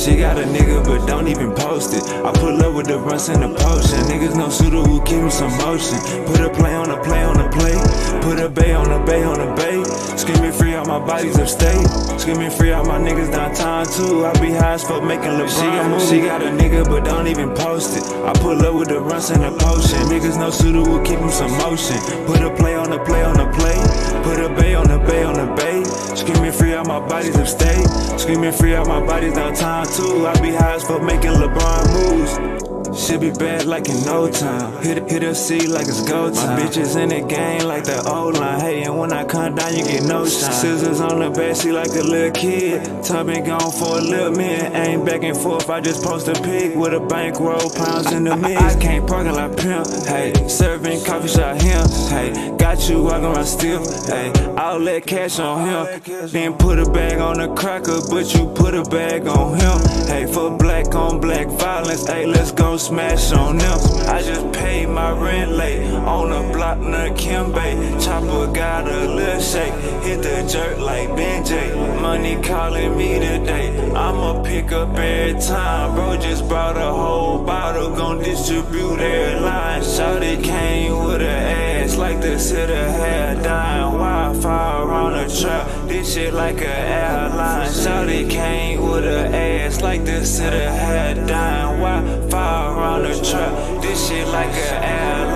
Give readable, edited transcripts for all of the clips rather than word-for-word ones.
She got a nigga but don't even post it. I pull up with the runs and the potion. Niggas no shooter who keep me some motion. Put a play on a play on a play. Put a bay on a bay on a bay. Screaming free out my bodies upstate. Screaming free out my niggas downtown too. I be high as fuck making LeBron moves. She got a nigga but don't even post it. I pull up with the runs and the potion. Niggas no shooter who keep me some motion. Put a play on a play on a play. Put a bay on a bay on a bay. Screaming free out my bodies upstate. Screaming free out my bodies downtown too. I be high as fuck making LeBron moves. Should be bad like in no time. Hit a C like it's go time. My bitches in the game like the old line. Hey, and when I come down, you get no shine. Scissors on the backseat like a little kid. Tub been gone for a little minute. Ain't back and forth, I just post a pic with a bankroll, pounds in the mix. I can't parking like pimp. Hey, serving coffee shop him. Hey, got you walking around stiff. Hey, I'll let cash on him. Then put a bag on the cracker, but you put a bag on him. Hey, for black on black violence. Hey, let's go smash on them. I just paid my rent late on the block near Kimbe. Chopper got a little shake, hit the jerk like Benjay. Money calling me today, I'ma pick up every time. Bro just brought a whole bottle, gon' distribute airline. Shawty came with her ass like the city had dying. Wi-Fi around the trap, this shit like a airline. Shawty came with her ass like the city had dying. Wi-Fi around the trap, this shit like an airline.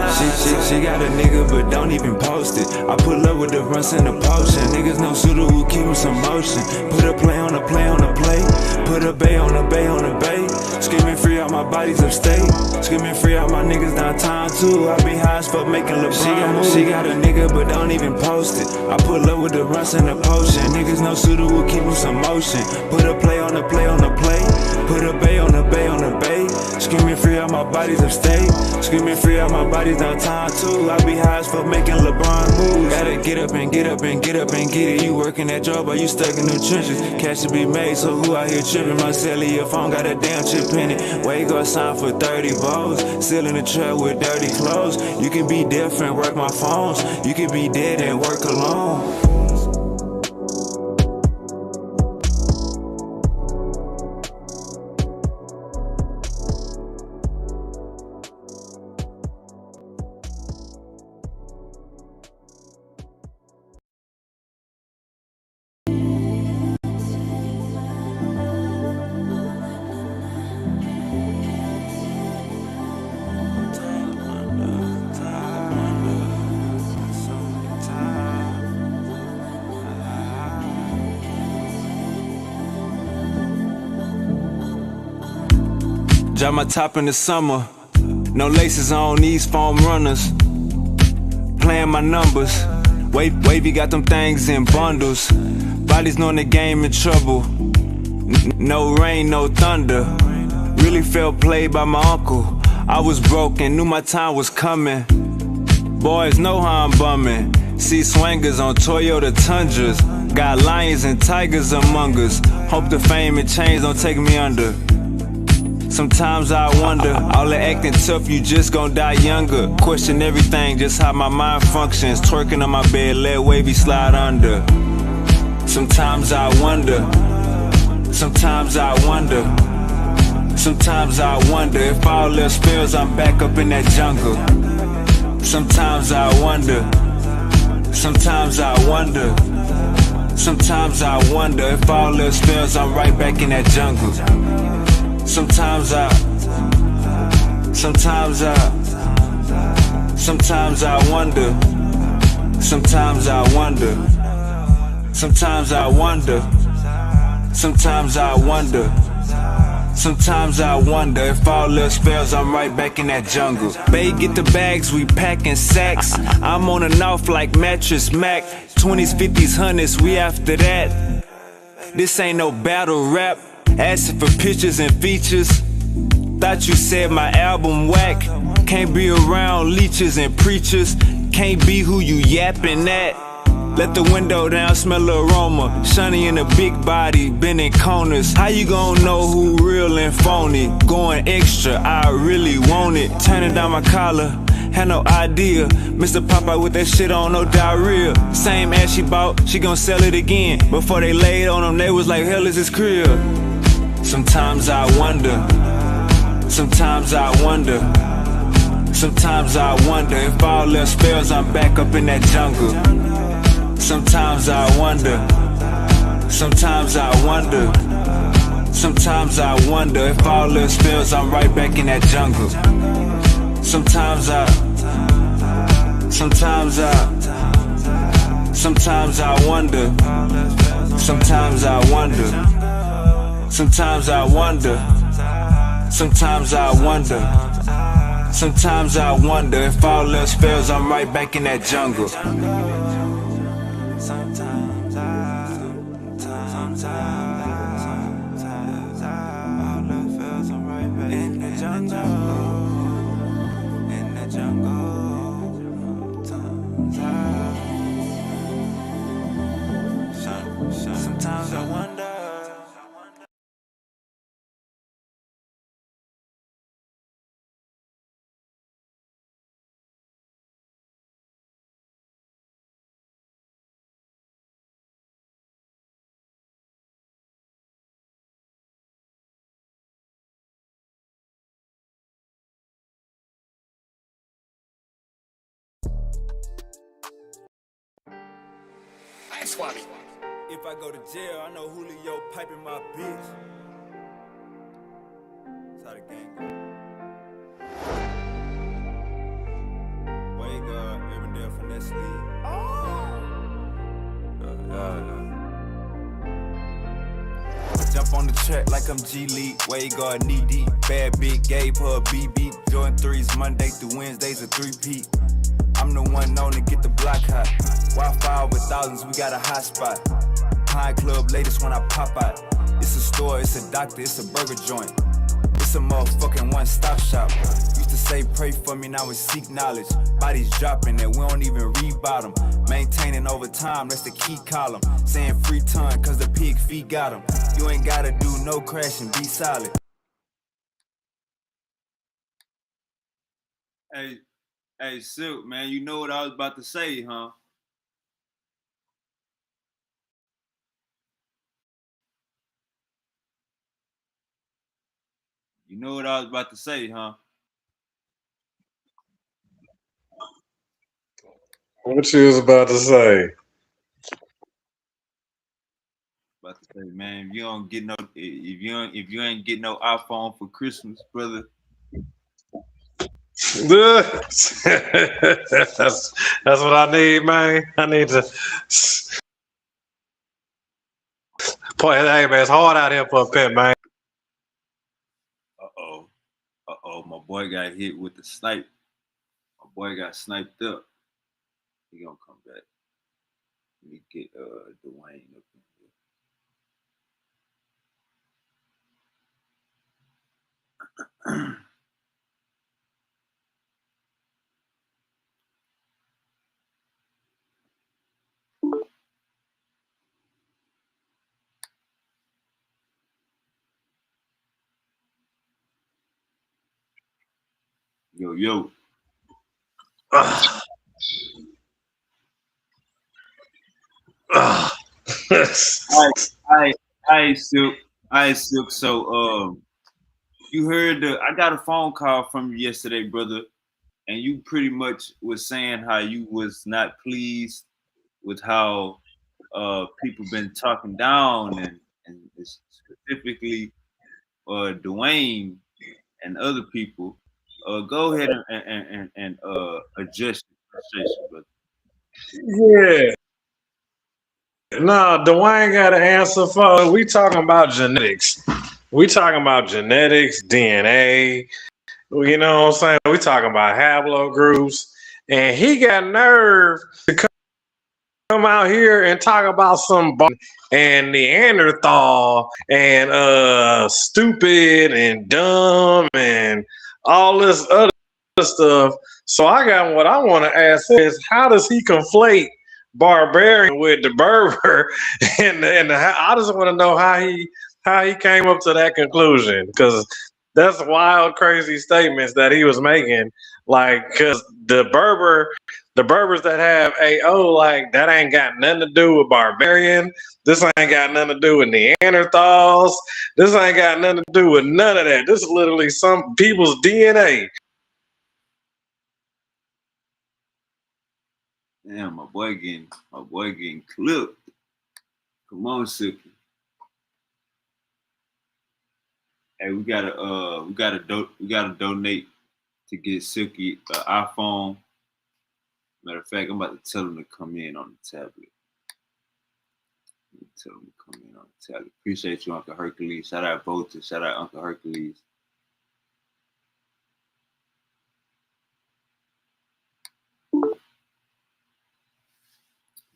She got a nigga but don't even post it. I pull up with the runs and the potion. Niggas no shooter who keep me some motion. Put a play on a play on a play. Put a bay on a bay on a bay. Screaming free out my bodies upstate. Screaming free out my niggas downtown too. I be high as fuck making LeBron moves. She got a nigga but don't even post it. I pull up with the runs and the potion. Niggas no shooter who keep me some motion. Put a play on a play on a play. Put a bay on a bay on a bay. Screaming free out my bodies upstate. Screaming free out my bodies downtown too. I be high as fuck making LeBron moves. Gotta get up and get up and get up and get it. You working that job or you stuck in them trenches. Cash to be made, so who out here tripping? My cellular phone got a damn chip in it. Wake up, sign for 30 balls. Still in the trap with dirty clothes. You can be different, work my phones. You can be dead and work alone. Drop my top in the summer, no laces on these foam runners. Playing my numbers, wavy got them things in bundles. Bodies knowing the game in trouble, no rain, no thunder. Really felt played by my uncle. I was broke and knew my time was coming. Boys know how I'm bumming. See swangers on Toyota Tundras. Got lions and tigers among us. Hope the fame and change don't take me under. Sometimes I wonder, all the acting tough, you just gon' die younger. Question everything, just how my mind functions. Twerking on my bed, let wavy slide under. Sometimes I wonder, sometimes I wonder, sometimes I wonder if all else fails, I'm back up in that jungle. Sometimes I wonder, sometimes I wonder, sometimes I wonder if all else fails, I'm right back in that jungle. Sometimes I wonder, sometimes I wonder, sometimes I wonder, sometimes I wonder, sometimes I wonder if all else fails, I'm right back in that jungle. Bae, get the bags, we packing sacks. I'm on and off like Mattress Mac. 20s, 50s, 100s, we after that. This ain't no battle rap. Asking for pictures and features. Thought you said my album whack. Can't be around leeches and preachers. Can't be who you yapping at. Let the window down, smell the aroma. Shiny in a big body, bending corners. How you gon' know who real and phony? Going extra, I really want it. Turning down my collar, had no idea. Mr. Popeye with that shit on, no diarrhea. Same ass she bought, she gon' sell it again. Before they laid on them, they was like, hell is his crib. Sometimes I wonder. Sometimes I wonder. Sometimes I wonder if all else fails, I'm back up in that jungle. Sometimes I wonder. Sometimes I wonder. Sometimes I wonder if all else fails, I'm right back in that jungle. Sometimes I wonder. Sometimes I wonder. Sometimes I wonder. Sometimes I wonder. Sometimes I wonder if all else fails, I'm right back in that jungle. Sometimes I wonder. If I go to jail, I know Julio piping my bitch. That's how the game go. Wake up, Erday finesse league. Jump on the track like I'm G League. Way guard knee deep. Bad bitch gave her a BB. Jordan 3s Monday through Wednesdays a 3-peat. I'm the one known to get the block hot. Wi-Fi with thousands, we got a hot spot. High club latest when I pop out. It's a store, it's a doctor, it's a burger joint. It's a motherfucking one-stop shop. Used to say pray for me, now it's seek knowledge. Bodies dropping and we don't even read bottom. Maintaining over time, that's the key column. Saying free ton, cause the pig feet got them. You ain't gotta do no crashing, be solid. Hey, Silk, man, you know what I was about to say, huh? You know what I was about to say, huh? What you was about to say? About to say, man, if you don't get no, if you ain't get no iPhone for Christmas, brother. that's what I need, man. I need to play. Hey, man, it's hard out here for a pimp, man. My boy got hit with the snipe. My boy got sniped up. He gonna come back. Let me get Dwayne up in here. Yo. I Silk. So you heard I got a phone call from you yesterday, brother, and you pretty much was saying how you was not pleased with how people been talking down and specifically Dwayne and other people. Go ahead and address the frustration, brother. Yeah. No, Dwayne got an answer for. We talking about genetics. We talking about genetics, DNA. You know what I'm saying? We talking about haplogroups, and he got nerve to come out here and talk about some and Neanderthal and stupid and dumb and all this other stuff. So I got what I want to ask is, how does he conflate barbarian with the Berber? and I just want to know how he came up to that conclusion, because that's wild, crazy statements that he was making. Like, because the Berber the Berbers that have AO, like that ain't got nothing to do with barbarian. This ain't got nothing to do with Neanderthals. This ain't got nothing to do with none of that. This is literally some people's DNA. Damn, my boy getting clipped. Come on, Silky. Hey, we gotta donate to get Silky an iPhone. Matter of fact, I'm about to tell him to come in on the tablet. Tell him to come in on the tablet. Appreciate you, Uncle Hercules. Shout out Volta. Shout out Uncle Hercules.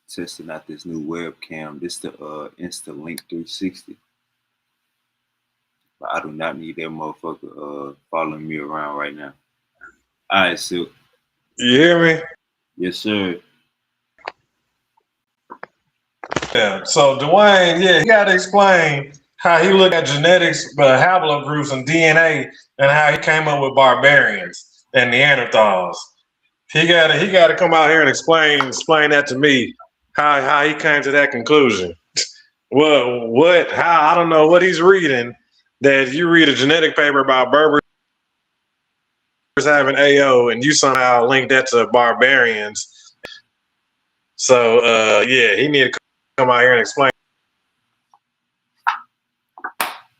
Testing out this new webcam. This the InstaLink 360. But I do not need that motherfucker following me around right now. All right, Silk. You hear me? Yes, sir. Yeah. So Dwayne, yeah, he got to explain how he looked at genetics, haplogroups and DNA, and how he came up with barbarians and Neanderthals. He got to come out here and explain that to me. How he came to that conclusion. How I don't know what he's reading, that you read a genetic paper about Berbers having AO and you somehow link that to barbarians. So yeah, he need to come out here and explain.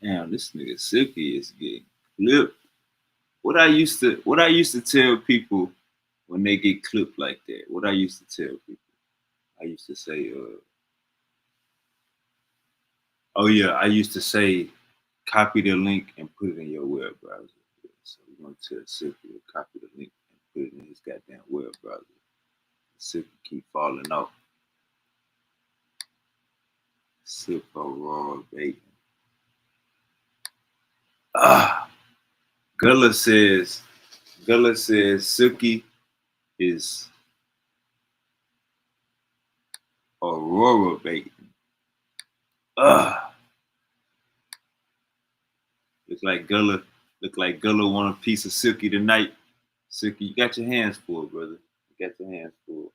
Damn, this nigga Silky is getting clipped. What I used to tell people when they get clipped like that, what I used to tell people. I used to say, I used to say, copy the link and put it in your web browser. So we're going to tell Silky to copy the link and put it in his goddamn web browser. Silky keep falling off. Silky raw bacon. Gullah says Silky is Aurora bacon. Look like Gullah want a piece of Silky tonight. Silky, you got your hands full, brother. You got your hands full.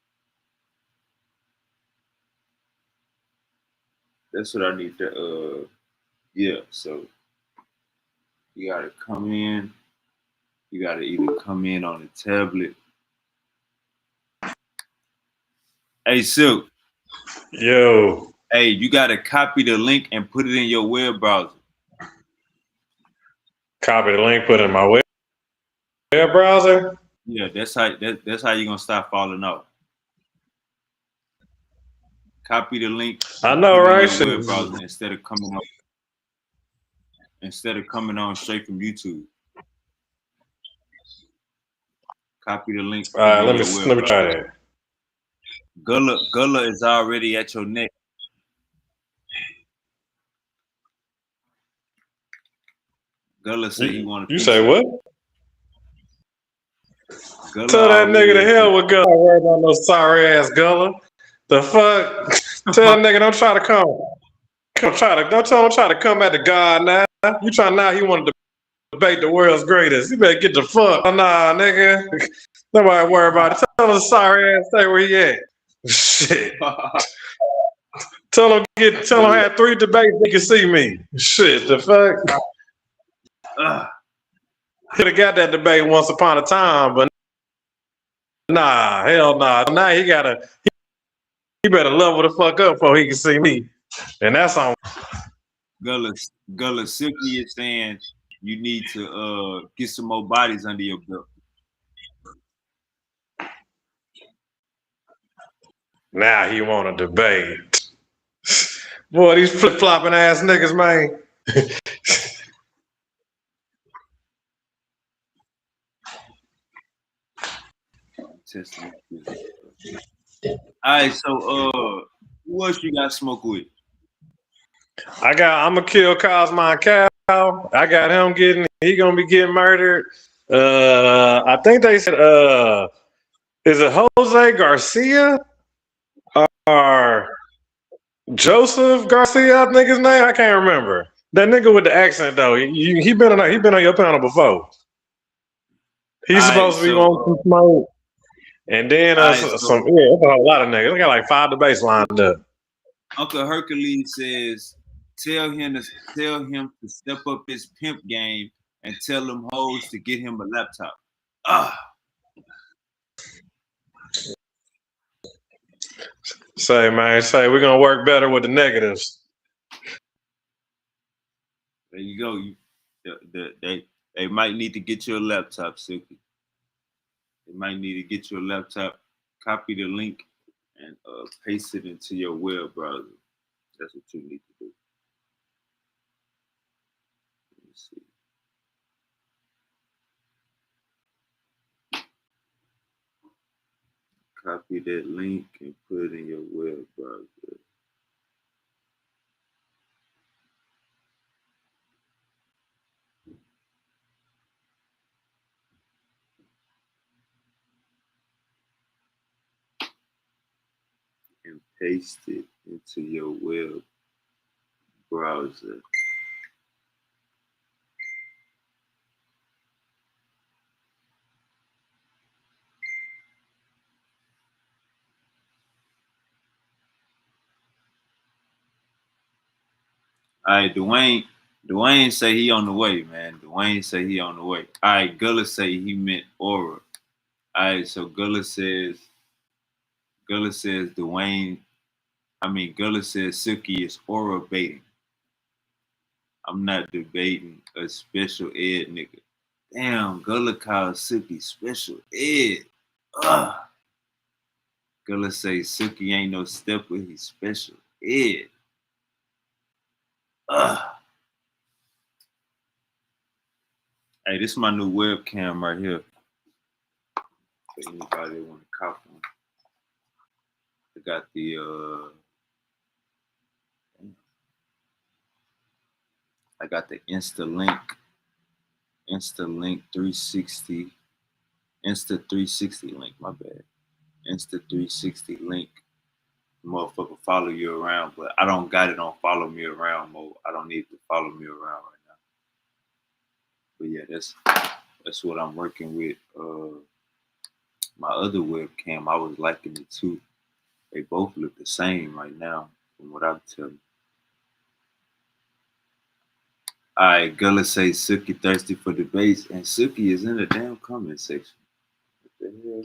That's what I need to so you gotta come in. You gotta either come in on the tablet. Hey, Silk. Yo. Hey, you gotta copy the link and put it in your web browser. Copy the link, put it in my web browser? Yeah, that's how you're gonna stop falling off. Copy the link. I know, right? Web browser instead of coming on straight from YouTube. Copy the link. All right, let me try that. Gullah is already at your neck. Gullah said he wanted. You say what? Gullah tell that nigga to hell with Gullah. Don't worry about no sorry ass Gullah. The fuck? Tell that nigga don't try to come. Don't try to come at the God now. You trying now? He wanted to debate the world's greatest. You better get the fuck. Nah, nigga. Nobody worry about it. Tell him sorry ass stay where he at. Shit. Tell him have 3 debates. He can see me. Shit. The fuck. Could have got that debate once upon a time, but nah, hell nah. Now he better level the fuck up before he can see me. And that's on Gullah Silky is saying you need to get some more bodies under your belt. Now he want a debate. Boy, these flip-flopping ass niggas, man. All right, so who else you got smoke with? I'm gonna kill Cosmine Cow. I got him he gonna be getting murdered. I think they said is it Jose Garcia or Joseph Garcia? I think his name. I can't remember. That nigga with the accent though. He been on your panel before. He's supposed to be on some smoke. And then All right, some, so yeah, it's a lot of niggas. They got like 5 debates lined up. Uncle Hercules says, tell him to step up his pimp game and tell them hoes to get him a laptop. Ah, Say, man, we're gonna work better with the negatives. there you go. They might need to get you a laptop, Silky. They might need to get you a laptop. Copy the link and paste it into your web browser. That's what you need to do. Let me see. Copy that link and put it in your web browser. And paste it into your web browser. All right, Dwayne say he on the way, man. Dwayne say he on the way. All right, Gullah say he meant aura. All right, so Gullah says Gullah says Silky is aura baiting. I'm not debating a special ed nigga. Damn, Gullah calls Silky special ed. Ugh. Gullah say Silky ain't no stepper, he's special ed. Ugh. Hey, this is my new webcam right here. For anybody that want to cop one. I got the InstaLink 360, Insta 360 link, my bad. Insta 360 link. Motherfucker follow you around, but I don't got it on follow me around mode. I don't need to follow me around right now. But yeah, that's what I'm working with. My other webcam, I was liking it too. They both look the same right now, from what I'm telling. All right, Gullah say Silky thirsty for debates, and Silky is in the damn comment section. What the hell?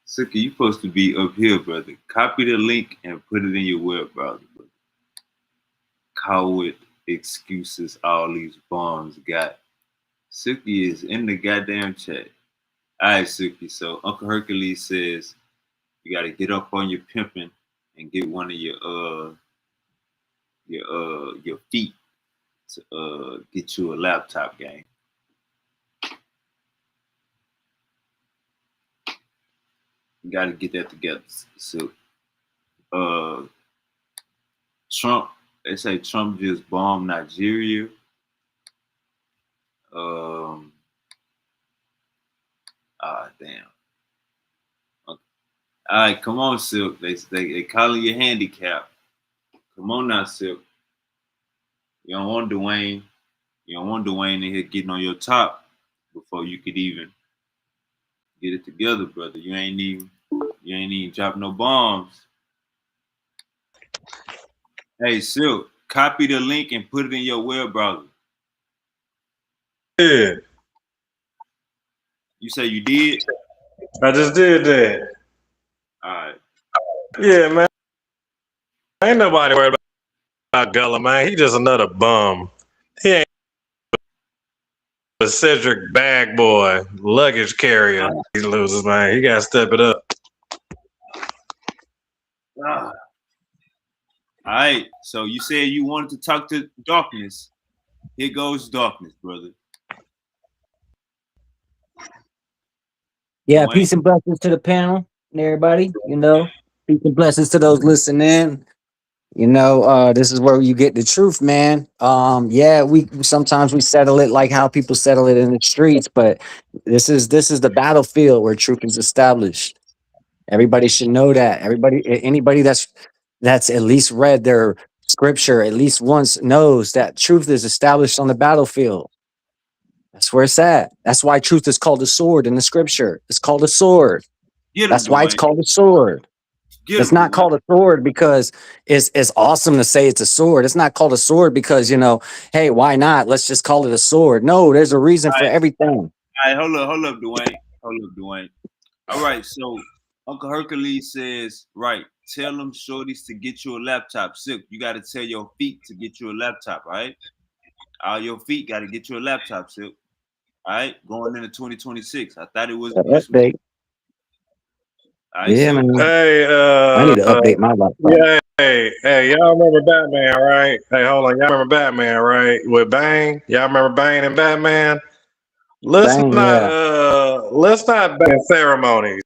Silky, you supposed to be up here, brother. Copy the link and put it in your web browser, brother. Coward excuses all these bombs got. Silky is in the goddamn chat. All right, Silky. So Uncle Hercules says you got to get up on your pimping and get one of your feet to get you a laptop game. You got to get that together. So Trump, they say Trump just bombed Nigeria. Damn. All right, come on, Silk. They calling you handicap. Come on now, Silk. You don't want Dwayne. You don't want Dwayne in here getting on your top before you could even get it together, brother. You ain't even drop no bombs. Hey, Silk, copy the link and put it in your web browser. Yeah. You say you did? I just did that. All right. Yeah, man. Ain't nobody worried about Gullah, man. He just another bum. He ain't a Cedric bag boy, luggage carrier. He loses, man. He got to step it up. All right. So you said you wanted to talk to darkness. Here goes darkness, brother. Yeah, peace and blessings to the panel and everybody. Peace and blessings to those listening. This is where you get the truth, man. Yeah, we sometimes we settle it like how people settle it in the streets, but this is the battlefield where truth is established. Everybody should know that. Anybody that's at least read their scripture at least once knows that truth is established on the battlefield. That's where it's at. That's why truth is called a sword in the scripture. It's called a sword. Get him, That's why it's Dwayne. called a sword. Get It's him, not Dwayne. called a sword because it's awesome to say it's a sword. It's not called a sword because, hey, why not? Let's just call it a sword. No, there's a reason for everything. All right, hold up, Dwayne. Hold up, Dwayne. All right, so Uncle Hercules says, right, tell them shorties to get you a laptop. Silk, you got to tell your feet to get you a laptop, right? All your feet got to get you a laptop, Silk. All right, going into 2026. I thought it was Christmas. Update. All right, Yeah, Silk. man. Hey, I need to update my laptop. yeah, hey, y'all remember Batman, right? Hey, hold on, y'all remember Batman, right? With Bane, y'all remember Bane and Batman? Let's Dang, not, yeah. let's not ban ceremonies,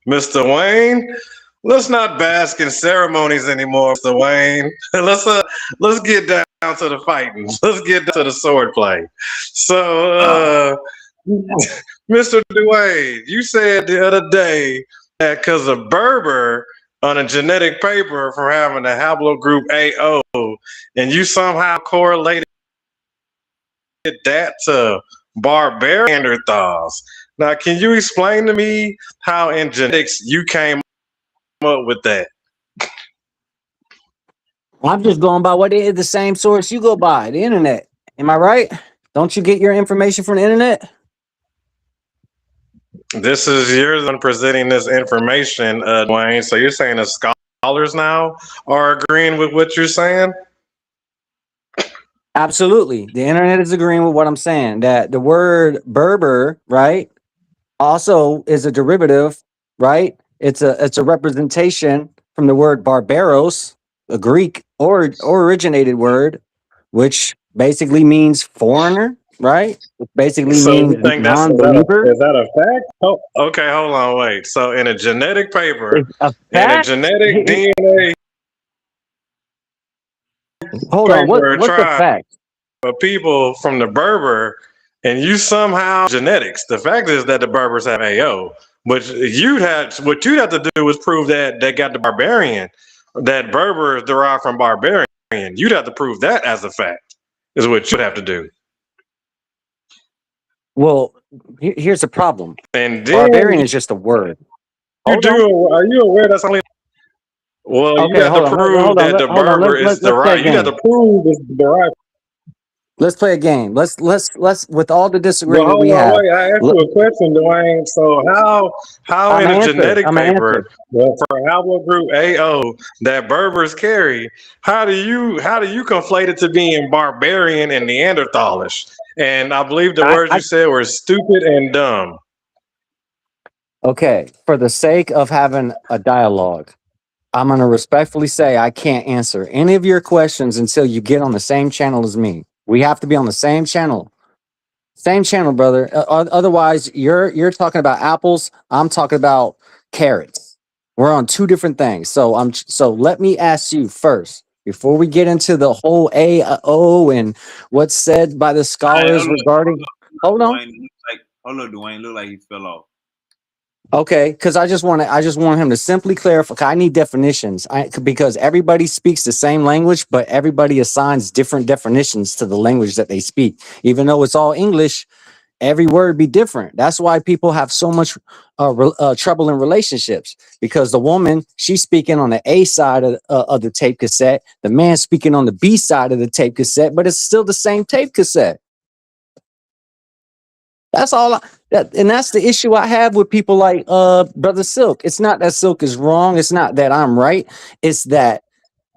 Mr. Wayne. Let's not bask in ceremonies anymore, Mr. Wayne. Let's get down to the fighting. Let's get down to the sword play. So, Mr. Dwayne, you said the other day that because of Berber on a genetic paper from having a haplogroup AO, and you somehow correlated that to barbarian Neanderthals. Now, can you explain to me how in genetics you came up with that? I'm just going by what is the same source you go by, the internet. Am I right? Don't you get your information from the internet? This is yours on presenting this information, Dwayne. So you're saying the scholars now are agreeing with what you're saying? Absolutely. The internet is agreeing with what I'm saying, that the word Berber, right, also is a derivative, right? It's a representation from the word barbaros, a Greek or originated word, which basically means foreigner, right? It basically So means you think that's non-believer. is that a fact? Oh, okay, hold on, wait. So in a genetic paper, It's a in a fact. genetic DNA Hold on, paper what's the trial fact? of people from the Berber, and you somehow genetics. The fact is that the Berbers have AO, but what you'd have to do is prove that they got the barbarian, that Berber is derived from barbarian. You'd have to prove that as a fact. Is what you'd have to do. Well, here's the problem. And then Barbarian is just a word. Hold on. are you aware that's only well, you Okay, have to hold on. prove Hold on. that the Hold on. Berber is Let's play a derived. You'd have game. to prove it's derived. Let's play a game. Let's with all the Well, disagreement we hold on, have. wait. I asked you a question, Dwayne. So how I'm in gonna a answer. genetic I'm gonna answer. paper for haplogroup AO that Berbers carry, how do you conflate it to being barbarian and Neanderthalish? And I believe the words I you said were stupid and dumb. Okay. For the sake of having a dialogue, I'm gonna respectfully say I can't answer any of your questions until you get on the same channel as me. We have to be on the same channel. Same channel, brother. Otherwise, you're talking about apples. I'm talking about carrots. We're on two different things. So let me ask you first before we get into the whole A O and what's said by the All right, scholars regarding. Hold on. Dwayne. Hold up, Dwayne. Look like he fell off. Okay, because I just want him to simply clarify. I need definitions. Because everybody speaks the same language, but everybody assigns different definitions to the language that they speak. Even though it's all English, every word be different. That's why people have so much trouble in relationships, because the woman, she's speaking on the A side of the tape cassette, the man speaking on the B side of the tape cassette, but it's still the same tape cassette. That's all. And that's the issue I have with people like Brother Silk. It's not that Silk is wrong. It's not that I'm right. It's that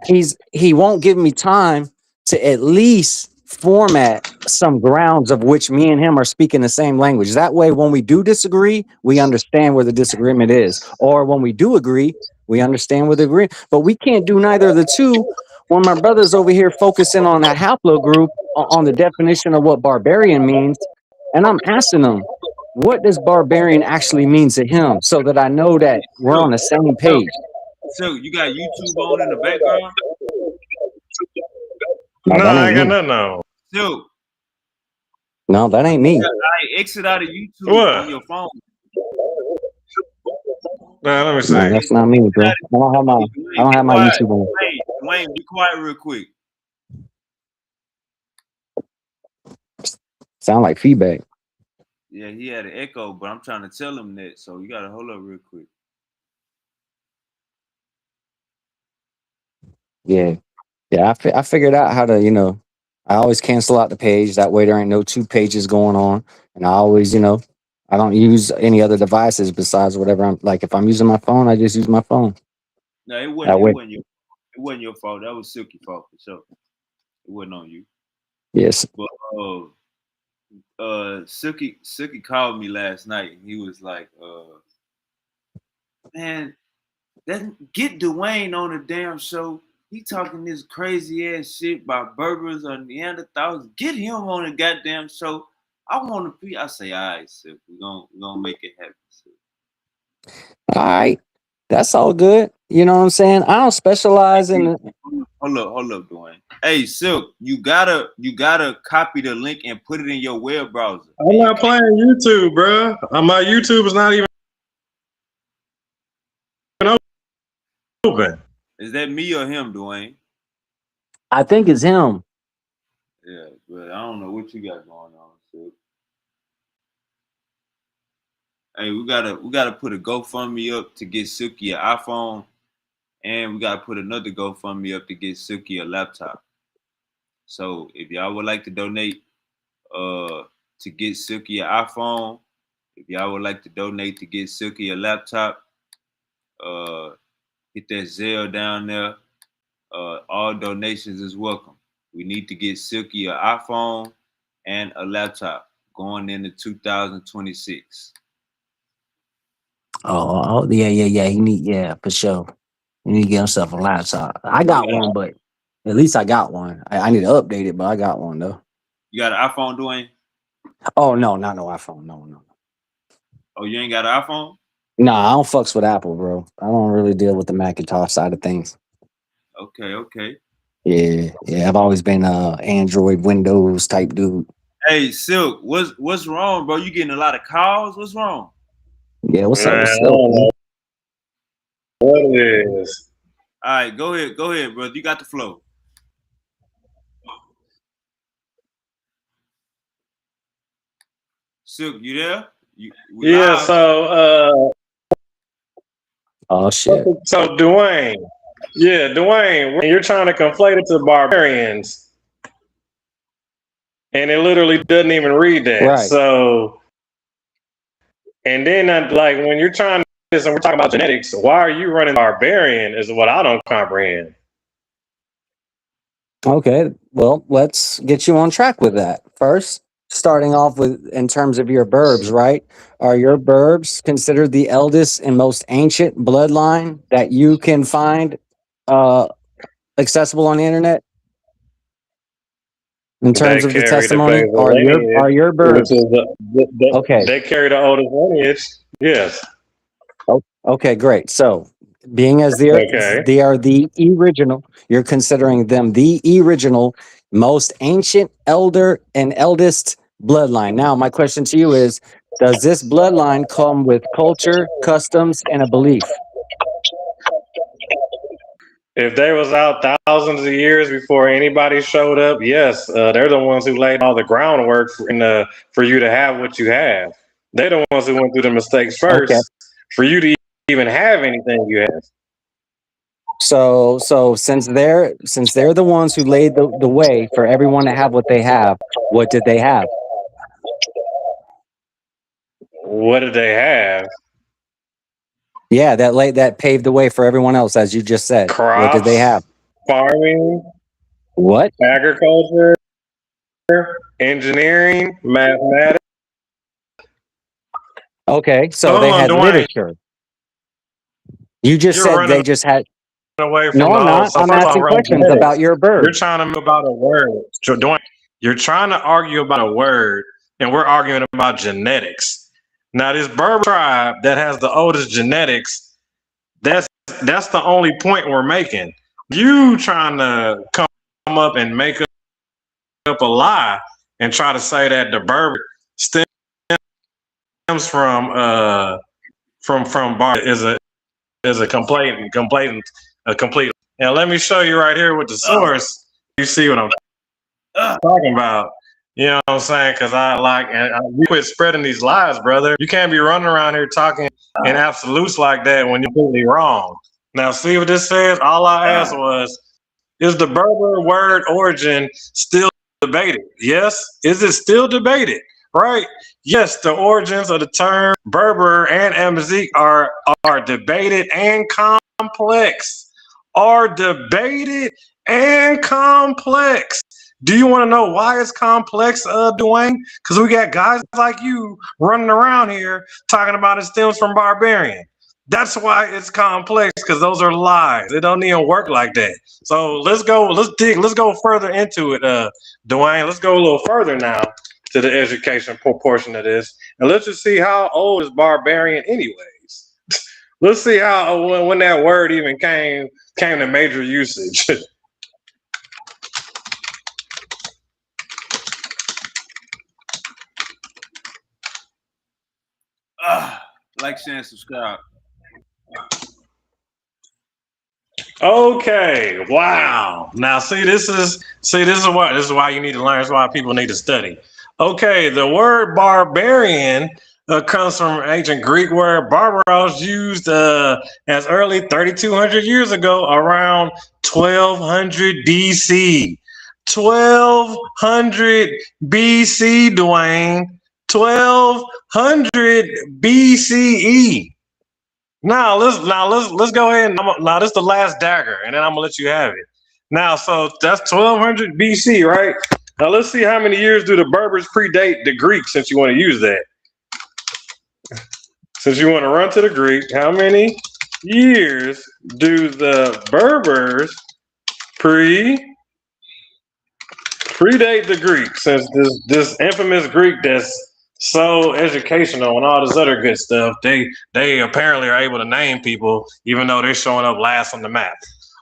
he won't give me time to at least format some grounds of which me and him are speaking the same language. That way, when we do disagree, we understand where the disagreement is, or when we do agree, we understand where the agree. But we can't do neither of the two when my brother's over here focusing on that haplogroup on the definition of what barbarian means, and I'm asking him, what does barbarian actually mean to him, so that I know that we're on the same page. So you got YouTube on in the background? No, No, that I ain't ain't got me. nothing on. So No, that ain't me. I exit out of YouTube on What? your phone. Let me No, see. that's not me, bro. I don't Be have my quiet. YouTube on. Dwayne, be quiet real quick. Sound like feedback. Yeah, he had an echo, but I'm trying to tell him that. So you gotta hold up real quick. Yeah. Yeah, I figured out how to, I always cancel out the page. That way there ain't no two pages going on. And I always, I don't use any other devices besides whatever I'm like. If I'm using my phone, I just use my phone. No, it wasn't. That It way. wasn't your. It wasn't your fault. That was Silky fault for sure. It wasn't on you. Yes. But Silky called me last night and he was like, man, get Dwayne on the damn show. He talking this crazy ass shit about Berbers or Neanderthals. Get him on the goddamn show. I want to be. I say, all right, Silky, we're gonna make it happen. All right. That's all good. You know what I'm saying? I don't specialize in Hold up, Dwayne. Hey, Silk, you gotta copy the link and put it in your web browser. I'm not playing YouTube, bro. My YouTube is not even open. Is that me or him, Dwayne? I think it's him. Yeah, but I don't know what you got going on, Silk. Hey, we gotta put a GoFundMe up to get Silky an iPhone, and we gotta put another GoFundMe up to get Silky a laptop. So if y'all would like to donate to get Silky an iPhone, if y'all would like to donate to get Silky a laptop, hit that Zelle down there. All donations is welcome. We need to get Silky an iPhone and a laptop going into 2026. Oh, yeah. For sure. You need to get himself a laptop. I got one, but at least I got one. I need to update it, but I got one though. You got an iPhone, Dwayne? Oh no, not no iPhone. No. Oh, you ain't got an iPhone? Nah, I don't fucks with Apple, bro. I don't really deal with the Macintosh side of things. Okay. Yeah. I've always been Android, Windows type dude. Hey, Silk, what's wrong, bro? You getting a lot of calls? What's wrong? Yeah, what's up Man, with I Silk? don't know what it is. All right, go ahead, brother. You got the flow. Silk, you there? We Yeah, live. so Oh shit. so Dwayne, you're trying to conflate it to barbarians, and it literally doesn't even read that. Right. So, and then like when you're trying to do this and we're talking about genetics, why are you running barbarian? Is what I don't comprehend. Okay. Well, let's get you on track with that. First, starting off with in terms of your burbs, right? Are your burbs considered the eldest and most ancient bloodline that you can find uh accessible on the internet? In They terms of the carry the testimony, basal are lineage, your which burbs is okay? they carry the oldest lineage. Yes. Okay, great. So, being as Okay. they are the original, you're considering them the original, most ancient, elder, and eldest bloodline. Now, my question to you is: does this bloodline come with culture, customs, and a belief? If they was out thousands of years before anybody showed up, yes, they're the ones who laid all the groundwork for you to have what you have. They're the ones who went through the mistakes Okay. first for you to even have anything you have. So since they're the ones who laid the way for everyone to have what they have, what did they have? What did they have? Yeah, that paved the way for everyone else, as you just said. What did they have? Crops, farming, What? agriculture, engineering, mathematics. Okay, so Hold they on, had Dwayne. literature. You just You're said running they just had. away from No, the I'm whole. not. So I'm first off, asking we're on questions genetics. about your You're bird. trying to move about a word. Dwayne, you're trying to argue about a word, and we're arguing about genetics. Now, this Berber tribe that has the oldest genetics, that's the only point we're making. You trying to come up and make up a lie and try to say that the Berber stems from Bar is a complete. Now let me show you right here with the source. You see what I'm talking about. You know what I'm saying? Because we quit spreading these lies, brother. You can't be running around here talking in absolutes like that when you're completely wrong. Now, see what this says? All I asked was, is the Berber word origin still debated? Yes. Is it still debated? Right? Yes, the origins of the term Berber and Amazigh are debated and complex. Are debated and complex. Do you want to know why it's complex, Dwayne? Because we got guys like you running around here talking about it stems from barbarian. That's why it's complex, because those are lies. It don't even work like that. So let's go further into it, Dwayne. Let's go a little further now to the education portion of this. And let's just see how old is barbarian anyways. Let's see how when that word even came to major usage. Like, share, and subscribe. Okay. Wow. Now this is why you need to learn. This is why people need to study. Okay, the word barbarian comes from ancient Greek word barbaros, used as early 3,200 years ago, around 1200 BC. 1200 BC, Dwayne. 1200 BCE. Now let's go ahead and now this is the last dagger, and then I'm gonna let you have it. Now, so that's 1200 BC, right? Now let's see how many years do the Berbers predate the Greeks, since you want to use that. Since you want to run to the Greek, how many years do the Berbers predate the Greeks? Since this infamous Greek that's so educational and all this other good stuff, they apparently are able to name people even though they're showing up last on the map.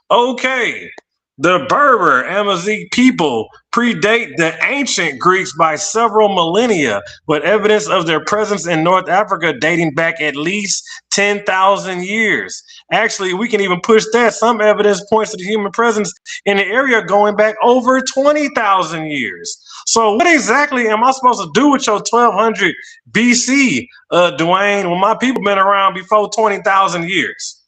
Okay, the Berber Amazigh people predate the ancient Greeks by several millennia, with evidence of their presence in North Africa dating back at least 10,000 years. Actually, we can even push that. Some evidence points to the human presence in the area going back over 20,000 years. So what exactly am I supposed to do with your 1200 BC, Dwayne, when my people been around before 20,000 years?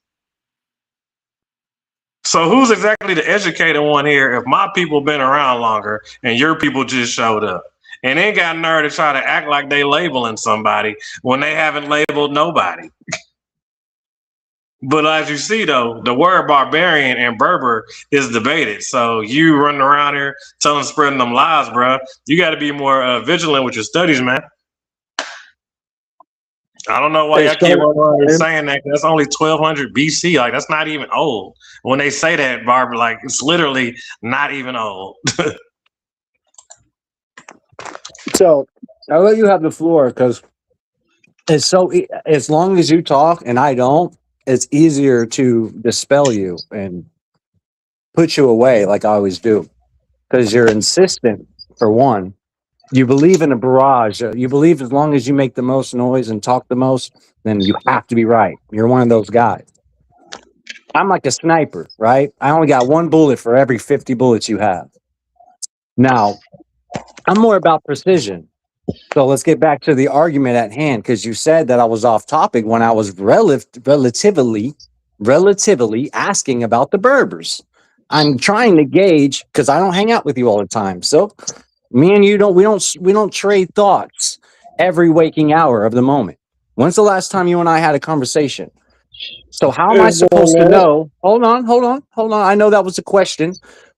So who's exactly the educated one here if my people been around longer and your people just showed up? And they got nerve to try to act like they labeling somebody when they haven't labeled nobody. But as you see, though, the word barbarian and Berber is debated. So you running around here spreading them lies, bro. You got to be more vigilant with your studies, man. I don't know why y'all keep saying that. That's only 1200 BC. Like, that's not even old. When they say that, Barbara, like, it's literally not even old. So I'll let you have the floor, because it's so, as long as you talk and I don't, it's easier to dispel you and put you away like I always do, because you're insistent, for one. You believe in a barrage. You believe as long as you make the most noise and talk the most, then you have to be right. You're one of those guys. I'm like a sniper, right? I only got one bullet for every 50 bullets you have. Now, I'm more about precision. So let's get back to the argument at hand, because you said that I was off topic when I was relatively asking about the Berbers. I'm trying to gauge, because I don't hang out with you all the time. So me and you we don't trade thoughts every waking hour of the moment. When's the last time you and I had a conversation? So how am I supposed to know? Hold on. I know that was a question,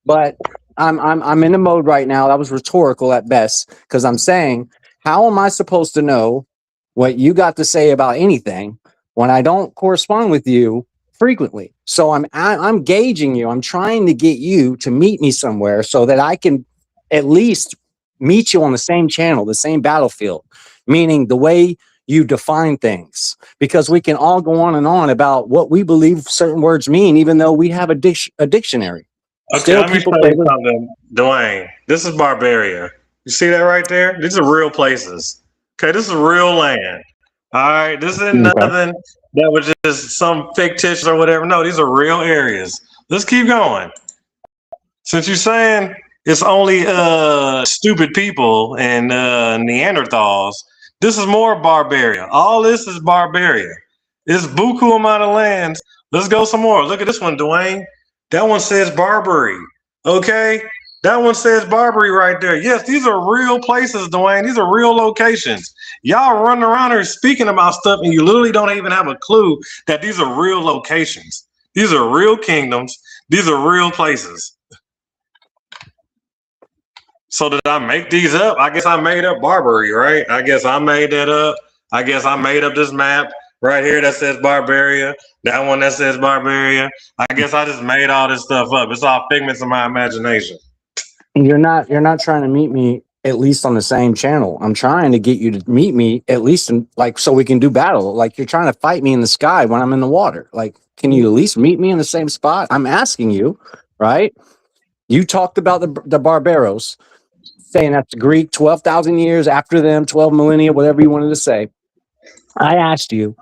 but I'm in a mode right now. That was rhetorical at best, because I'm saying, how am I supposed to know what you got to say about anything when I don't correspond with you frequently? So I'm gauging you. I'm trying to get you to meet me somewhere so that I can at least meet you on the same channel, the same battlefield, meaning the way you define things, because we can all go on and on about what we believe certain words mean, even though we have a dictionary. Okay, Still, let me people tell you something, Dwayne. This is Barbaria. You see that right there? These are real places. Okay, this is real land. All right, this isn't nothing that was just some fictitious or whatever. No, these are real areas. Let's keep going. Since you're saying It's only stupid people and Neanderthals. This is more Barbaria. All this is Barbaria. It's buku amount of lands. Let's go some more. Look at this one, Dwayne. That one says Barbary. Okay? That one says Barbary right there. Yes, these are real places, Dwayne. These are real locations. Y'all running around here speaking about stuff and you literally don't even have a clue that these are real locations. These are real kingdoms. These are real places. So did I make these up? I guess I made up Barbary, right? I guess I made that up. I guess I made up this map right here that says Barbaria. That one that says Barbaria. I guess I just made all this stuff up. It's all figments of my imagination. You're not trying to meet me at least on the same channel. I'm trying to get you to meet me at least in, like, so we can do battle. Like, you're trying to fight me in the sky when I'm in the water. Like, can you at least meet me in the same spot? I'm asking you, right? You talked about the Barbaros, saying that's Greek, 12,000 years after them, 12 millennia, whatever you wanted to say. I asked you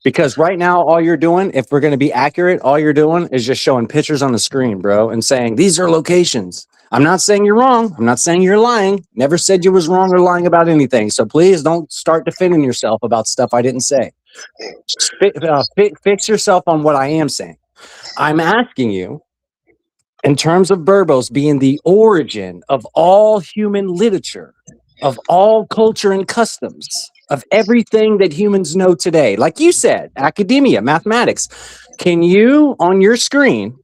because right now, all you're doing, if we're going to be accurate, all you're doing is just showing pictures on the screen, bro, and saying these are locations. I'm not saying you're wrong. I'm not saying you're lying. Never said you was wrong or lying about anything. So please don't start defending yourself about stuff I didn't say. Fix yourself on what I am saying. I'm asking you, in terms of Berbos being the origin of all human literature, of all culture and customs, of everything that humans know today, like you said, academia, mathematics, can you, on your screen,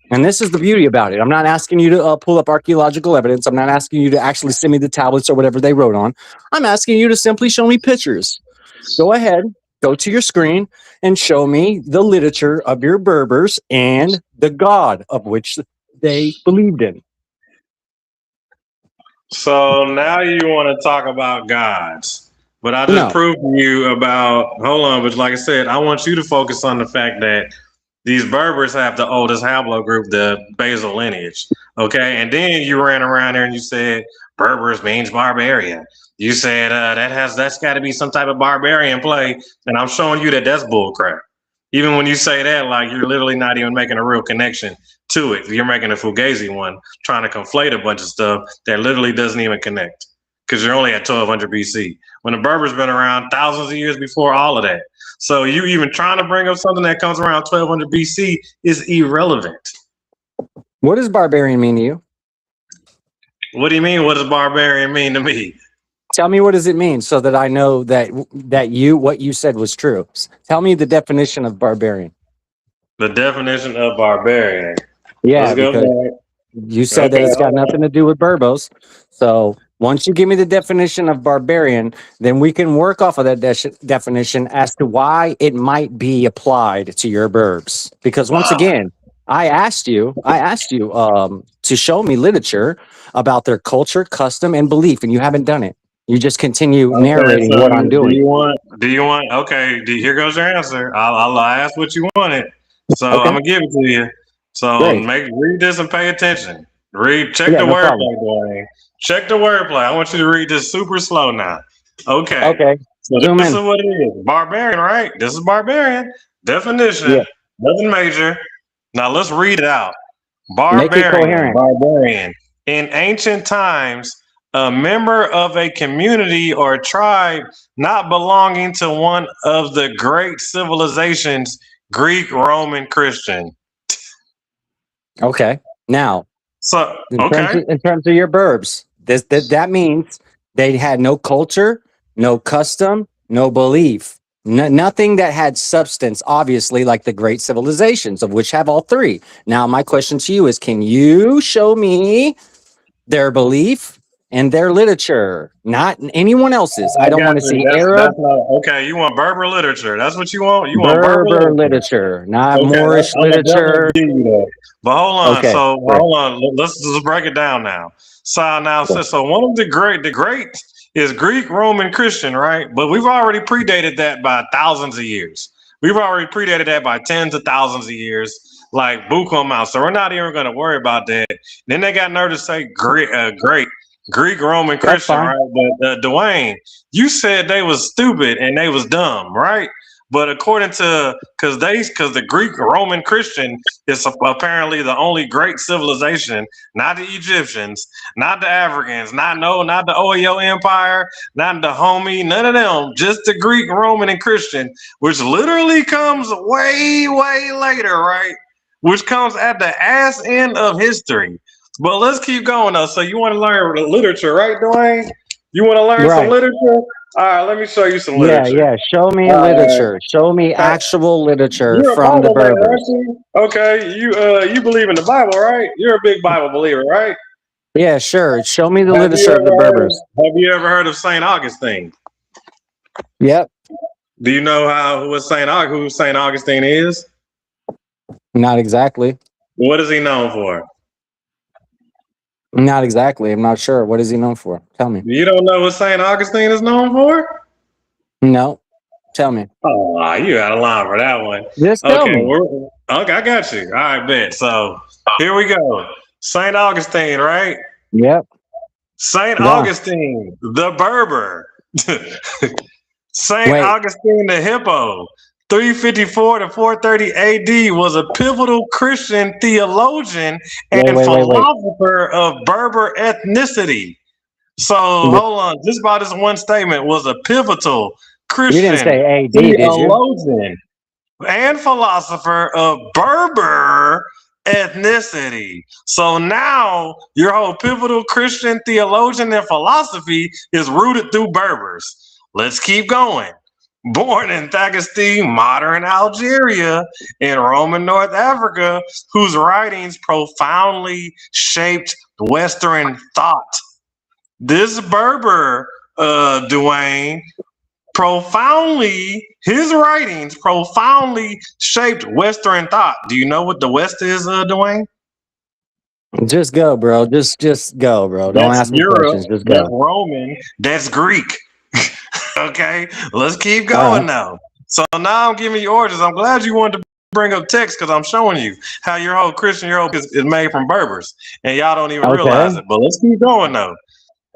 and this is the beauty about it, I'm not asking you to pull up archaeological evidence, I'm not asking you to actually send me the tablets or whatever they wrote on, I'm asking you to simply show me pictures. Go ahead, go to your screen and show me the literature of your Berbers and the god of which they believed in. So now you want to talk about gods. But I just proved to you about, hold on, but like I said, I want you to focus on the fact that these Berbers have the oldest haplogroup, the basal lineage. Okay. And then you ran around there and you said Berbers means barbarian. You said that's got to be some type of barbarian play. And I'm showing you that that's bullcrap. Even when you say that, like, you're literally not even making a real connection to it. You're making a Fugazi one, trying to conflate a bunch of stuff that literally doesn't even connect because you're only at 1200 BC when the Berbers been around thousands of years before all of that. So you even trying to bring up something that comes around 1200 BC is irrelevant. What does barbarian mean to you? What do you mean? What does barbarian mean to me? Tell me, what does it mean so that I know that what you said was true? Tell me the definition of barbarian. The definition of barbarian. Yeah, because you said that it's got nothing to do with Berbos. So once you give me the definition of barbarian, then we can work off of that definition as to why it might be applied to your Berbs. Because once again, I asked you to show me literature about their culture, custom, and belief, and you haven't done it. You just continue narrating what I'm doing. Do you want? Okay, here goes your answer. I'll ask what you wanted, so okay. I'm gonna give it to you. So read this and pay attention. Check the wordplay, boy. Check the wordplay. I want you to read this super slow now. Okay. Okay. So this is what it is. Barbarian, right? This is barbarian. Definition. Yeah. Nothing major. Now let's read it out. Barbarian. In ancient times, a member of a community or tribe not belonging to one of the great civilizations, Greek, Roman, Christian. Okay. Now, so in terms of your Berbs, that means they had no culture, no custom, no belief, nothing that had substance, obviously, like the great civilizations, of which have all three. Now, my question to you is, can you show me their belief and their literature, not anyone else's? I don't want to see Arab. Okay, you want Berber literature. That's what you want? You want Berber literature, not Moorish literature. But hold on. Okay. So hold on. Let's just break it down now. So one of the great is Greek, Roman, Christian, right? But we've already predated that by thousands of years. We've already predated that by tens of thousands of years, like buku amounts. So we're not even going to worry about that. Then they got nerve to say great Greek, Roman, Christian, right? But Dwayne, you said they was stupid and they was dumb, right? But according to because the Greek Roman Christian is apparently the only great civilization, not the Egyptians, not the Africans, not the Oyo Empire, not the homie, none of them, just the Greek Roman and Christian, which literally comes way, way later, right? Which comes at the ass end of history. But let's keep going though. So you want to learn literature, right, Dwayne? You want to learn some Right. literature? All right, let me show you some Yeah, literature. yeah. Show me literature. Show me actual literature You're a from the Bible man, Berbers. aren't you? Okay, you believe in the Bible, right? You're a big Bible believer, right? Yeah, sure. Show me the Have you literature of the ever heard of, Berbers. have you ever heard of Saint Augustine? Yep. Do you know who Saint Augustine is? Not exactly. What is he known for? Not exactly. I'm not sure. What is he known for? Tell me. You don't know what Saint Augustine is known for? No. Tell me. Oh, you out of line for that one. Just tell me. Okay, I got you. All right, bet. So here we go. Saint Augustine, right? Yep. Saint Go. Augustine, the Berber. Saint Wait. Augustine the Hippo, 354 to 430 AD, was a pivotal Christian theologian and Wait. philosopher of Berber ethnicity. So hold on, just by this one statement, was a pivotal You didn't Christian say AD, did you? theologian and philosopher of Berber ethnicity. So now your whole pivotal Christian theologian and philosophy is rooted through Berbers. Let's keep going. Born in Thagasti, modern Algeria, in Roman North Africa, whose writings profoundly shaped Western thought. This Berber, Dwayne, his writings profoundly shaped Western thought. Do you know what the West is, Dwayne? Just go, bro. Just go, bro. Don't That's ask me Europe, questions. Just that's go. Roman, that's Greek. Okay, let's keep going now. So now I'm giving you orders. I'm glad you wanted to bring up text because I'm showing you how your whole Christian Europe is made from Berbers, and y'all don't even realize it. But let's keep going though.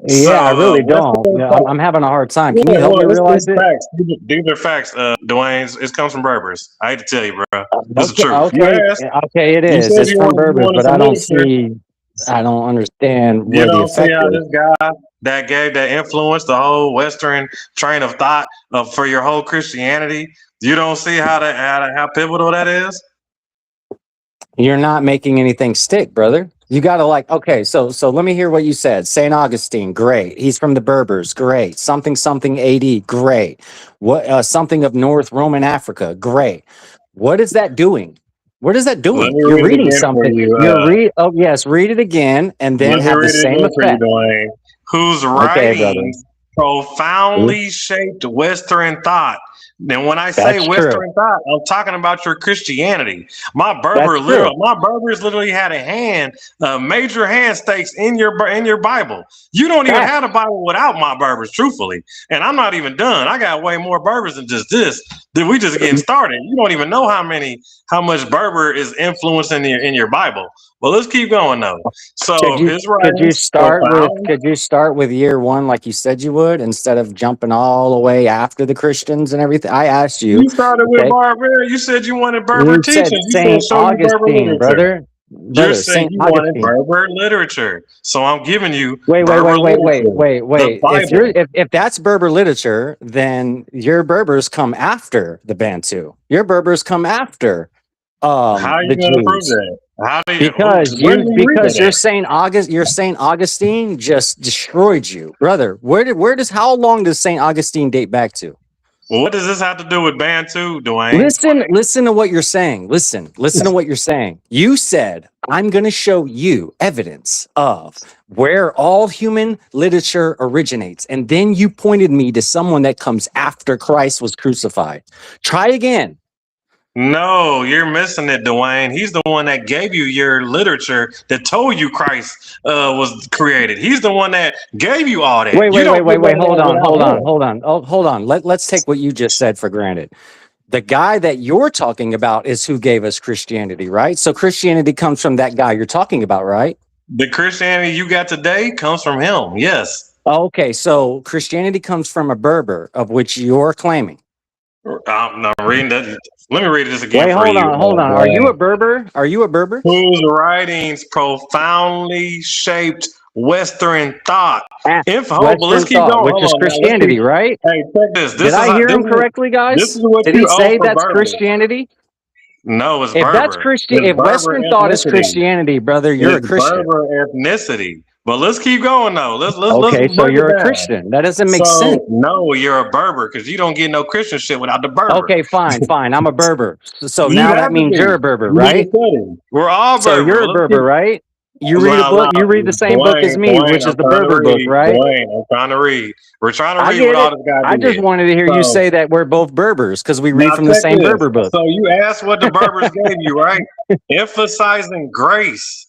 Yeah, So, I really don't. Western I'm having a hard time. Can Yeah, you help me well, realize it? facts. These are facts, Dwayne. It comes from Berbers. I hate to tell you, bro. This is Okay, true. You asked. okay, it You is. said It's from you Berbers, wanted but some I don't literature. I don't understand You where the don't see effect how is. this guy that influenced the whole Western train of thought for your whole Christianity. You don't see how pivotal that is. You're not making anything stick, brother. You got to okay, so let me hear what you said. St. Augustine, great. He's from the Berbers, great. Something AD, great. What something of North Roman Africa, great. What is that doing? What is that Let doing? me You're read it reading again for something. you. Oh yes, read it again and then Let me have the read it same again for you, effect. Dwayne. Whose Okay, brother. writings profoundly shaped Western thought. And when I say That's true. Western thought, I'm talking about your Christianity. My That's true. Berbers literally had major hand stakes in your Bible. You don't even have a Bible without my Berbers, truthfully. And I'm not even done. I got way more Berbers than just this. That we just getting started. You don't even know how much Berber is influencing in your Bible. Well, let's keep going though. So Could you start with year one like you said you would instead of jumping all the way after the Christians and everything? I asked you. You started with Berber. You said you wanted Berber You said teaching. You said Saint show you Berber Augustine, literature. You're saying Saint you wanted Augustine. Berber literature. So I'm giving you Wait. Berber literature. The Bible. If that's Berber literature, then your Berbers come after the Bantu. Your Berbers come after How are you the going to prove Jews. that? How do you? Because Where your Saint Augustine just destroyed you, brother. How long does Saint Augustine date back to? What does this have to do with Bantu, Dwayne? Listen to what you're saying. Listen to what you're saying. You said, I'm going to show you evidence of where all human literature originates. And then you pointed me to someone that comes after Christ was crucified. Try again. No, you're missing it, Dwayne. He's the one that gave you your literature that told you Christ was created. He's the one that gave you all that. Wait. Hold on. Let's take what you just said for granted. The guy that you're talking about is who gave us Christianity, right? So Christianity comes from that guy you're talking about, right? The Christianity you got today comes from him. Yes. Okay, so Christianity comes from a Berber, of which you're claiming. I'm reading that. Let me read this again Wait, for hold you. on, hold on. Are you a Berber? Are you a Berber? Whose writings profoundly shaped Western thought. Ah, But let's Western keep thought, going. which is Hold on now. Let's keep. Christianity, right? Hey, check this. Did I hear him correctly, This guys? is what Did you he owe say for that's Berber. Christianity? No, it's If that's Berber. Christian, It's if Berber Western thought is ethnicity. Christianity, brother, you're a It's Christian. Berber ethnicity. But let's keep going though. Let's Okay, so break it you're a down. Christian. That doesn't make sense. So no, you're a Berber because you don't get no Christian shit without the Berber. Okay, fine, fine. I'm a Berber. So You'd now that have to means be. you're a Berber, You need to right? study. We're all So Berber. you're a Let's Berber, keep. right? You read a Now, book. You read the same book as me, Dwayne, which is I'm the trying to Berber book, read. right? Dwayne, I'm trying to read. We're trying to I read what get all it. this guy I just did. wanted to hear you So say that we're both Berbers because we now read from the check same this. Berber book. So you asked what the Berbers gave you, right? Emphasizing grace,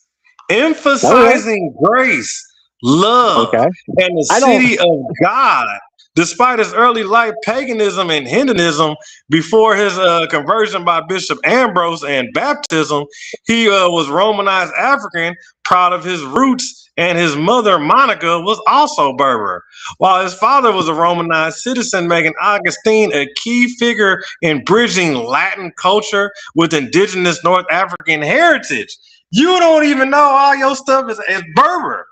Okay. emphasizing grace, love, Okay. and the I don't. city of God. Despite his early life paganism and hedonism, before his conversion by Bishop Ambrose and baptism, he was Romanized African, proud of his roots, and his mother, Monica, was also Berber. While his father was a Romanized citizen, making Augustine a key figure in bridging Latin culture with indigenous North African heritage. You don't even know all your stuff is Berber.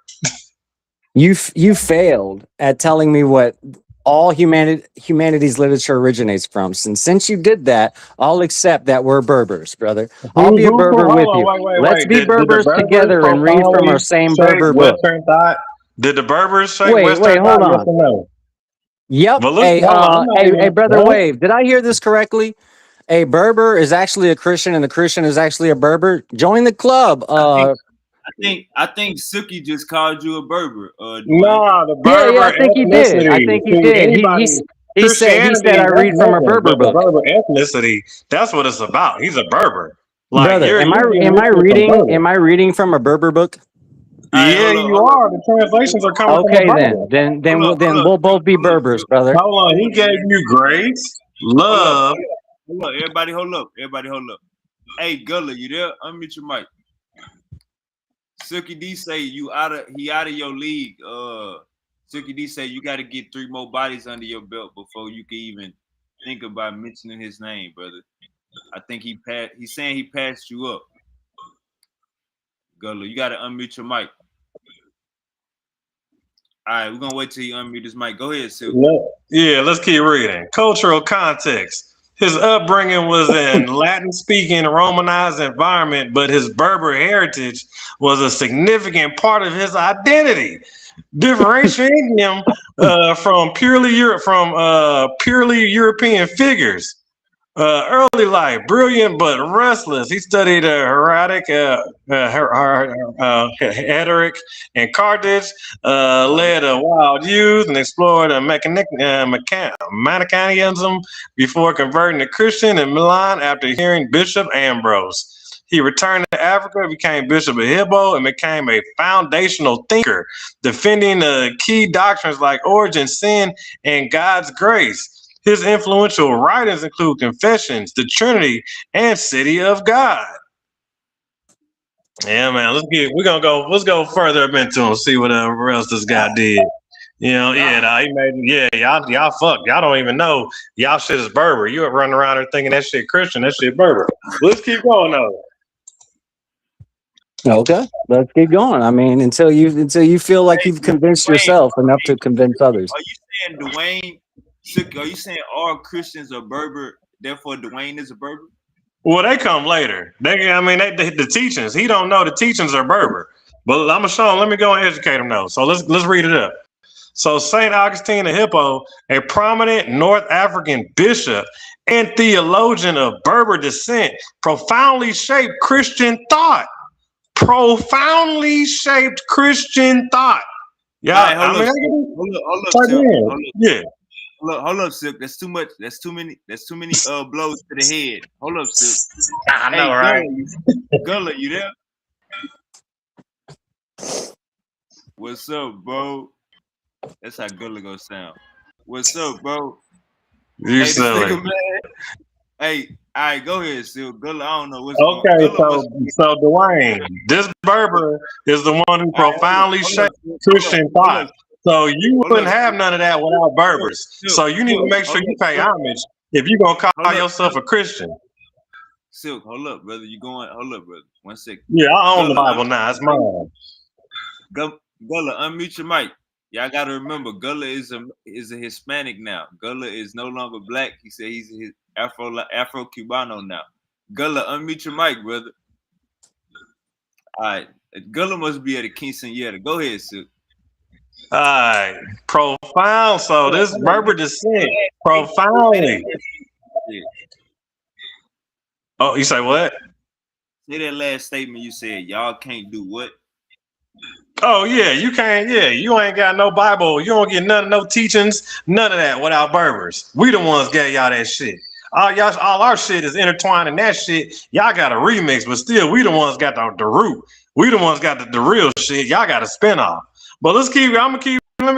You failed at telling me what all humanities literature originates from. Since you did that, I'll accept that we're Berbers, brother. I'll be a Berber Hold with on, you. Let's wait. be Did the Berbers Berbers together and read from profoundly our same shape Berber book. Western thought? Did the Berbers shape Wait, Western thought? hold Yes on. or no? Yep. But listen, hold on. I'm not Hey, even. brother What? Wave. Did I hear this correctly? A Berber is actually a Christian, and a Christian is actually a Berber. Join the club. I think Silky just called you a Berber, Dwayne. No, the Yeah, I Berber think he did. I ethnicity. think he See, did. anybody, He Christianity, said I that's read from a nothing. Berber But the book. Berber ethnicity, that's what it's about. He's a Berber. Like Brother, you're getting am I mixed with some reading Berber. from a Berber book? All right, Yeah, you are. The translations are coming from a Okay, Berber. then we'll both be Berbers, brother. Hold on. He gave you grace, love. hold up. Everybody hold up. Hey, Gullah, you there? Unmute your mic. Silky D say he out of your league. Silky D say you got to get 3 more bodies under your belt before you can even think about mentioning his name, brother. I think he's saying he passed you up. Gullah, you got to unmute your mic. All right, we're gonna wait till you unmute his mic. Go ahead, Silky. Yeah, let's keep reading. Cultural context. His upbringing was in Latin-speaking, Romanized environment, but his Berber heritage was a significant part of his identity, differentiating him from purely European figures. Early life, brilliant but restless. He studied rhetoric in Carthage, led a wild youth, and explored Manichaeism before converting to Christian in Milan after hearing Bishop Ambrose. He returned to Africa, became Bishop of Hippo, and became a foundational thinker, defending key doctrines like origin, sin, and God's grace. His influential writings include Confessions, the Trinity, and City of God. Yeah, man. Let's go further up into him, see what else this guy did. You know, he made y'all fuck. Y'all don't even know y'all shit is Berber. You running around there thinking that shit Christian, that shit Berber. Let's keep going though. Okay, let's keep going. I mean, until you feel like you've convinced yourself enough to convince others. Are you saying Dwayne? Are you saying all Christians are Berber? Therefore, Dwayne is a Berber? Well, they come later. The teachings. He don't know the teachings are Berber. But I'm gonna show him. Let me go and educate him though. So let's read it up. So Saint Augustine of Hippo, a prominent North African bishop and theologian of Berber descent, profoundly shaped Christian thought. Profoundly shaped Christian thought. Yeah, Hold up, Silk. That's too much. That's too many blows to the head. Hold up, Silk. I know, right? Gullah, you there? What's up, bro? That's how Gullah gonna sound. What's up, bro? You silly. Hey, all right, go ahead, Silk. Gullah, I don't know what's so Dwayne, this Berber is the one who profoundly shaped Christian thought. So you wouldn't have none of that without Berbers. So you need to make sure you pay homage If you gonna call Hold up, yourself a Christian, Silk. Hold up, brother. You going? Hold up, brother. 1 second. yeah, I own the Gullah, Bible now. It's mine. Gullah, unmute your mic. Y'all gotta remember, Gullah is a Hispanic now. Gullah is no longer black. He said he's his Afro Cubano now. Gullah, unmute your mic, brother. All right, Gullah must be at a quinceañera. Go ahead, Silk. All right, profound. So this Berber descent, profoundly. Oh, you say what? Say that last statement you said. Y'all can't do what? Oh yeah, you can't. Yeah, you ain't got no Bible. You don't get no teachings, none of that without Berbers. We the ones gave y'all that shit. All our shit is intertwined in that shit. Y'all got a remix, but still, we the ones got the root. We the ones got the real shit. Y'all got a spinoff. But let me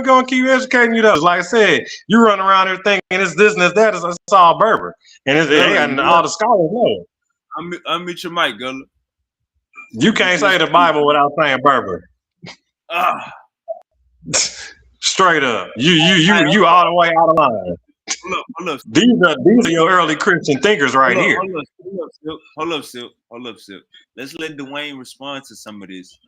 go and keep educating you though. Like I said, you run around here thinking it's this and it's that. It's all Berber, and all the scholars know. Unmute your mic, Gullah. You can't say the Bible without saying Berber. Straight up, you all the way out of line. Hold up. These are your early Christian thinkers right here. Hold up, Silk. Let's let Dwayne respond to some of this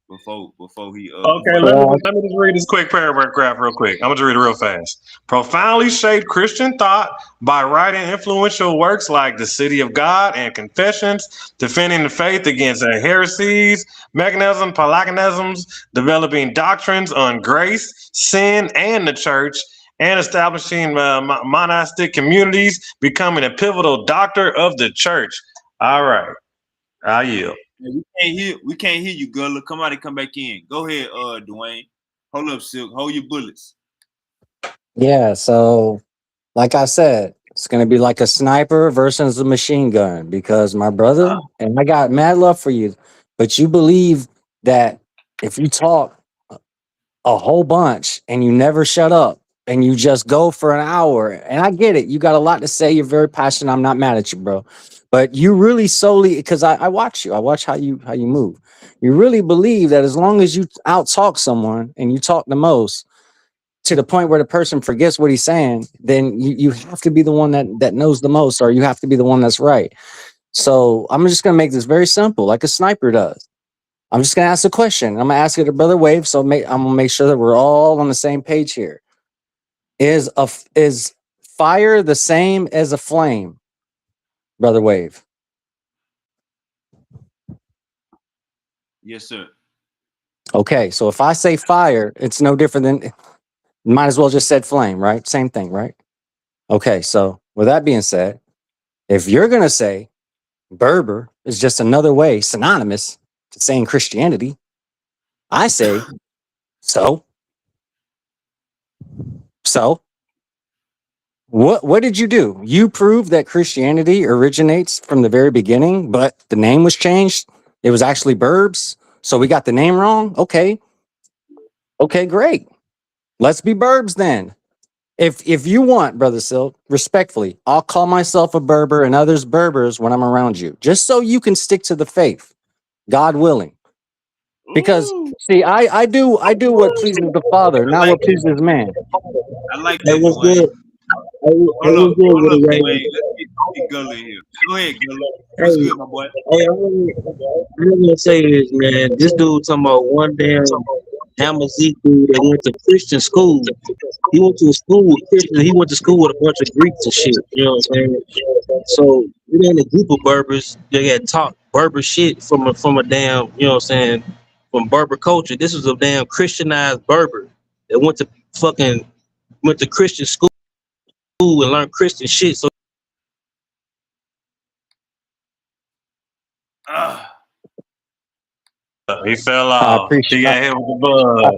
before he. Okay, let me just read this quick paragraph real quick. I'm gonna just read it real fast. Profoundly shaped Christian thought by writing influential works like The City of God and Confessions, defending the faith against heresies, mechanisms, Pelagianisms, developing doctrines on grace, sin, and the church, and establishing monastic communities, becoming a pivotal doctor of the church. All right, I yield. We can't hear you, Gullah. Come out and come back in. Go ahead, Dwayne. Hold up, Silk. Hold your bullets. Yeah, so like I said, it's gonna be like a sniper versus a machine gun because my brother, and I got mad love for you, but you believe that if you talk a whole bunch and you never shut up and you just go for an hour, and I get it, you got a lot to say, you're very passionate. I'm not mad at you, bro. But you really solely, because I watch you, I watch how you move. You really believe that as long as you out talk someone and you talk the most to the point where the person forgets what he's saying, then you have to be the one that knows the most, or you have to be the one that's right. So I'm just gonna make this very simple, like a sniper does. I'm just gonna ask a question. I'm gonna ask it to Brother Wave, so I'm gonna make sure that we're all on the same page here. Is fire the same as a flame, Brother Wave? Yes, sir. Okay, so if I say fire, it's no different than, might as well just said flame, right? Same thing, right? Okay, so with that being said, if you're gonna say Berber is just another way, synonymous to saying Christianity, I say, so what did you do? You proved that Christianity originates from the very beginning, but the name was changed. It was actually Burbs, so we got the name wrong. Okay, great. Let's be Burbs then. If you want, Brother Silk, respectfully, I'll call myself a Berber and others Berbers when I'm around you, just so you can stick to the faith, God willing. Because see, I do what pleases the Father, not what pleases man. I like That that. was good. Hold up, Dwayne. Let's get Gullah here. Go ahead, Gullah. What's good, my boy? Hey, I'm gonna say this, man. This dude talking about one damn Amazigh dude that went to Christian school. He went to a school with Christians. He went to school with a bunch of Greeks and shit. You know what I'm saying? So it ain't a group of Berbers. They got taught Berber shit from a damn, you know what I'm saying, from Berber culture. This was a damn Christianized Berber that went to Christian school and learned Christian shit. So He fell off. He got hit with the bug.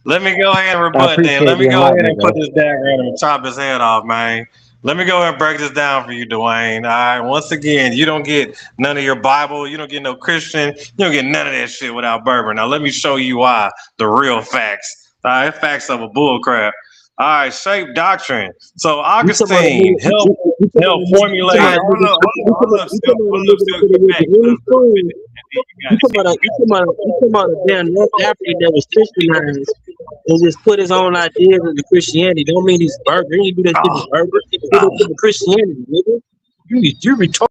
Let me go ahead and rebut then. Let me go ahead and put this diagram and chop his head off, man. Let me go ahead and break this down for you, Dwayne. All right. Once again, you don't get none of your Bible. You don't get no Christian. You don't get none of that shit without Berber. Now, let me show you why. The real facts. All right. Facts of a bull crap. All right. Shape doctrine. So Augustine helped formulate. Hold up, Silk. You talking about a damn North African that was Christianized and just put his own ideas into Christianity. Don't mean he's burger. He didn't do that shit to burger. He did that shit to Christianity, nigga. You retarded.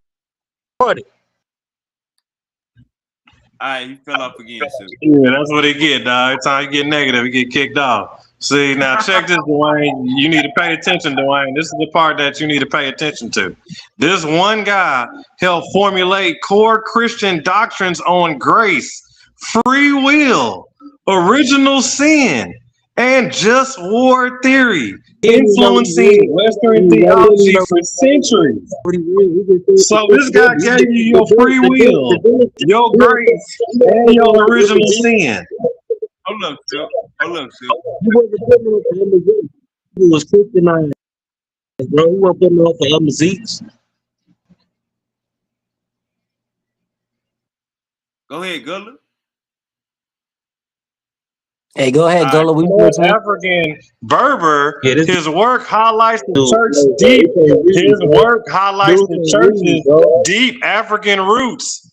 Alright, he fell off again, sir. Yeah, that's what he get, dog. Every time you get negative, he get kicked off. See, now check this, Dwayne. You need to pay attention, Dwayne. This is the part that you need to pay attention to. This one guy helped formulate core Christian doctrines on grace, free will, original sin, and just war theory, influencing Western theology for centuries. So this guy gave you your free will, your grace, and your original sin. Hold up, sir. He was Christianized, bro. He wasn't putting on for Zeeks. Go ahead, Gullah. Hey, go ahead, Gullah. We North African Berber, Yeah, this- his work highlights the church deep. His work highlights the church's deep African roots.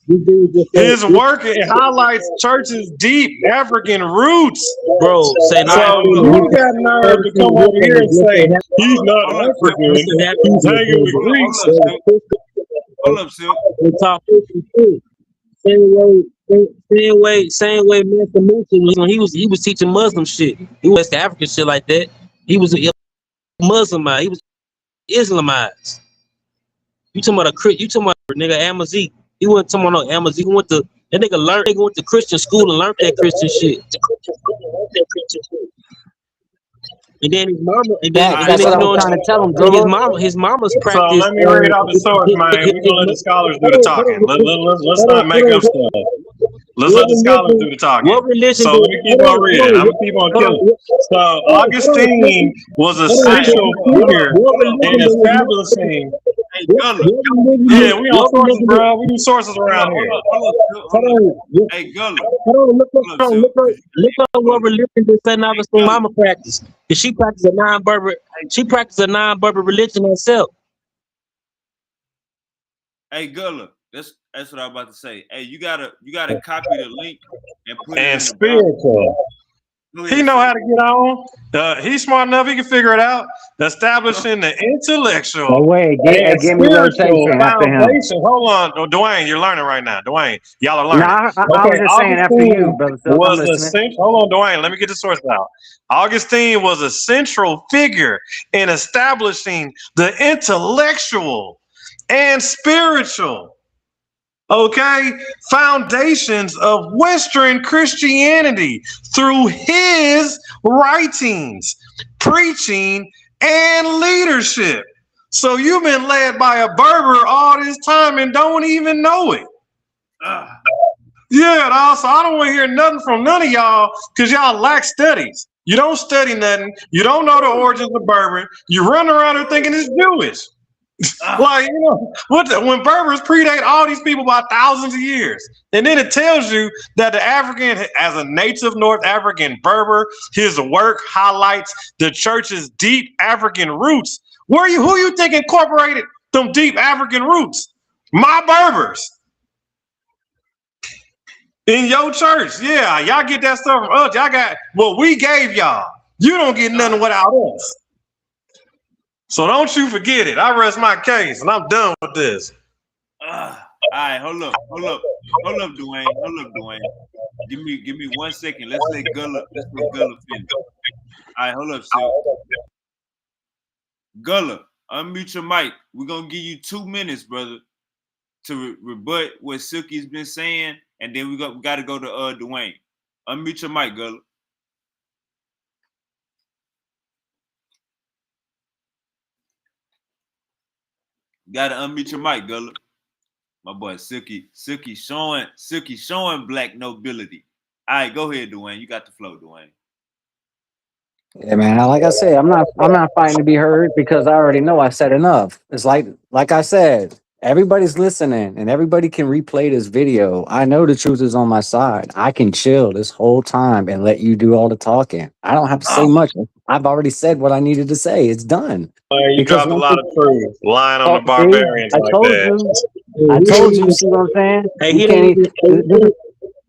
His work highlights church's deep African roots. Bro, say So you got nerve to come over here and say he's not African, he's hanging with Greeks. Hold up, sir. We talk shit. Same way Master Musa was when he was teaching Muslim shit. He was African shit like that. He was a Muslimized. He was Islamized. You talking about a nigga Amazik. He wasn't talking about no Amazik. He went to Christian school and learned that Christian shit. And then his mama, that's what I'm trying to tell him, Gullah. his mama's So practice. let me read out the source, man. We're gonna let the scholars do the talking. Let's not make up stuff. Let's let the scholars do the talking. What religion? So let me keep on reading. I'm gonna keep on killing. So Augustine was a central figure in establishing. Hey, Gullah. Yeah, we on sources, bro. We do sources around here. Hey, Gullah. Look up what religion did Saint Augustine mama practice. Cause she practiced a non-Berber religion herself. Hey, Gullah. That's what I'm about to say. Hey, you gotta copy the link and put it in And the spiritual. He know how to get on. He's smart enough. He can figure it out. Establishing the intellectual Oh, wait, and give me spiritual rotation after him. foundation. Hold on, Dwayne. You're learning right now, Dwayne. Y'all are No, learning. I was just saying after you, brother. So I'm Was listening. hold on, Dwayne. Let me get the source out. Augustine was a central figure in establishing the intellectual and spiritual, foundations of Western Christianity through his writings, preaching, and leadership. So you've been led by a Berber all this time and don't even know it. Yeah, dawg, so I don't want to hear nothing from none of y'all because y'all lack studies. You don't study nothing. You don't know the origins of Berber. You run around here thinking it's Jewish. Like, when Berbers predate all these people by thousands of years. And then it tells you that the African, as a native North African Berber, his work highlights the church's deep African roots. Who you think incorporated them deep African roots? My Berbers. In your church. Yeah, y'all get that stuff from us. Y'all got what we gave y'all. You don't get nothing without us. So don't you forget it. I rest my case and I'm done with this. All right, hold up, Dwayne. Give me 1 second. Let's let Gullah finish. All right, hold up, sir. Gullah, unmute your mic. We're gonna give you 2 minutes, brother, to rebut what Silky's been saying, and then we got to go to Dwayne. Unmute your mic, Gullah. Gotta unmute your mic, Gullah. My boy Silky showing black nobility. All right, go ahead, Dwayne. You got the flow, Dwayne. Yeah, man. Like I said, I'm not fighting to be heard because I already know I said enough. It's like I said, everybody's listening and everybody can replay this video. I know the truth is on my side. I can chill this whole time and let you do all the talking. I don't have to say much. I've already said what I needed to say. It's done. You dropped a lot of truth. Lying on the barbarians I like told that. you. I told you. See what I'm saying? Hey, You can't even,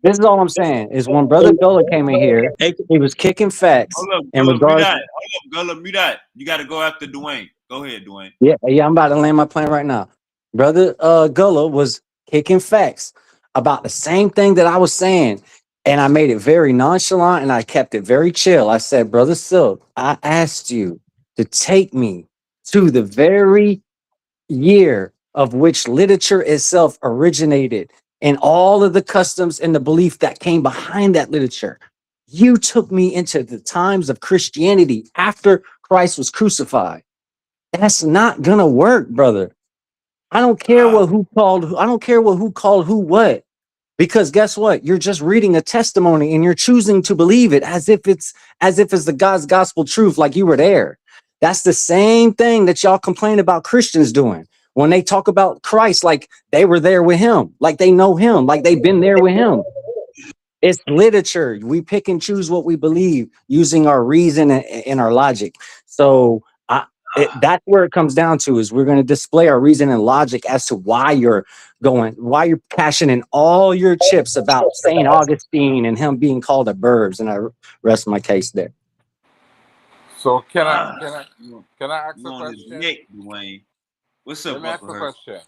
This is all I'm saying is when Brother Gullah came in here, Hey, he was kicking facts Hold up, in Gullah, mute regards. that. Hold up, Gullah, mute that. You got to go after Dwayne. Go ahead, Dwayne. Yeah, yeah, I'm about to land my plane right now. Brother Gullah was kicking facts about the same thing that I was saying. And I made it very nonchalant and I kept it very chill. I said, Brother Silk, I asked you to take me to the very year of which literature itself originated and all of the customs and the belief that came behind that literature. You took me into the times of Christianity after Christ was crucified. That's not gonna work, brother. I don't care Ah, what who called I don't care what who called who what. Because guess what? You're just reading a testimony and you're choosing to believe it as if it's the God's gospel truth, like you were there. That's the same thing that y'all complain about Christians doing when they talk about Christ, like they were there with him, like they know him, like they've been there with him. It's literature. We pick and choose what we believe using our reason and our logic. So that's where it comes down to is we're going to display our reason and logic as to why you're cashing in all your chips about St. Augustine and him being called a burbs. And I rest my case there. So can I ah. can I can I ask You a on his question? neck, Dwayne. What's up, Let me ask Uncle a Hurt? question.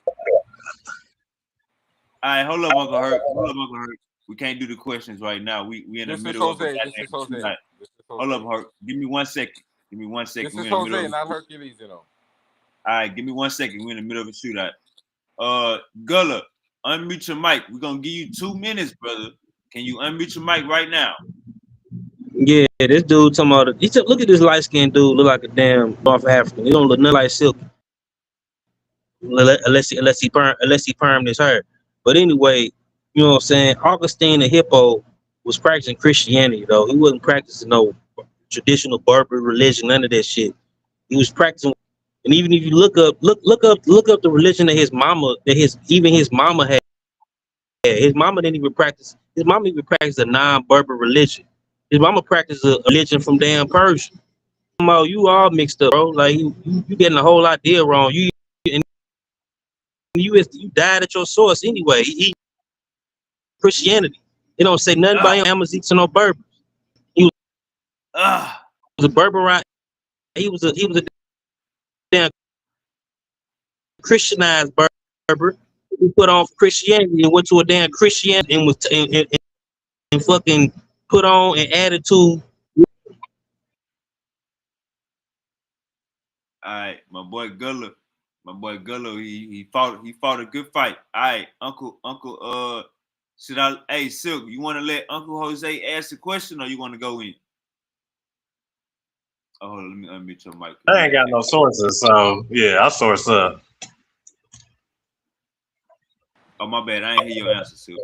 All right, hold up, Uncle Hurt. Hold up, Uncle Hurt. We can't do the questions right now. We in the This is middle of a Jose. This goddamn is Jose. shootout. This is Hold up, Jose. Hurt. Give me 1 second. Give me 1 second. This We're is in the middle Jose, of not Hercules, you know. All right, give me 1 second. We're in the middle of a shootout. Gullah, unmute your mic. We're gonna give you 2 minutes, brother. Can you unmute your mic right now? yeah, this dude talking about it. Look at this light skinned dude, look like a damn North African. He don't look nothing like Silky, unless he permed his hair. But anyway, you know what I'm saying? Augustine the Hippo was practicing Christianity though. He wasn't practicing no traditional Berber religion, none of that shit. He was practicing, and even if you look up the religion that his mama had. His mama didn't even practice. His mama even practiced a non-Berber religion. His mama practiced a religion from damn Persia. You all mixed up, bro. Like you getting the whole idea wrong. You died at your source anyway. Christianity. It don't say nothing about him Amazites or no Berber. He Ah, was a Berberite. He was a damn Christianized Berber. He put on Christianity and went to a damn Christianity and was and fucking put on and added to. all right, my boy Gullah. He fought a good fight. All right, Uncle, hey Silk, you want to let Uncle Jose ask the question or you want to go in? Oh, hold on, let me unmute your mic. I ain't got no sources, so yeah, I source up. Oh, my bad. I ain't hear your answer, Silk.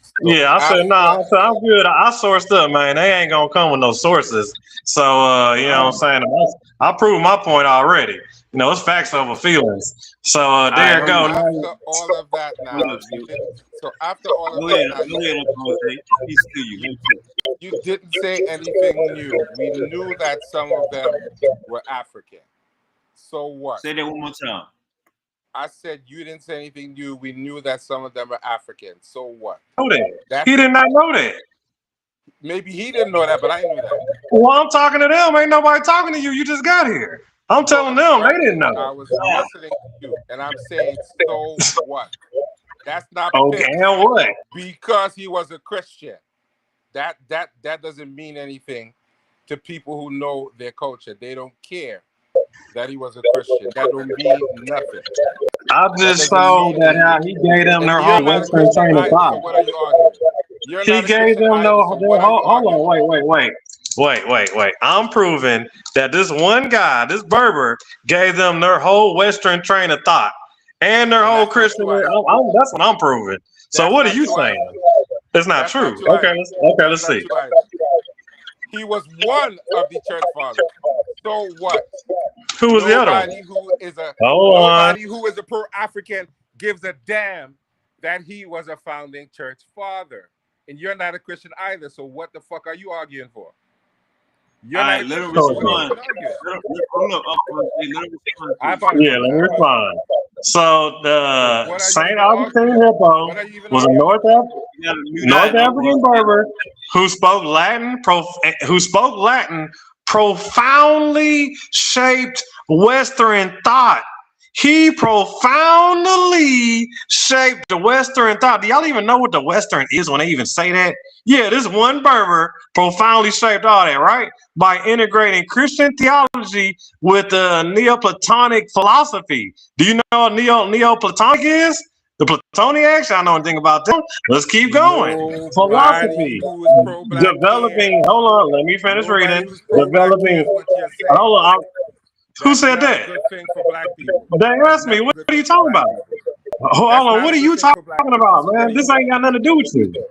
So Yeah, I said no. I said I'm good. I sourced up, man. They ain't gonna come with no sources. So you know what I'm saying. I proved my point already. You know, it's facts over feelings. So there you go. after all of that now, so after all of Go that ahead, now, go ahead, Uncle Jose. Peace to you. you didn't say anything new. We knew that some of them were African. So what? Say that one more time. I said you didn't say anything new. We knew that some of them were African. So what? Know that. He did not know that. Maybe he didn't know that, but I knew that. Well, I'm talking to them. Ain't nobody talking to you. You just got here. I'm telling them they didn't know. I was listening to you, and I'm saying, so what? That's not Okay, fixed and what? because he was a Christian. That doesn't mean anything to people who know their culture. They don't care that he was a Christian. That don't mean nothing. I just saw that how he gave them their whole Western train of thought. So what are you arguing? You're He not a gave Christian them either, no. so what are you Hold arguing? on, wait. I'm proving that this one guy, this Berber, gave them their whole Western train of thought and their whole Christian. That's what I'm proving. So what are you saying? It's not true. Okay, let's see. He was one of the church fathers. So what? Who was the other one? Nobody who is a pro-African gives a damn that he was a founding church father. And you're not a Christian either. So what the fuck are you arguing for? You're not a Christian. Hold up, Uncle. Let him respond. Yeah, let me respond. So the What are you Saint even Augustine arguing? Hippo What are you even was a arguing? You gotta mute North out. African Berber who spoke Latin, profoundly shaped Western thought. He profoundly shaped the Western thought. Do y'all even know what the Western is when they even say that? Yeah, this one Berber profoundly shaped all that, right? By integrating Christian theology with the Neoplatonic philosophy. Do you know what Neoplatonic is? The Platoniacs? I know anything about them. Let's keep going. Nobody Philosophy. who is pro-black cares. Developing, hold on, let me finish Nobody reading. who's pro-black Developing, cares what you're saying. hold on. Who That's said not a that? good thing for black people. They That's asked me, never what good are thing you for talking black about? people. Hold That's on, not what a are good you thing for black talking people. about, So what man? are you This ain't saying? got nothing to do with you.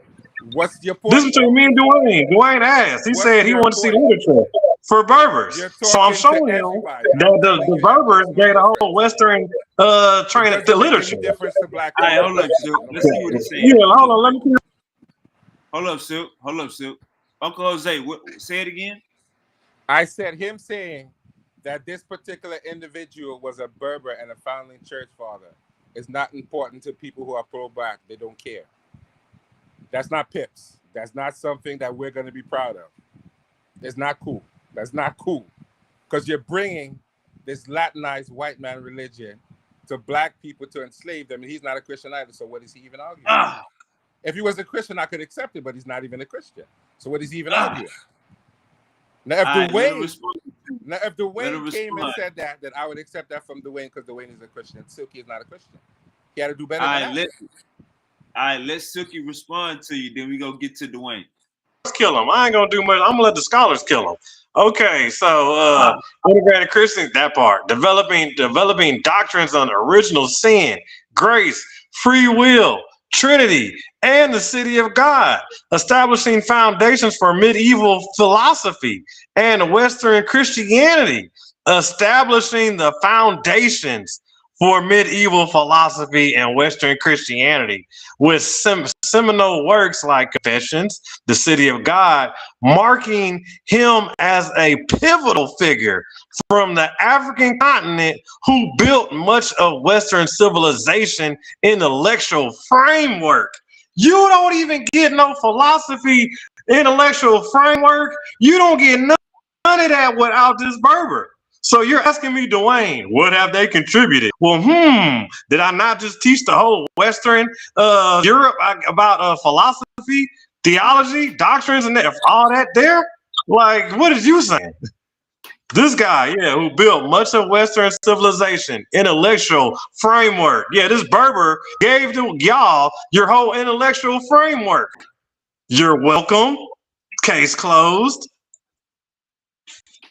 What's your This point? is between me and Dwayne. Dwayne asked. He What's said he your wanted to see point? literature for Berbers. You're So I'm talking to showing him everybody. I'm that telling the you that Berbers there's no gave the whole difference. Western It training to doesn't make any literature. difference to black All right, people. hold up, Silk. Let's see what he's saying. Yeah, hold on, let me see. Hold up, Silk. Hold up, Silk. Uncle Jose, say it again. I said him saying that this particular individual was a Berber and a founding church father is not important to people who are pro-black. They don't care. That's not pips. That's not something that we're going to be proud of. It's not cool. That's not cool. Because you're bringing this Latinized white man religion to black people to enslave them. And he's not a Christian either. So what is he even arguing? If he was a Christian, I could accept it, but he's not even a Christian. So what is he even arguing? Now, if Dwayne came and said that, then I would accept that from Dwayne because Dwayne is a Christian. Silky is not a Christian. He had to do better than that. All right, let Silky respond to you. Then we go get to Dwayne. Let's kill him. I ain't gonna do much. I'm gonna let the scholars kill him. Okay, so integrated Christians, that part. Developing doctrines on original sin, grace, free will, Trinity, and the city of God. Establishing foundations for medieval philosophy and Western Christianity. Establishing the foundations for medieval philosophy and Western Christianity with seminal works like Confessions, the City of God, marking him as a pivotal figure from the African continent who built much of Western civilization intellectual framework. You don't even get no philosophy intellectual framework. You don't get none of that without this Berber. So you're asking me, Dwayne, what have they contributed? Well, did I not just teach the whole Western Europe about philosophy, theology, doctrines, and all that there? Like, what is you saying? This guy, yeah, who built much of Western civilization, intellectual framework. Yeah, this Berber gave to y'all your whole intellectual framework. You're welcome. Case closed.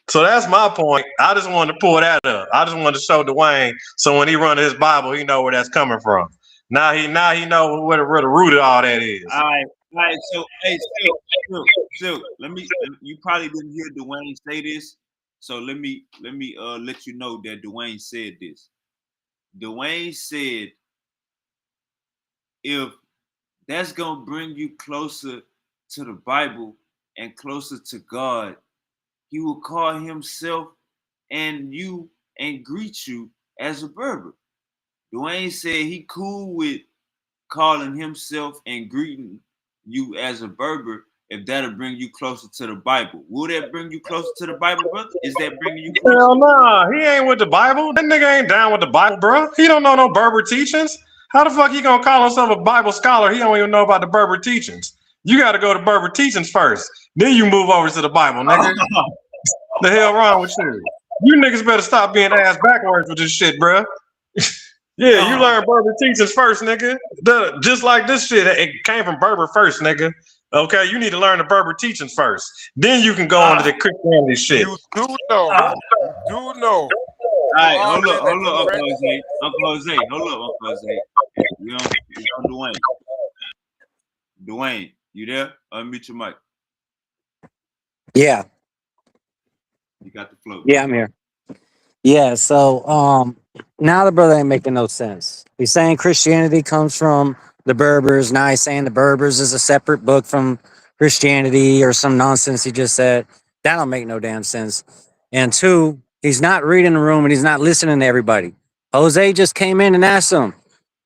So that's my point. I just wanted to pull that up. I just wanted to show Dwayne so when he run his Bible, he know where that's coming from. Now he know where the root of all that is. All right. So, hey, Silk, you probably didn't hear Dwayne say this. So let me let you know that Dwayne said this. Dwayne said, if that's gonna bring you closer to the Bible and closer to God, he will call himself and you and greet you as a Berber. Dwayne said he cool with calling himself and greeting you as a Berber if that'll bring you closer to the Bible. Will that bring you closer to the Bible, brother? Is that bringing you closer? Hell nah, he ain't with the Bible. That nigga ain't down with the Bible, bro. He don't know no Berber teachings. How the fuck he gonna call himself a Bible scholar? He don't even know about the Berber teachings. You got to go to Berber teachings first. Then you move over to the Bible, nigga. The hell wrong with you? You niggas better stop being ass backwards with this shit, bro. Yeah, you learn Berber teachings first, nigga. Just like this shit, it came from Berber first, nigga. Okay, you need to learn the Berber teachings first. Then you can go on to the Christianity shit. You do know. You do know. All right, hold up, Uncle Jose. Hold up, Uncle Jose. You on Dwayne. Dwayne, you there? Unmute your mic. Yeah. You got the flow. Yeah, I'm here. Yeah, so now the brother ain't making no sense. He's saying Christianity comes from the Berbers. Now he's saying the Berbers is a separate book from Christianity or some nonsense he just said. That don't make no damn sense. And two, he's not reading the room and he's not listening to everybody. Jose just came in and asked him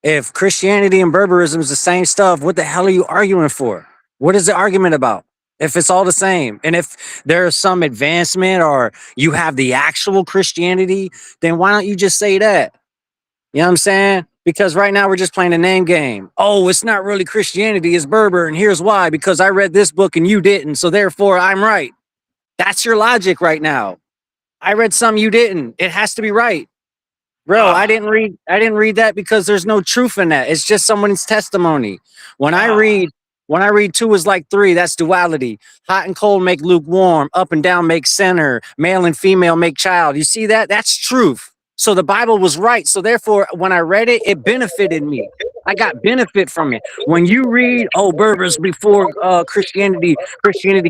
if Christianity and Berberism is the same stuff. What the hell are you arguing for? What is the argument about? If it's all the same, and if there's some advancement or you have the actual Christianity, then why don't you just say that? You know what I'm saying? Because right now we're just playing a name game. Oh, it's not really Christianity, it's Berber, and here's why: because I read this book and you didn't, so therefore I'm right. That's your logic right now. I read some you didn't. It has to be right. Bro, I didn't read that because there's no truth in that. It's just someone's testimony. When I read when I read two is like three, that's duality. Hot and cold make lukewarm, up and down make center, male and female make child. You see that? That's truth. So the Bible was right. So therefore, when I read it, it benefited me. I got benefit from it. When you read, oh, Berbers before Christianity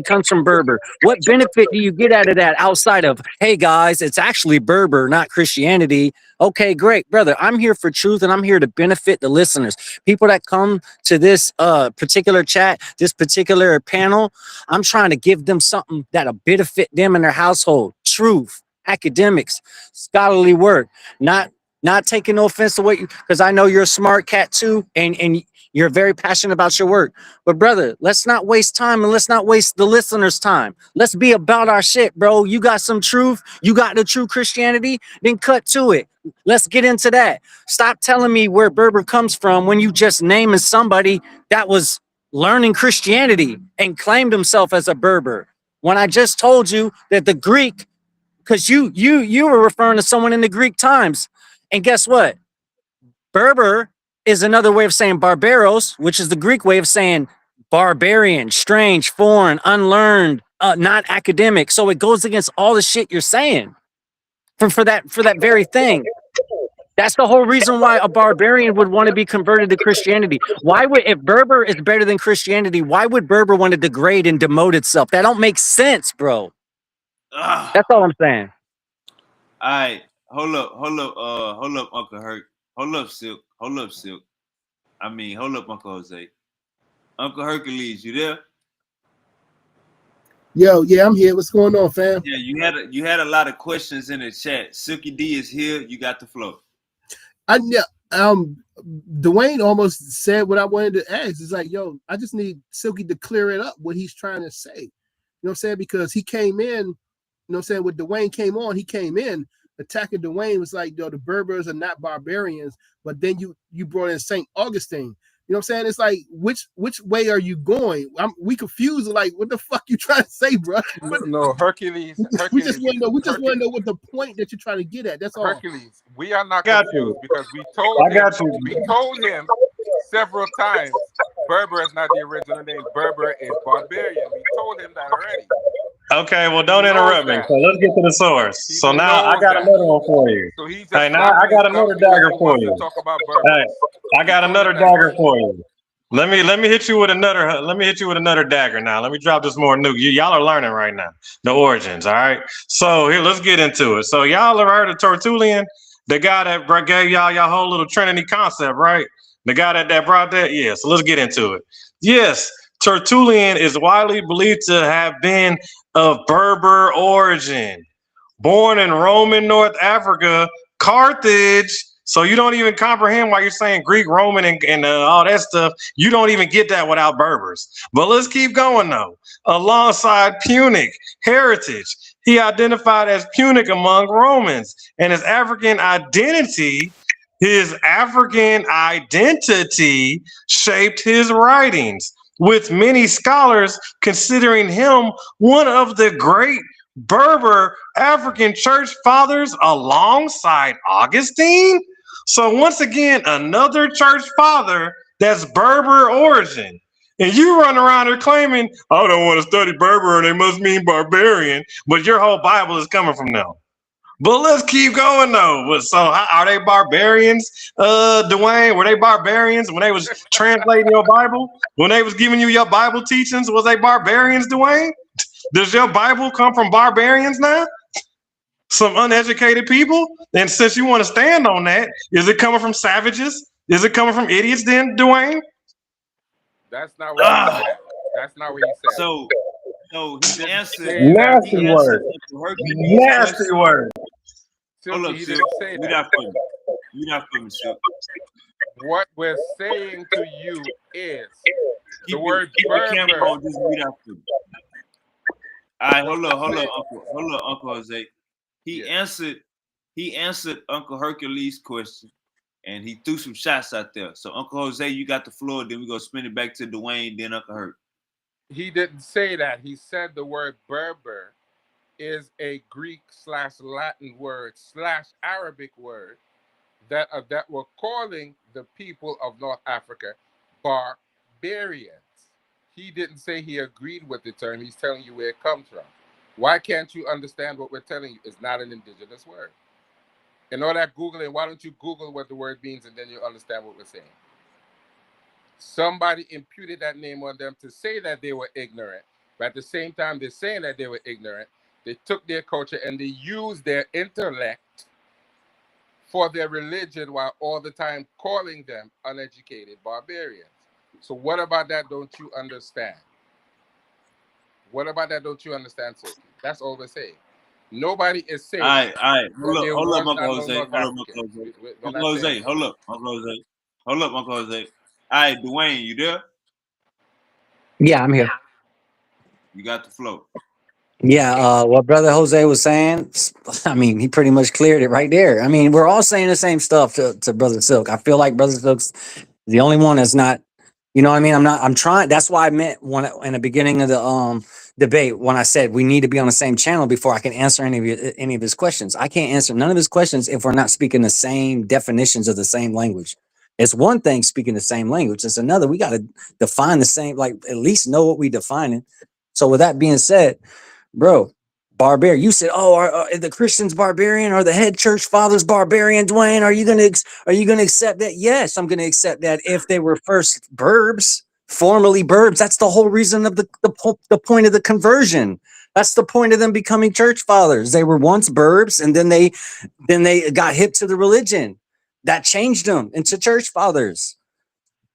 comes from Berber. What benefit do you get out of that outside of, hey guys, it's actually Berber, not Christianity? Okay, great, brother. I'm here for truth and I'm here to benefit the listeners. People that come to this particular chat, this particular panel, I'm trying to give them something that'll benefit them and their household. Truth, academics, scholarly work, not taking no offense to what you, because I know you're a smart cat too, and you're very passionate about your work. But brother, let's not waste time and let's not waste the listeners' time. Let's be about our shit, bro. You got some truth, you got the true Christianity, then cut to it. Let's get into that. Stop telling me where Berber comes from when you just naming somebody that was learning Christianity and claimed himself as a Berber. When I just told you that the Greek, because you were referring to someone in the Greek times. And guess what? Berber is another way of saying barbaros, which is the Greek way of saying barbarian, strange, foreign, unlearned, not academic. So it goes against all the shit you're saying for that very thing. That's the whole reason why a barbarian would want to be converted to Christianity. Why would, if Berber is better than Christianity, why would Berber want to degrade and demote itself? That don't make sense, bro. That's all I'm saying. All right, hold up, Uncle Herc. Hold up, Silk. Hold up, Uncle Jose. Uncle Hercules, you there? Yo, yeah, I'm here. What's going on, fam? Yeah, you had a lot of questions in the chat. Silky D is here. You got the floor. Dwayne almost said what I wanted to ask. It's like, yo, I just need Silky to clear it up what he's trying to say. You know what I'm saying? Because he came in, you know what I'm saying, when Dwayne came on, he came in attacking Dwayne, was like, yo, the Berbers are not barbarians, but then you brought in St. Augustine. You know what I'm saying? It's like, which way are you going? We confused. Like, what the fuck you trying to say, bro? No, Hercules. We just want to know what the point that you're trying to get at. That's all. Hercules. We are not Got confused you. because we told him several times Berber is not the original name. Berber is barbarian. We told him that already. Okay, well, don't interrupt me. So let's get to the source. So now I got another one for you. So he just Hey, now I got another dagger for you. Talk about Berber. Hey, I got another dagger for you. Let me hit you with another. Let me hit you with another dagger now. Let me drop this more nuke. Y'all are learning right now the origins. All right. So here, let's get into it. So y'all have heard of Tertullian, the guy that gave y'all whole little Trinity concept, right? The guy that brought that. Yeah. So let's get into it. Yes, Tertullian is widely believed to have been of Berber origin, born in Roman North Africa, Carthage. So you don't even comprehend why you're saying Greek, Roman, and all that stuff. You don't even get that without Berbers. But let's keep going though. Alongside Punic heritage, he identified as Punic among Romans, and his African identity shaped his writings, with many scholars considering him one of the great Berber African church fathers alongside Augustine. So once again, another church father that's Berber origin. And you run around here claiming, I don't want to study Berber and they must mean barbarian, but your whole Bible is coming from them. But let's keep going though. So are they barbarians, Dwayne? Were they barbarians when they was translating your Bible? When they was giving you your Bible teachings, was they barbarians, Dwayne? Does your Bible come from barbarians now? Some uneducated people? And since you want to stand on that, is it coming from savages? Is it coming from idiots then, Dwayne? That's not what he said. That's not what he said. So he answered. Nasty word. Nasty word. Hold up, Silk. Mute out for me, Silk. What we're saying to you is Keep the word your camera Berber. on. Just mute out for me. All right, hold up, Uncle Jose. He answered Uncle Hercules' question, and he threw some shots out there. So Uncle Jose, you got the floor. Then we're gonna spin it back to Dwayne, then Uncle Herc. He didn't say that. He said the word Berber is a Greek/Latin word / Arabic word that were calling the people of North Africa barbarians. He didn't say he agreed with the term. He's telling you where it comes from. Why can't you understand what we're telling you? It's not an indigenous word. And all that Googling, why don't you Google what the word means and then you'll understand what we're saying? Somebody imputed that name on them to say that they were ignorant. But at the same time, they're saying that they were ignorant. They took their culture and they used their intellect for their religion while all the time calling them uneducated barbarians. So what about that don't you understand? What about that don't you understand, Silky? That's all we're saying. Nobody is saying. All right. Hold up, Uncle Hold Jose. Hold up, Uncle Jose. All right, Dwayne, you there? Yeah, I'm here. You got the flow. Yeah, what Brother Jose was saying, I mean, he pretty much cleared it right there. I mean, we're all saying the same stuff to Brother Silk. I feel like Brother Silk's the only one that's not, you know what I mean? I'm trying. That's why I meant in the beginning of the debate when I said we need to be on the same channel before I can answer any of his questions. I can't answer none of his questions if we're not speaking the same definitions of the same language. It's one thing speaking the same language. It's another. We got to define the same, like at least know what we defining. So with that being said, bro, barbarian. You said, "Oh, are the Christians barbarian? Are the head church fathers barbarian?" Dwayne, are you gonna accept that? Yes, I'm gonna accept that if they were first burbs, formerly burbs. That's the whole reason of the point of the conversion. That's the point of them becoming church fathers. They were once burbs, and then they got hip to the religion. That changed them into church fathers.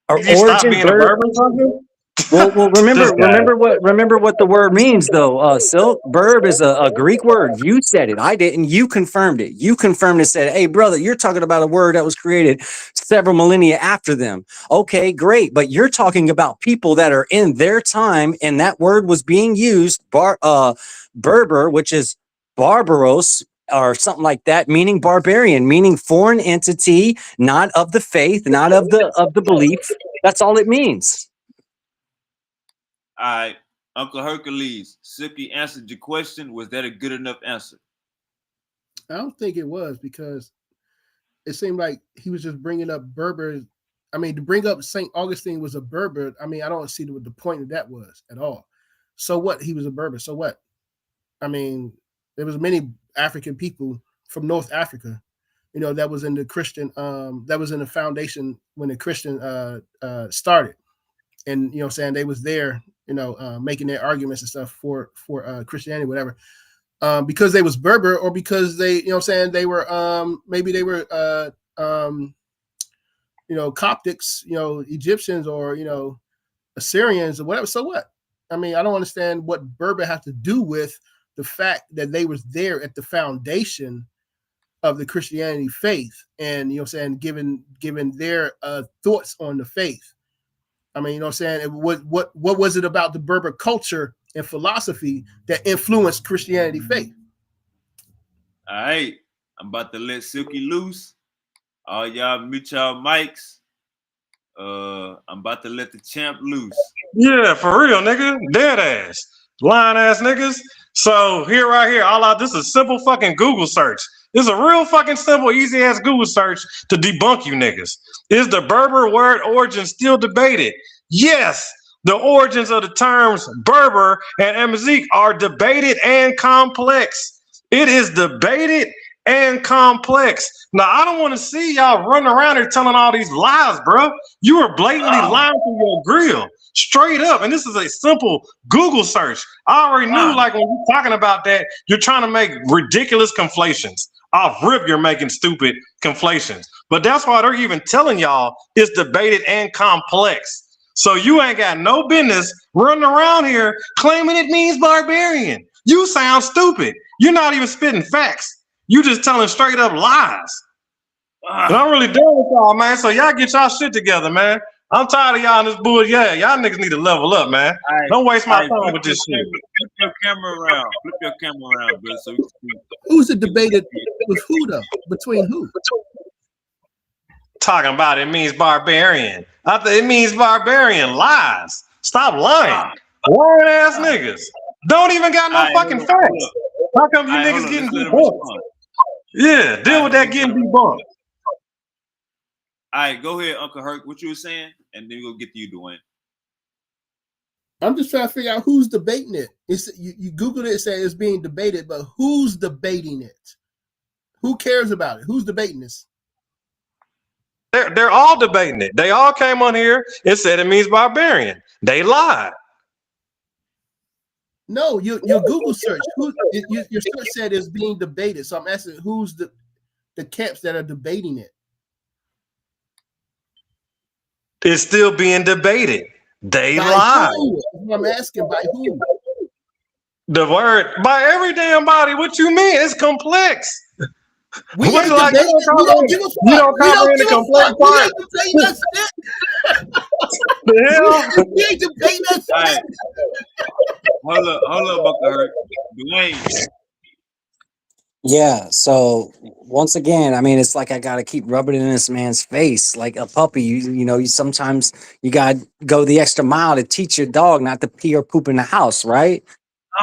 Our Did you stop origin being a birth. Berber or something? Well, This guy. remember what the word means, though. Silk, burb is a Greek word. You said it. I didn't. You confirmed it. You confirmed it. Said, "Hey, brother, you're talking about a word that was created several millennia after them." Okay, great, but you're talking about people that are in their time, and that word was being used. Berber, which is barbaros or something like that, meaning barbarian, meaning foreign entity, not of the faith, not of the belief. That's all it means. All right, Uncle Hercules, Silky answered your question. Was that a good enough answer? I don't think it was, because it seemed like he was just bringing up Berber. I mean, to bring up St. Augustine was a Berber. I mean, I don't see what the point of that was at all. So what? He was a Berber. So what? I mean, there was many African people from North Africa, that was in the Christian, that was in the foundation when the Christian started. And, saying they was there, making their arguments and stuff for Christianity, whatever. Because they was Berber, or because they, they were, maybe they were, Coptics, Egyptians, or, Assyrians or whatever. So what? I mean, I don't understand what Berber has to do with the fact that they was there at the foundation of the Christianity faith, and given their thoughts on the faith. I mean, what was it about the Berber culture and philosophy that influenced Christianity faith? All right, I'm about to let Silky loose. All y'all mute y'all mics. I'm about to let the champ loose. Yeah, for real, nigga. Dead ass. Lying ass niggas. So right here, this is a simple fucking Google search. This is a real fucking simple, easy ass Google search to debunk you niggas. Is the Berber word origin still debated? Yes. The origins of the terms Berber and Amazigh are debated and complex. It is debated and complex. Now, I don't want to see y'all running around here telling all these lies, bro. You are blatantly lying through your grill. Straight up. And this is a simple Google search. I already knew, like, when you're talking about that, you're trying to make ridiculous conflations. Off rip, you're making stupid conflations. But that's why they're even telling y'all it's debated and complex. So you ain't got no business running around here claiming it means barbarian. You sound stupid. You're not even spitting facts. You just telling straight up lies. But I'm really done with y'all, man. So y'all get y'all shit together, man. I'm tired of y'all in this bull. Yeah, y'all niggas need to level up, man. Don't waste my time with this shit. Flip your camera around. Flip your camera around, bro. So we can see. Who's it debated with who though? Between who? Talking about it means barbarian. I think it means barbarian. Lies. Stop lying. Lying ass niggas. Don't even got no fucking facts. How come you niggas getting debunked? Yeah, deal with that getting debunked. All right, go ahead, Uncle Herc. What you were saying, and then we'll get to you, Dwayne. I'm just trying to figure out who's debating it. It's you Googled it, say it's being debated, but who's debating it? Who cares about it? Who's debating this? They're all debating it. They all came on here and said it means barbarian. They lied. No, your Google search. Your search said it's being debated. So I'm asking who's the camps that are debating it. It's still being debated. They By lied. who? I'm asking by who? The word by every damn body. What you mean? It's complex. We What ain't like, debating. We don't give a fuck. You don't comprehend the complex We part. ain't debating that shit. The hell? We ain't debating that All shit. right. Hold up, Uncle Herc. Dwayne. Yeah. So once again, I mean, it's like I gotta keep rubbing it in this man's face like a puppy. You know, you sometimes you gotta go the extra mile to teach your dog not to pee or poop in the house, right?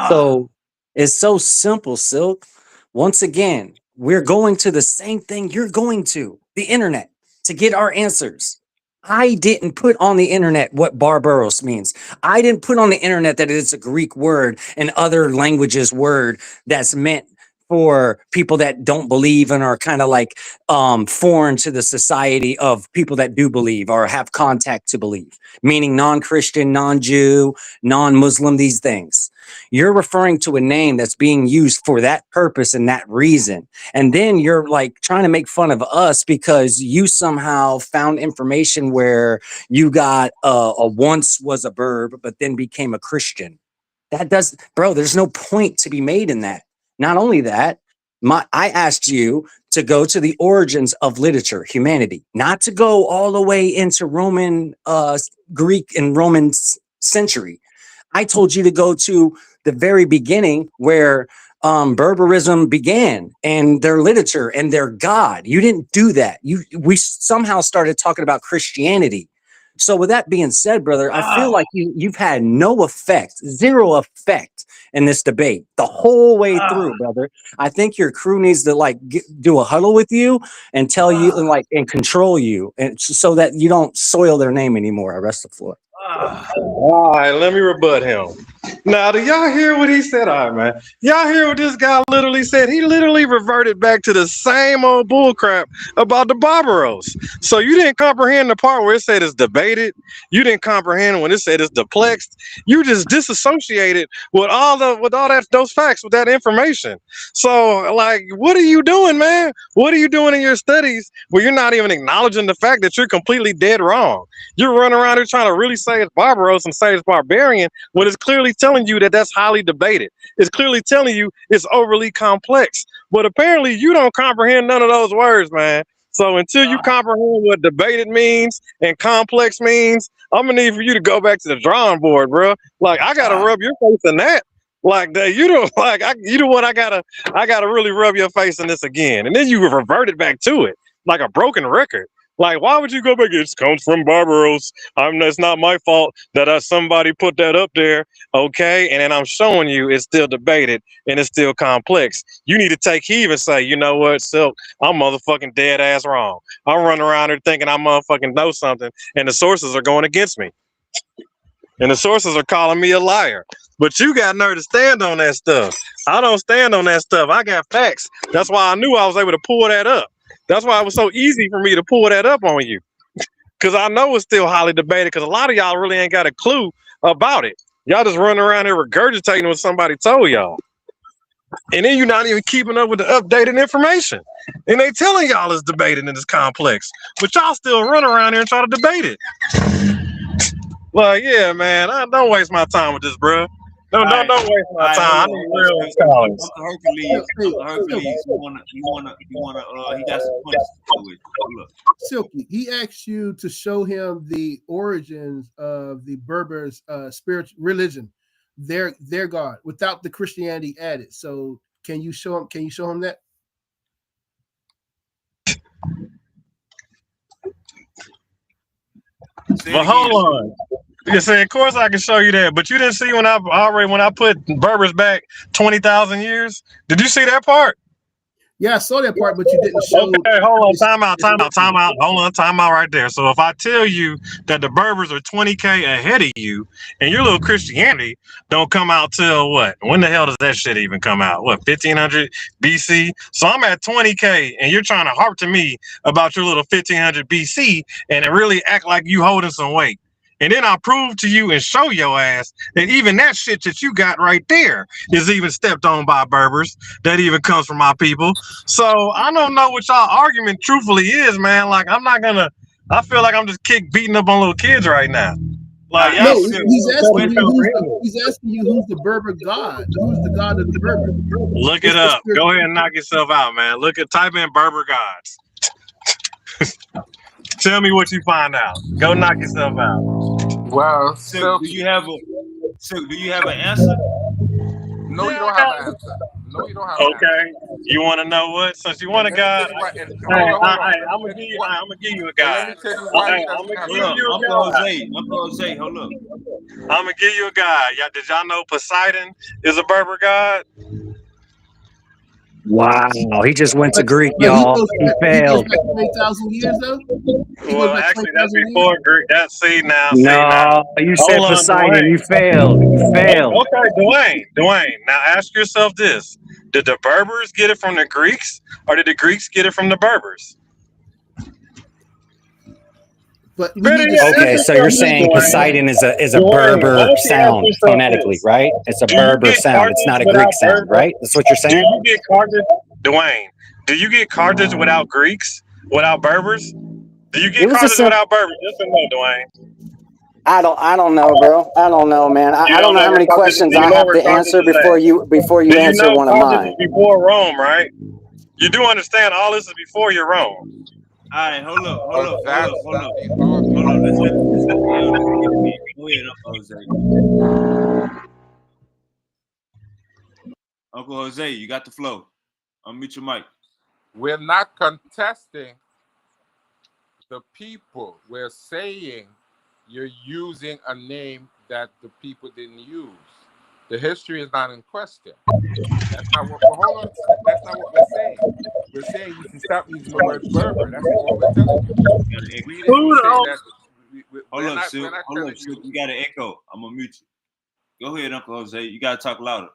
So it's so simple, Silk. Once again, we're going to the same thing you're going to, the internet, to get our answers. I didn't put on the internet what barbaros means. I didn't put on the internet that it's a Greek word and other languages word that's meant for people that don't believe and are kind of like foreign to the society of people that do believe or have contact to believe, meaning non-Christian, non-Jew, non-Muslim, these things. You're referring to a name that's being used for that purpose and that reason. And then you're like trying to make fun of us because you somehow found information where you got a once was a verb, but then became a Christian. That does, bro, there's no point to be made in that. Not only that, I asked you to go to the origins of literature, humanity, not to go all the way into Roman, Greek and Roman century. I told you to go to the very beginning where Berberism began and their literature and their God. You didn't do that. We somehow started talking about Christianity. So with that being said, brother, I feel like you've had no effect, zero effect in this debate the whole way through, brother. I think your crew needs to like do a huddle with you and tell you and control you, and so that you don't soil their name anymore. I rest the floor. All right, let me rebut him. Now, do y'all hear what he said? All right, man. Y'all hear what this guy literally said? He literally reverted back to the same old bullcrap about the Barbaros. So you didn't comprehend the part where it said it's debated. You didn't comprehend when it said it's duplexed. You just disassociated with those facts, with that information. So, like, what are you doing, man? What are you doing in your studies where you're not even acknowledging the fact that you're completely dead wrong? You're running around here trying to really say it's barbaros and say it's barbarian when it's clearly telling you that that's highly debated. It's clearly telling you it's overly complex. But apparently you don't comprehend none of those words, man. So until you comprehend what debated means and complex means, I'm gonna need for you to go back to the drawing board, bro. Like I gotta rub your face in that. Like that, you don't like you know what I gotta really rub your face in this again. And then you reverted back to it like a broken record. Like, why would you go back? It comes from Barbaros. That's not my fault that somebody put that up there. Okay. And then I'm showing you it's still debated and it's still complex. You need to take heed and say, you know what, Silk, I'm motherfucking dead ass wrong. I'm running around here thinking I motherfucking know something and the sources are going against me. And the sources are calling me a liar. But you got nerve to stand on that stuff. I don't stand on that stuff. I got facts. That's why I knew I was able to pull that up. That's why it was so easy for me to pull that up on you. Because I know it's still highly debated because a lot of y'all really ain't got a clue about it. Y'all just running around here regurgitating what somebody told y'all. And then you're not even keeping up with the updated information. And they telling y'all it's debated and it's complex. But y'all still run around here and try to debate it. Like, yeah, man, I don't waste my time with this, bro. Don't right. waste my All right, time. I hold need on. real scholars. Uncle Hercules, Hey, Uncle Hercules, he got some questions to go with. Hold up. Silky, he asked you to show him the origins of the Berbers' spiritual religion, their God, without the Christianity added. So, can you show him? Can you show him that? Say it But again. hold on. You say, of course I can show you that, but you didn't see when I put Berbers back 20,000 years. Did you see that part? Yeah, I saw that part, but you didn't show. Okay, hold on, time out. Hold on, time out right there. So if I tell you that the Berbers are 20K ahead of you, and your little Christianity don't come out till what? When the hell does that shit even come out? What, 1500 BC? So I'm at 20K, and you're trying to harp to me about your little 1500 BC, and it really act like you holding some weight. And then I prove to you and show your ass that even that shit that you got right there is even stepped on by Berbers. That even comes from my people. So I don't know what y'all argument truthfully is, man. Like I feel like I'm just beating up on little kids right now. Like y'all. No, Hey, Silk, he's asking wait you though. he's asking you who's the Berber God, who's the God of the Berber. Look it up. Go ahead and knock yourself out, man. Type in Berber gods. Tell me what you find out. Go knock yourself out. Well, Silk, Silky. do you have an answer? No, you don't have an answer. No, you don't have an answer. Okay. You want to know what? Since you want a And let me god, tell you why. And I'm hold on. gonna give you a And god. let me tell you why he I'm doesn't gonna have give Hold up, you a Uncle god. Jose, hold up. I'm gonna give you a god. Did y'all know Poseidon is a Berber god? Wow, he just went to Greek, But he y'all. goes He back, he goes failed. back 20,000 years though. He goes Well, back actually, that's 20,000 years. before Greek. See now. No, you said Hold on, Poseidon. You Dwayne. failed. You failed. Okay, Dwayne. Now ask yourself this: did the Berbers get it from the Greeks, or did the Greeks get it from the Berbers? But we Better need to yet, see ask Okay, that. so yourself you're this, saying Dwayne. Poseidon is a Dwayne, why Berber don't you ask sound yourself phonetically, this? right? It's a Do you Berber get sound. It's Carthage not a Greek without sound, Berbers? right? That's what you're Do saying? you get Carthage, Dwayne? Do you get Carthage without Greeks, without Berbers? Do you It get was a Carthage simple. without Berbers? Yes or no, Dwayne? I don't know, bro. I don't know, man. You I don't don't know know how where many Carthage is. questions Do you I know have where to Carthage answer is before at? you Do you answer know one of Carthage mine. is before Rome, right? You do understand all this is before your Rome. All right, hold up. But that's Hold not up. the argument. Let's let the elder get it in. Go ahead, Uncle Jose. Uncle Jose, you got the flow. Unmute your mic. We're not contesting the people. We're saying you're using a name that the people didn't use. The history is not in question. That's not what. Well, hold on. That's not what we're saying. We're saying you should stop using the word Berber. That's all we're telling you. We didn't say that. Hold We're up, not. Silk. We're not Hold telling up, Silk. you. You got an echo. I'm gonna mute you. Go ahead, Uncle Jose. You gotta talk louder.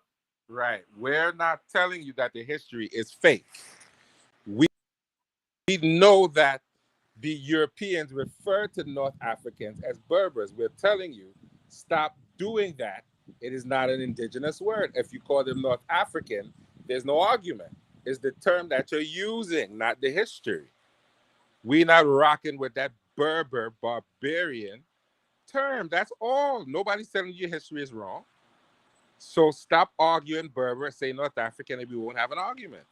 Right. We're not telling you that the history is fake. We know that the Europeans refer to North Africans as Berbers. We're telling you, stop doing that. It is not an indigenous word. If you call them North African, there's no argument. It's the term that you're using, not the history. We're not rocking with that Berber, barbarian term. That's all. Nobody's telling you history is wrong. So stop arguing Berber, say North African, and we won't have an argument.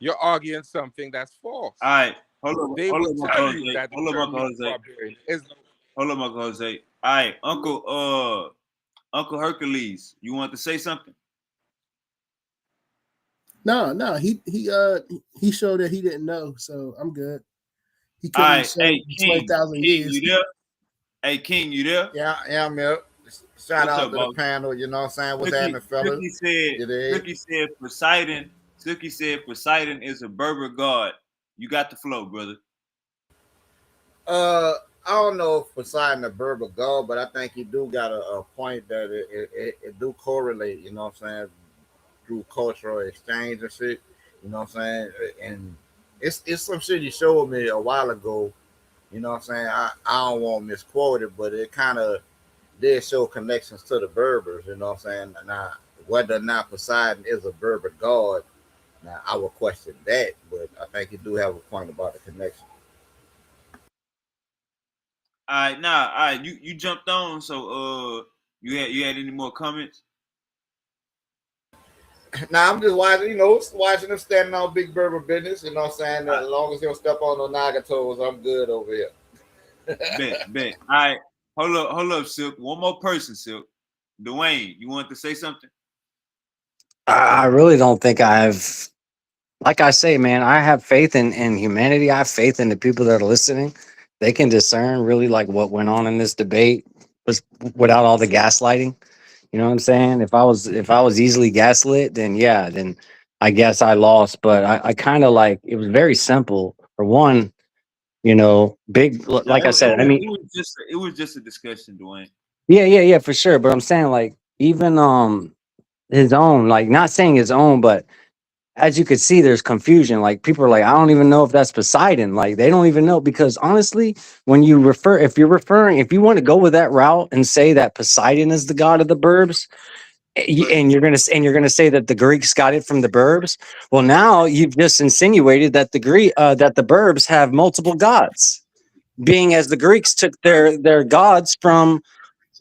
You're arguing something that's false. All right, hold up, They will Uncle tell you Jose. that the Hold up, term Uncle means Jose. barbarian. Is no. Hold up, Uncle Jose. All right, Uncle Hercules, you want to say something? No, he showed that he didn't know, so I'm good. He All couldn't right, show hey King, 20,000 King, years. you there? Hey King, you there? Yeah, I'm here. Shout What's out up, to the boss? panel. You know what I'm saying? What's happening, fellas? You dig? Silky said Poseidon is a Berber god. You got the flow, brother. I don't know if Poseidon a Berber god, but I think you do got a point that it do correlate, you know what I'm saying, through cultural exchange and shit. You know what I'm saying? And it's some shit you showed me a while ago. You know what I'm saying? I don't want to misquote it, but it kind of did show connections to the Berbers, you know what I'm saying? Now, whether or not Poseidon is a Berber god, now I would question that, but I think you do have a point about the connection. All right, you jumped on, so you had any more comments? Now I'm just watching, watching them standing on Big Berber business. You know what I'm saying? As long as they don't step on no Naga toes, I'm good over here. Bet. All right. Hold up, Silk. One more person, Silk. Dwayne, you want to say something? I really don't think I've, like I say, man, I have faith in humanity. I have faith in the people that are listening. They can discern really like what went on in this debate was without all the gaslighting. You know what I'm saying? If I was easily gaslit, then yeah, then I guess I lost. But I kind of like it was very simple. For one, big No, like I said, I mean, it was just a discussion, Dwayne. yeah, for sure. But I'm saying like even his own, like not saying his own, but as you could see, there's confusion. Like people are like, I don't even know if that's Poseidon. Like they don't even know because honestly, when you refer, if you want to go with that route and say that Poseidon is the god of the burbs, and you're gonna say that the Greeks got it from the burbs. Well, now you've just insinuated that that the burbs have multiple gods, being as the Greeks took their gods from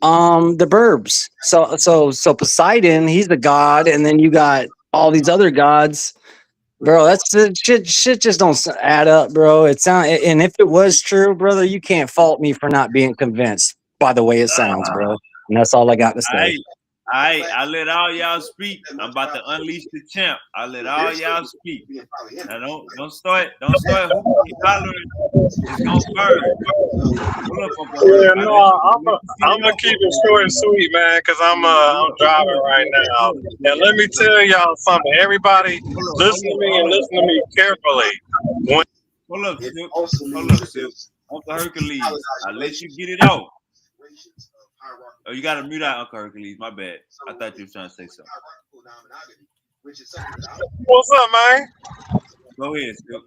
the burbs. So Poseidon, he's the god, and then you got all these other gods. Bro, that's the shit just don't add up, bro. And if it was true, brother, you can't fault me for not being convinced by the way it sounds, bro. And that's all I got to say. I let all y'all speak. I'm about to unleash the champ. I let all y'all speak. Now don't start hooping and hollering. It's gonna burn. Yeah, no, I'm gonna keep it short and sweet, man, because I'm driving right now. And let me tell y'all something. Everybody, listen to me carefully. When Hold up, Silk. Uncle Hercules, I let you get it out. Oh, you gotta mute out Uncle Hercules. My bad. I thought you were trying to say something. what's up, man? Go ahead, Silk.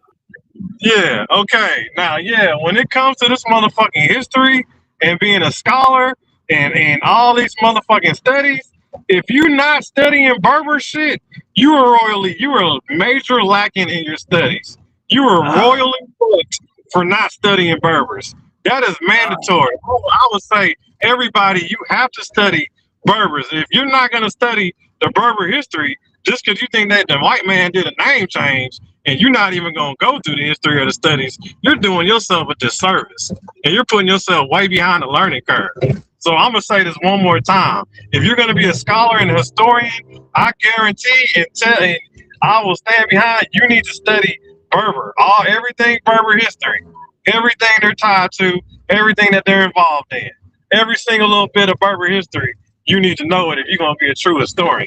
Yeah, okay. Now, yeah, when it comes to this motherfucking history and being a scholar and all these motherfucking studies, if you're not studying Berber shit, you are major lacking in your studies. You are royally fucked for not studying Berbers. That is mandatory. I would say everybody, you have to study Berbers. If you're not gonna study the Berber history, just because you think that the white man did a name change and you're not even going to go through the history of the studies, you're doing yourself a disservice and you're putting yourself way behind the learning curve. So I'm going to say this one more time. If you're going to be a scholar and a historian, I guarantee and I will stand behind, you need to study Berber, everything Berber history, everything they're tied to, everything that they're involved in, every single little bit of Berber history. You need to know it if you're going to be a true historian.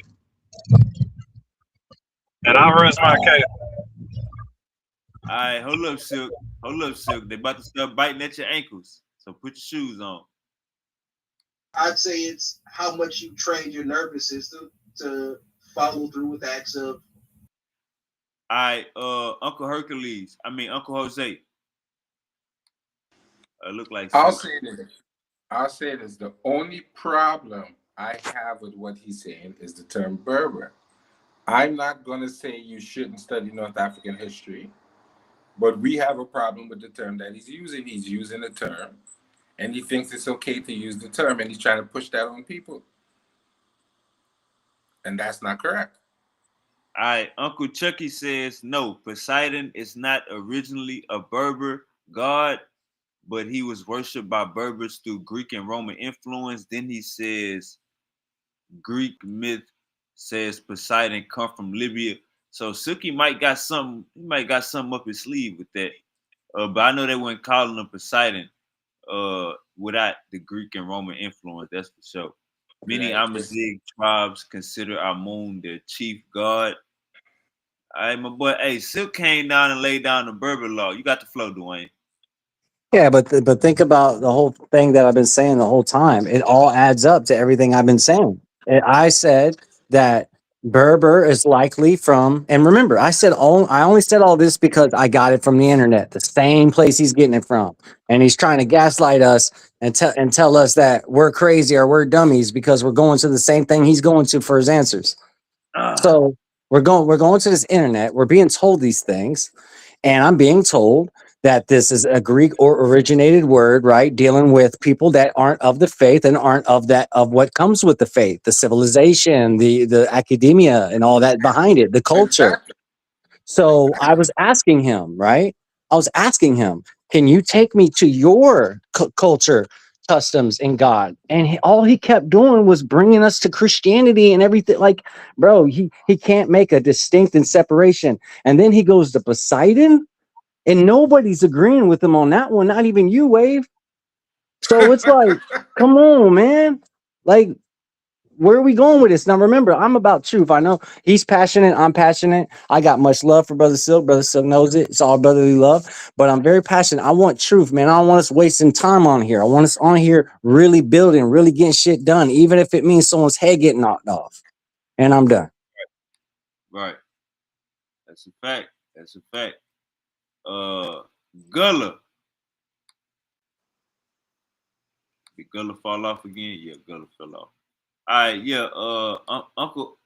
And I rest my case. All right, hold up, Silk. They about to start biting at your ankles. So put your shoes on. I'd say it's how much you train your nervous system to follow through with acts of. All right, Uncle Jose. Look like I'll say this. The only problem I have with what he's saying is the term Berber. I'm not going to say you shouldn't study North African history, but we have a problem with the term that he's using. He's using the term, and he thinks it's okay to use the term, and he's trying to push that on people. And that's not correct. All right, Uncle Chucky says, no, Poseidon is not originally a Berber god, but he was worshipped by Berbers through Greek and Roman influence. Then he says, Greek myth says Poseidon come from Libya. So Silky might got something up his sleeve with that. But I know they weren't calling him Poseidon without the Greek and Roman influence, that's for sure. Many Amazigh tribes consider Amun their chief god. All right, my boy. Hey, Silk came down and laid down the Berber law. You got the flow, Dwayne. Yeah, but think about the whole thing that I've been saying the whole time. It all adds up to everything I've been saying. I said that Berber is likely from, and remember, I only said all this because I got it from the internet, the same place he's getting it from, and he's trying to gaslight us and tell us that we're crazy or we're dummies because we're going to the same thing he's going to for his answers. So we're going to this internet. We're being told these things, and I'm being told that this is a Greek or originated word, right? Dealing with people that aren't of the faith and aren't of what comes with the faith, the civilization, the academia, and all that behind it, the culture. Exactly. So I Exactly. was asking him, right? I was asking him, can you take me to your culture, customs, and God? And all he kept doing was bringing us to Christianity and everything. Like, bro, he can't make a distinct and separation. And then he goes to Poseidon, and nobody's agreeing with him on that one, not even you, Wave. So it's like, come on, man. Like, where are we going with this? Now, remember, I'm about truth. I know he's passionate. I'm passionate. I got much love for Brother Silk. Brother Silk knows it. It's all brotherly love. But I'm very passionate. I want truth, man. I don't want us wasting time on here. I want us on here really building, really getting shit done, even if it means someone's head getting knocked off. And I'm done. Right. That's a fact. That's a fact. Gullah. Did Gullah fall off again? Yeah, Gullah fell off. All right, yeah. Uncle,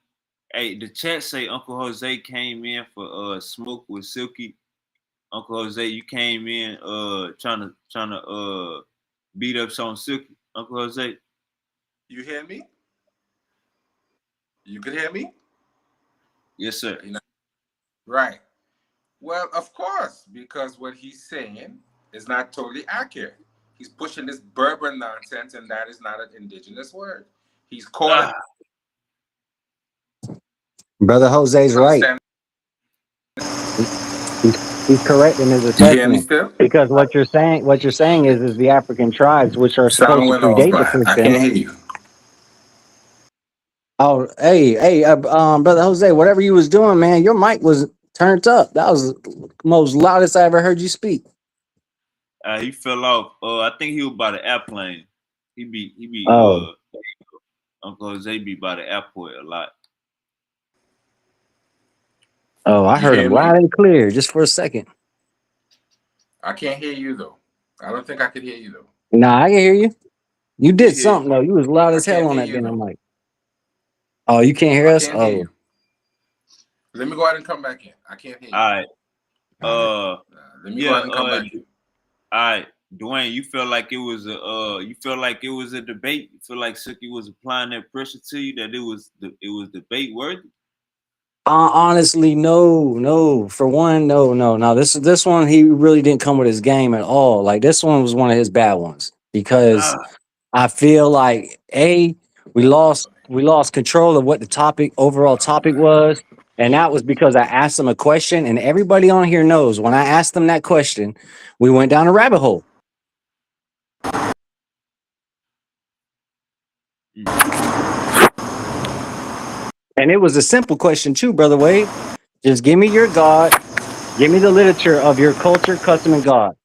hey, the chat say Uncle Jose came in for smoke with Silky. Uncle Jose, you came in trying to beat up on Silky. Uncle Jose. You hear me? You could hear me? Yes, sir. Right. Well, of course, because what he's saying is not totally accurate. He's pushing this Berber nonsense, and that is not an indigenous word. He's calling. Brother Jose's right. Understand? He's correct in his You hear me assessment. still? Because what you're saying is the African tribes, which are supposed Sound to went off, predate the man. I Christians. can't hear you. Oh, hey, Brother Jose, whatever you was doing, man, your mic was turned up. That was the most loudest I ever heard you speak. He fell off. I think he was by the airplane. He be Oh, Uncle Jose be by the airport a lot. I You heard hear him me? loud and clear just for a second. I can't hear you though. I don't think I could hear you though. Nah, I can hear you. You We did hear you. something though. You was loud I as hell can't on hear that you damn though. mic. Oh, you can't hear I us? can't hear Oh, you. Let me go ahead and come back in. I can't hear you. All right. Let me go ahead and come back in. All right, Dwayne, you feel like it was a debate? You feel like Silky was applying that pressure to you that it was debate worthy? honestly, no. For one, no. This one, he really didn't come with his game at all. Like this one was one of his bad ones because I feel like we lost control of what the overall topic was, and that was because I asked him a question, and everybody on here knows when I asked them that question, we went down a rabbit hole. And it was a simple question too, brother Wade. Just give me your God, give me the literature of your culture, custom, and God,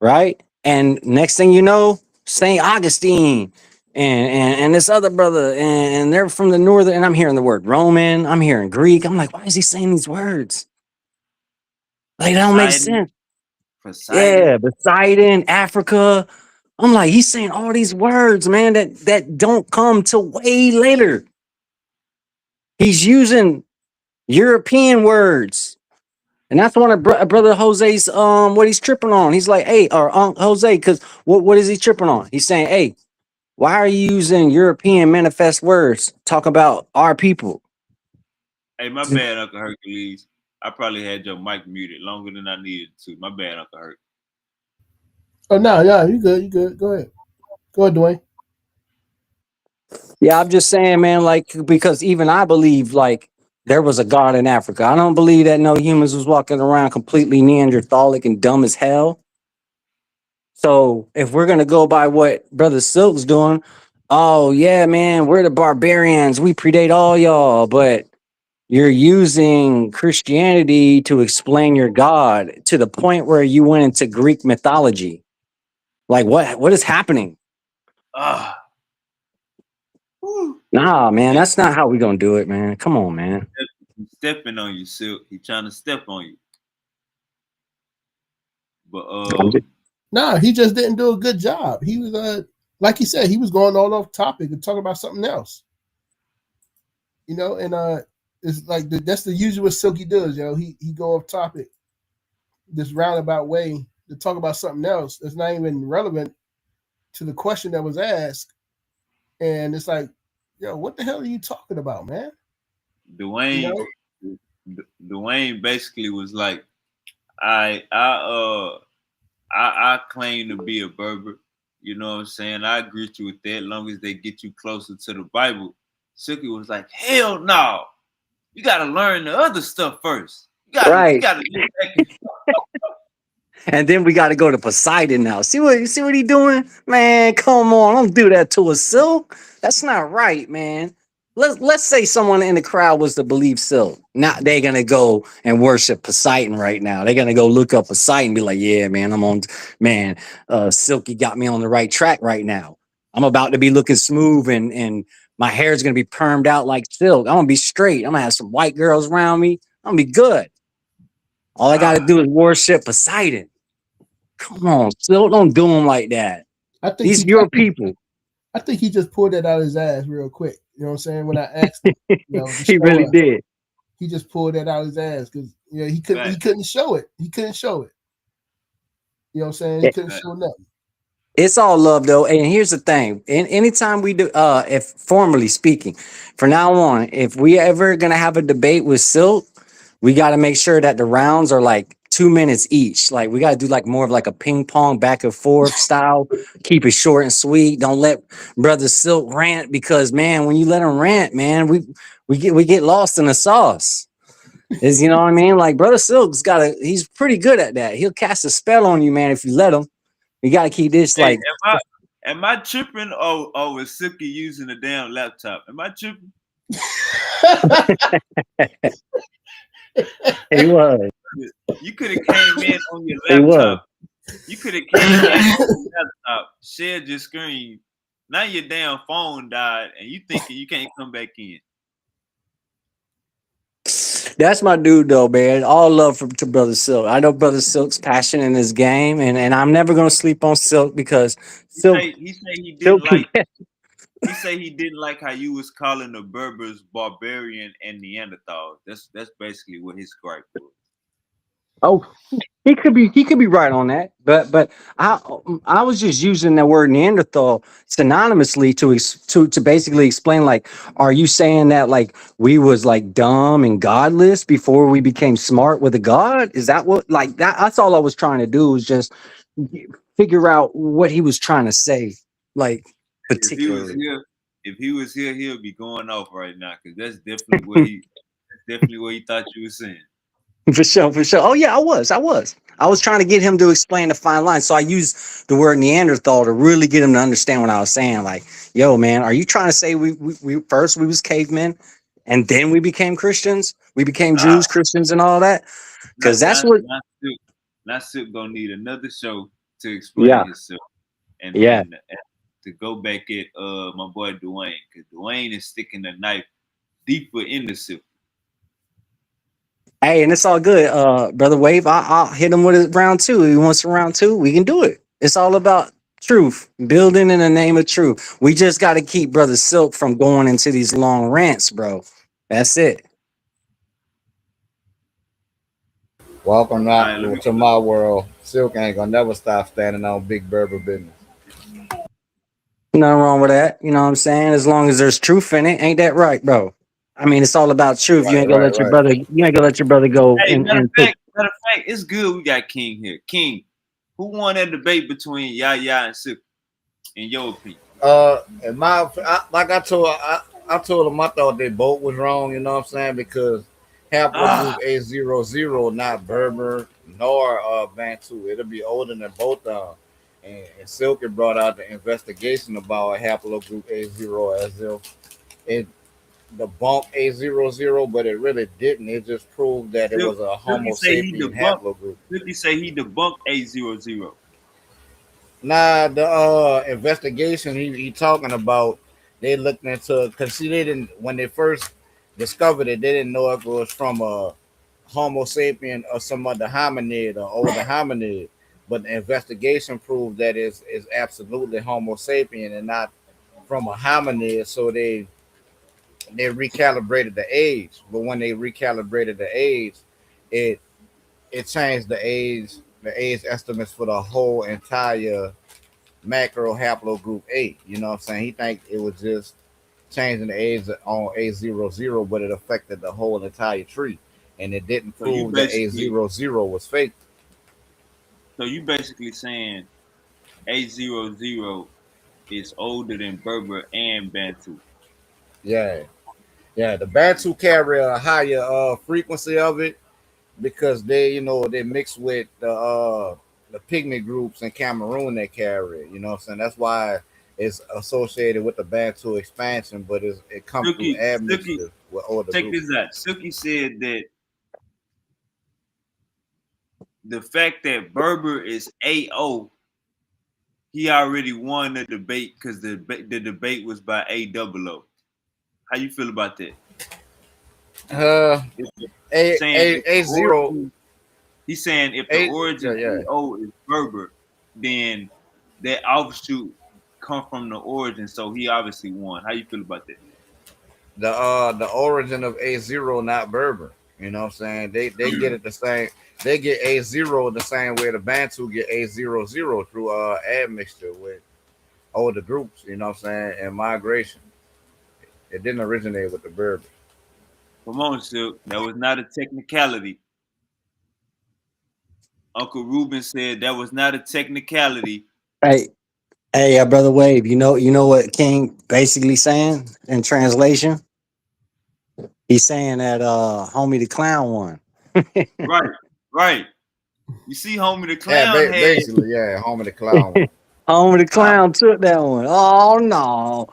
right? And next thing you know, Saint Augustine and this other brother, and they're from the northern, and I'm hearing the word Roman, I'm hearing Greek. I'm like, why is he saying these words? Like, that don't make sense. Yeah, Poseidon, Africa. I'm like, he's saying all these words, man, that don't come till way later. He's using European words. And that's one of brother Jose's what he's tripping on. He's like, hey, or Jose, because what is he tripping on? He's saying, hey, why are you using European manifest words? Talk about our people. Hey, my bad, Uncle Hercules. I probably had your mic muted longer than I needed to. My bad, Uncle Herc. Oh no, you good. Go ahead, Dwayne. Yeah, I'm just saying, man, like, because even I believe like there was a God in Africa. I don't believe that no humans was walking around completely Neanderthalic and dumb as hell. So if we're gonna go by what Brother Silk's doing, oh yeah, man, we're the barbarians. We predate all y'all, but you're using Christianity to explain your God to the point where you went into Greek mythology. Like what is happening? Nah, man, that's not how we gonna do it, man. Come on, man. He's stepping on you, Silk. He's trying to step on you. But Nah, he just didn't do a good job. He was like he said, he was going all off topic and talking about something else. You know, and it's like that's the usual Silky does, yo. He go off topic this roundabout way to talk about something else that's not even relevant to the question that was asked. And it's like, yo, what the hell are you talking about, man? You Dwayne, know? Dwayne basically was like, I claim to be a Berber. You know what I'm saying? I agree with you with that, as long as they get you closer to the Bible. Silky was like, hell no. You gotta learn the other stuff first. You Right. gotta get back and And then we got to go to Poseidon now. See what he doing? Man, come on. Don't do that to us, Silk. That's not right, man. Let's say someone in the crowd was to believe Silk. Now they're gonna go and worship Poseidon right now. They're gonna go look up Poseidon and be like, yeah, man, I'm on man, Silky got me on the right track right now. I'm about to be looking smooth and my hair's gonna be permed out like silk. I'm gonna be straight. I'm gonna have some white girls around me. I'm gonna be good. All I gotta do is worship Poseidon. Come on, still don't do them like that. I think These he your people. I think he just pulled that out of his ass real quick. You know what I'm saying? When I asked him, to He show really us, did. he just pulled that out of his ass because he back. couldn't show it. He couldn't show it. You know what I'm saying? He couldn't show nothing. It's all love though. And here's the thing. Anytime we do if formally speaking, from now on, if we ever gonna have a debate with Silk, we gotta make sure that the rounds are like 2 minutes each. Like we gotta do like more of like a ping pong back and forth style. Keep it short and sweet. Don't let brother Silk rant because man, when you let him rant, man, we get lost in the sauce. Is you know what I mean? Like brother Silk's he's pretty good at that. He'll cast a spell on you, man, if you let him. You got to keep this Hey, like am I tripping or is Silky using a damn laptop? Am I tripping? he was. You could have came in on your He was. laptop. You could have came in on your laptop, shared your screen. Now your damn phone died, and you thinking you can't come back in. That's my dude though, man. All love to Brother Silk. I know Brother Silk's passion in his game, and I'm never gonna sleep on Silk because Silk He say he Silk didn't like. He say he didn't like how you was calling the Berbers barbarian and Neanderthals. That's basically what his gripe was. Oh, he could be right on that, but I was just using the word Neanderthal synonymously to basically explain like, are you saying that like we was like dumb and godless before we became smart with a god? Is that what like that? That's all I was trying to do was just figure out what he was trying to say, like If he was particularly. here, he'll be going off right now because that's definitely what he thought you were saying. For sure, for sure. Oh yeah, I was trying to get him to explain the fine line. So I used the word Neanderthal to really get him to understand what I was saying. Like, yo, man, are you trying to say we first we was cavemen and then we became Christians? We became Ah, Jews, Christians, and all that? Because not that's not what not Silk. Not Silk gonna need another show to explain yeah, himself and yeah. and to go back at my boy Dwayne because Dwayne is sticking the knife deeper in the Silk. Hey, and it's all good. Brother Wave, I'll hit him with a round two. He wants a round two, we can do it. It's all about truth, building in the name of truth. We just got to keep Brother Silk from going into these long rants, bro. That's it. Welcome All not right, let me. to my world. Silk ain't gonna never stop standing on Big Berber business. Nothing wrong with that. You know what I'm saying? As long as there's truth in it, ain't that right, bro? I mean, it's all about truth. You Right, ain't gonna right, let your right. brother. You ain't gonna let your brother go Hey, and put. matter of fact, it's good we got King here. King, who won that debate between Yaya and Silk, in your opinion? In my like I told him I thought they both was wrong. You know what I'm saying? Because Ah, haplogroup A00, not Berber nor Bantu. It'll be older than both of them. And Silky brought out the investigation about haplogroup A0 as if it debunked A00, but it really didn't. It just proved that it was a Silky Homo say he sapien debunked. haplogroup. Silky say he debunked A00. Nah, the investigation he talking about, they looked into because see they didn't when they first discovered it, they didn't know if it was from a Homo sapien or some other hominid or older hominid. But the investigation proved that is absolutely Homo sapien and not from a hominid. So they recalibrated the age. But when they recalibrated the age, it it changed the age the age estimates for the whole entire macro haplogroup 8. You know what I'm saying? He think it was just changing the age on A00, but it affected the whole entire tree, and it didn't So you prove that basically, A00 was fake. saying A00 is older than Berber and Bantu. Yeah, yeah. The Bantu carry a higher frequency of it because they, they mix with the pygmy groups in Cameroon that carry it. You know what I'm saying? That's why it's associated with the Bantu expansion, but it comes through Silky, admixture with older check groups. this out. Silky said that the fact that Berber is AO, he already won the debate because the debate was by AOO. How you feel about that? Uh, If saying if the a zero, origin, he's saying if the a yeah, origin yeah. AO is Berber, then that offshoot come from the origin, so he obviously won. How you feel about that? The origin of A0, not Berber. You know what I'm saying? They get it the same. They get A0 the same way the Bantu get A00 through admixture with older groups. You know what I'm saying? And migration. It didn't originate with the Berber. Come on, Silk. That was not a technicality. Uncle Ruben said that was not a technicality. Hey, hey, brother Wave. You know what King basically saying in translation? He's saying that homie the clown won. Right, right. You see, homie, the Yeah, clown had. basically, yeah. Home of the clown one. Homie the I, clown took that one. Oh no,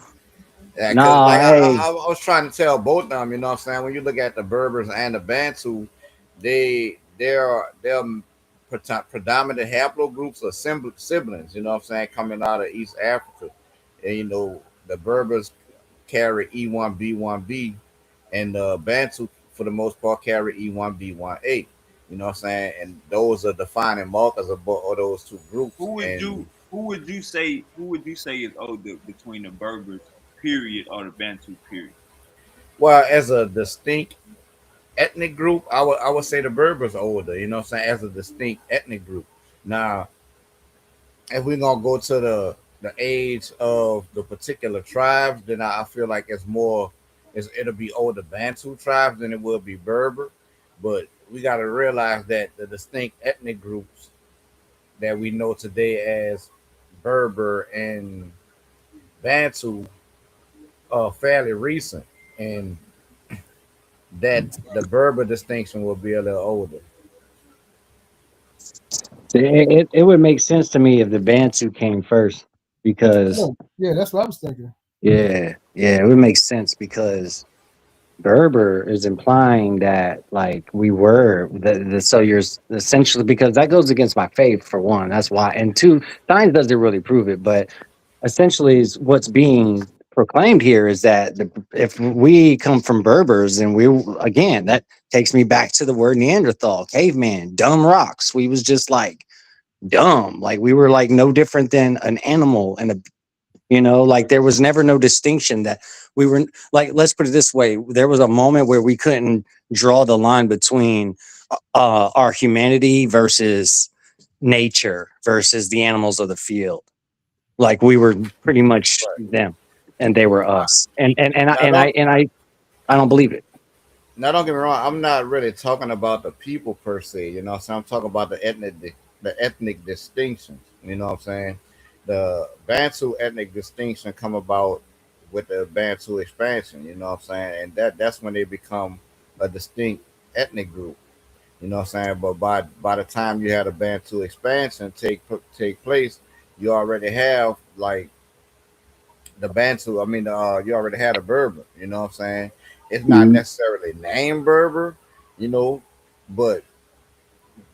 Yeah, because no, like hey, I was trying to tell both of them, you know what I'm saying? When you look at the Berbers and the Bantu, they're predominant haplogroups or siblings, you know what I'm saying, coming out of East Africa. And the Berbers carry E1B1B, and the Bantu for the most part carry E1B1A. You know what I'm saying? And those are defining markers of both of those two groups. And who would you say is older between the Berbers period or the Bantu period? well, as a distinct ethnic group, I would say the Berbers are older, you know what I'm saying, as a distinct ethnic group. Now, if we're gonna go to the age of the particular tribes, then I feel like it'll be older Bantu tribes than it will be Berber. But we gotta realize that the distinct ethnic groups that we know today as Berber and Bantu are fairly recent, and that the Berber distinction will be a little older. it would make sense to me if the Bantu came first because Yeah, that's what I was thinking. yeah, it would make sense because Berber is implying that like we were so you're essentially because that goes against my faith for one. That's why, and two, science doesn't really prove it, but essentially is what's being proclaimed here is that if we come from Berbers and we again that takes me back to the word Neanderthal, caveman, dumb rocks. We was just like dumb, like we were like no different than an animal and a like there was never no distinction that we were like, let's put it this way, there was a moment where we couldn't draw the line between our humanity versus nature versus the animals of the field. Like we were pretty much Right. them and they were us. And I Now and I don't and I don't believe it. now don't get me wrong. I'm not really talking about the people per se. So I'm talking about the ethnic distinctions. You know what I'm saying? The Bantu ethnic distinction come about with the Bantu expansion. You know what I'm saying? And that's when they become a distinct ethnic group. You know what I'm saying? But by the time you had a Bantu expansion take place, you already have like the Bantu. I mean, you already had a Berber. You know what I'm saying? It's not Mhm. necessarily named Berber, you know, but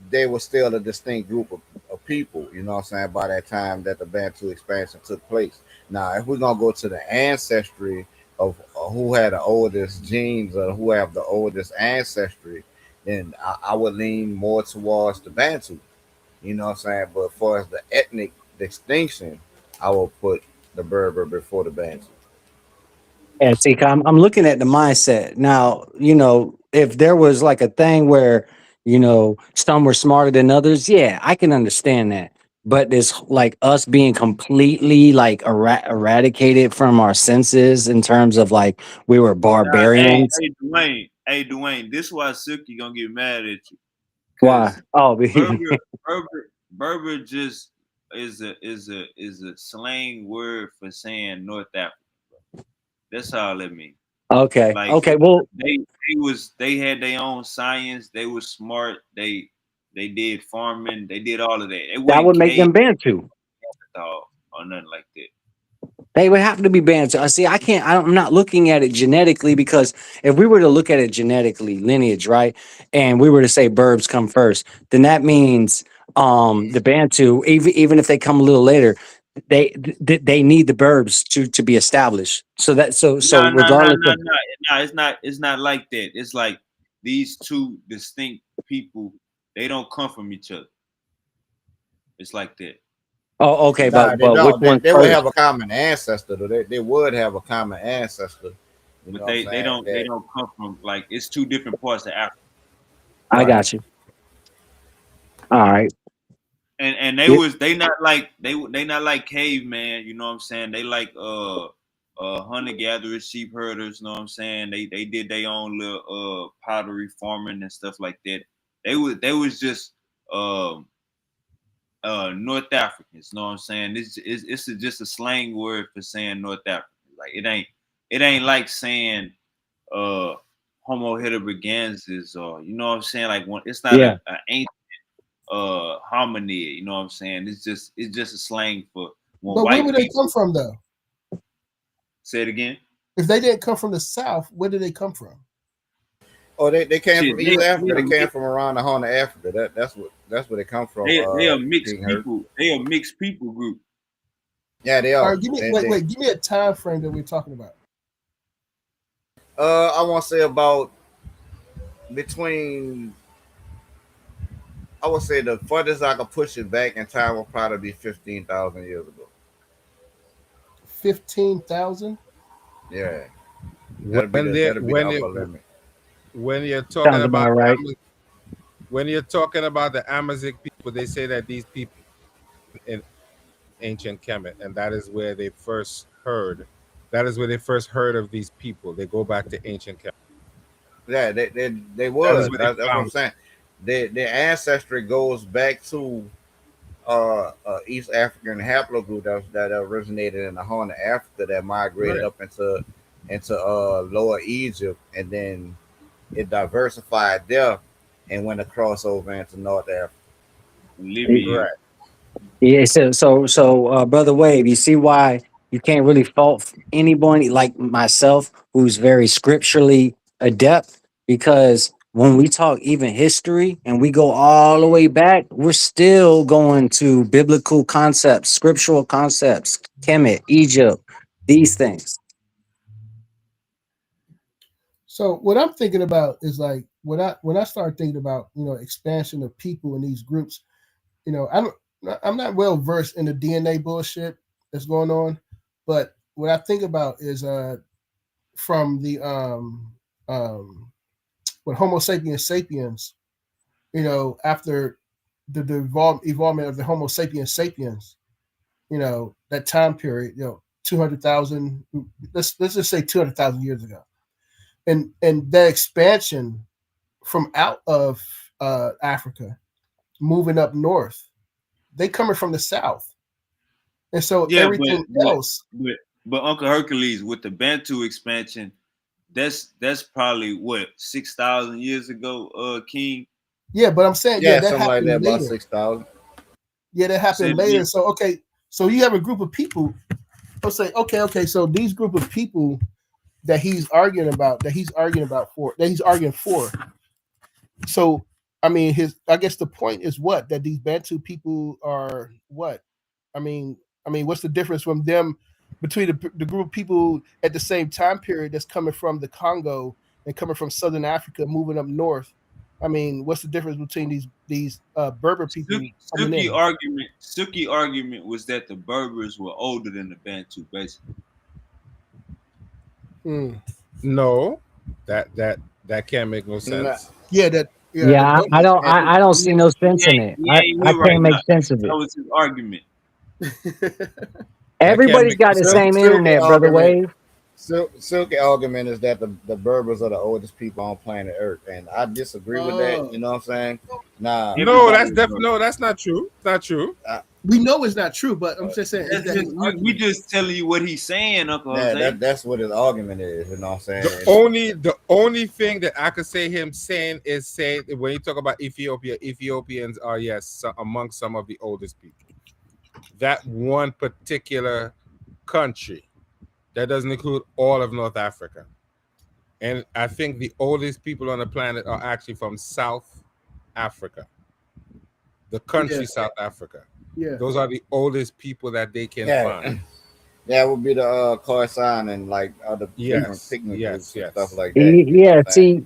they were still a distinct group of people. You know what I'm saying? By that time that the Bantu expansion took place. Now, if we're gonna go to the ancestry of who had the oldest genes or who have the oldest ancestry, then I would lean more towards the Bantu. You know what I'm saying? But as far as the ethnic distinction, I will put the Berber before the Bantu. And see, I'm looking at the mindset now. If there was like a thing where some were smarter than others. Yeah, I can understand that. But this like us being completely like eradicated from our senses in terms of like we were Nah, hey, barbarians. Dwayne, this is why Silky gonna get mad at you. Why? Cause Oh, Berber just is a slang word for saying North Africa. That's all it means. okay. Like Okay. Well, they had their own science. They were smart. They did farming. They did all of that. It that wasn't would make cave them Bantu. dog or nothing like that. They would have to be banned. So I see. I can't. I'm not looking at it genetically because if we were to look at it genetically, lineage, right, and we were to say Burbs come first, then that means the Bantu, even if they come a little later, they need the Burbs to be established. So No, no, no, regardless no, of no, no. It's not like that. It's like these two distinct people. They don't come from each other. It's like that. okay, Nah, they but which don't. one's They would first? have a common ancestor. Though. They would have a common ancestor. You know But what I'm they saying? don't they don't come from like it's two different parts of Africa. I Right. got you. All right. And Yeah. they not like they not like caveman, you know what I'm saying? They like hunter gatherers, sheep herders, you know what I'm saying? They did their own little pottery farming and stuff like that. They was just North Africans, you know what I'm saying? It's just a slang word for saying North African. Like it ain't like saying Homo heidelbergensis or you know what I'm saying? Like one it's not Yeah. a ancient hominid, you know what I'm saying? It's just a slang for when But where white would they come people from though? say it again. If they didn't come from the South, where did they come from? Oh, they came Shit, from East they Africa. are They came mixed, from around the Horn of Africa. That's where they come from. they are mixed King Hurt. people. They are mixed people group. Yeah, they All are. right, give me They wait, give me a time frame that we're talking about. I want to say about between. I would say the furthest I could push it back in time will probably be 15,000 years ago. 15,000. Yeah, When they that'll be the when upper you limit. when you're talking Sounds about about right. when you're talking about the Amazigh people, they say that these people in ancient Kemet, and that is where they first heard. That is where they first heard of these people. They go back to ancient Kemet. Yeah, they That is would. where they That's what I'm found. saying. Their ancestry goes back to East African haplogroup that originated in the Horn of Africa that migrated Right. up into Lower Egypt, and then it diversified there and went across over into North Africa. Libya. Right. Yeah, so brother Wave, you see why you can't really fault anybody like myself who's very scripturally adept because when we talk even history and we go all the way back, we're still going to biblical concepts, scriptural concepts, Kemet, Egypt, these things. So what I'm thinking about is like when I start thinking about expansion of people in these groups. I'm not well versed in the DNA bullshit that's going on, but what I think about is from the um when Homo sapiens sapiens, after the evolvement of the Homo sapiens sapiens, that time period, 200,000, let's just say 200,000 years ago, and that expansion from out of Africa, moving up north, they coming from the south, and so Yeah, everything else. but Uncle Hercules with the Bantu expansion, that's probably what 6,000 years ago, King. Yeah, but I'm saying, Yeah, that something like that, happened about later. 6,000. Yeah, that Say happened it later. again. So okay, so you have a group of people. Let's say, okay. So these group of people that he's arguing for. So I guess the point is what, that these Bantu people are what? What's the difference from them between the group of people at the same time period that's coming from the Congo and coming from Southern Africa, moving up north? What's the difference between these Berber people coming Silky in? argument. Silky argument was that the Berbers were older than the Bantu, basically. Hmm. No, that can't make no Nah, sense. Yeah, that The Yeah, I Berber. don't I don't see no sense in it. He ain't I here right can't now. make sense of That it. was his argument. I can't Everybody's make no got the sense. same Silky internet, brother argument. Wave. Silky argument is that the Berbers are the oldest people on planet Earth, and I disagree with that. Oh, You know what I'm saying? Nah, No, Everybody is no, brothers. that's not true. It's not true. we know it's not true, but I'm just saying, is That's that his just we argument? just telling you what he's saying, Uncle yeah, Jose. that's what his argument is. You know what I'm The saying? only thing that I could say him saying is saying when you talk about Ethiopia, Ethiopians are among some of the oldest people. That one particular country that doesn't include all of North Africa, and I think the oldest people on the planet are actually from South Africa, the Yeah, country South Africa. yeah. Those are the oldest people that they can Yeah, find. that would be the Khoisan and like other different Yes, picnic groups yes, and stuff yes, like that. You know Yeah, what I'm saying? see,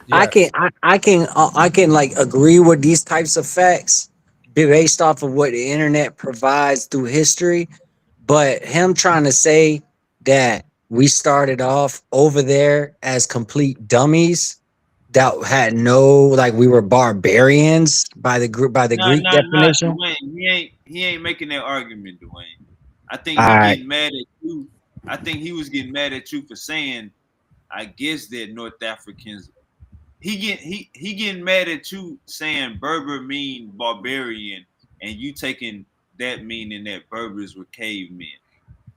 yes. I can like agree with these types of facts based off of what the internet provides through history, but him trying to say that we started off over there as complete dummies that had no like we were barbarians by the Not Greek not not definition. Dwayne. He ain't making that argument, Dwayne. I think All he right. getting mad at you. I think he was getting mad at you for saying, I guess that North Africans he getting mad at you saying Berber mean barbarian and you taking that meaning that Berbers were cavemen.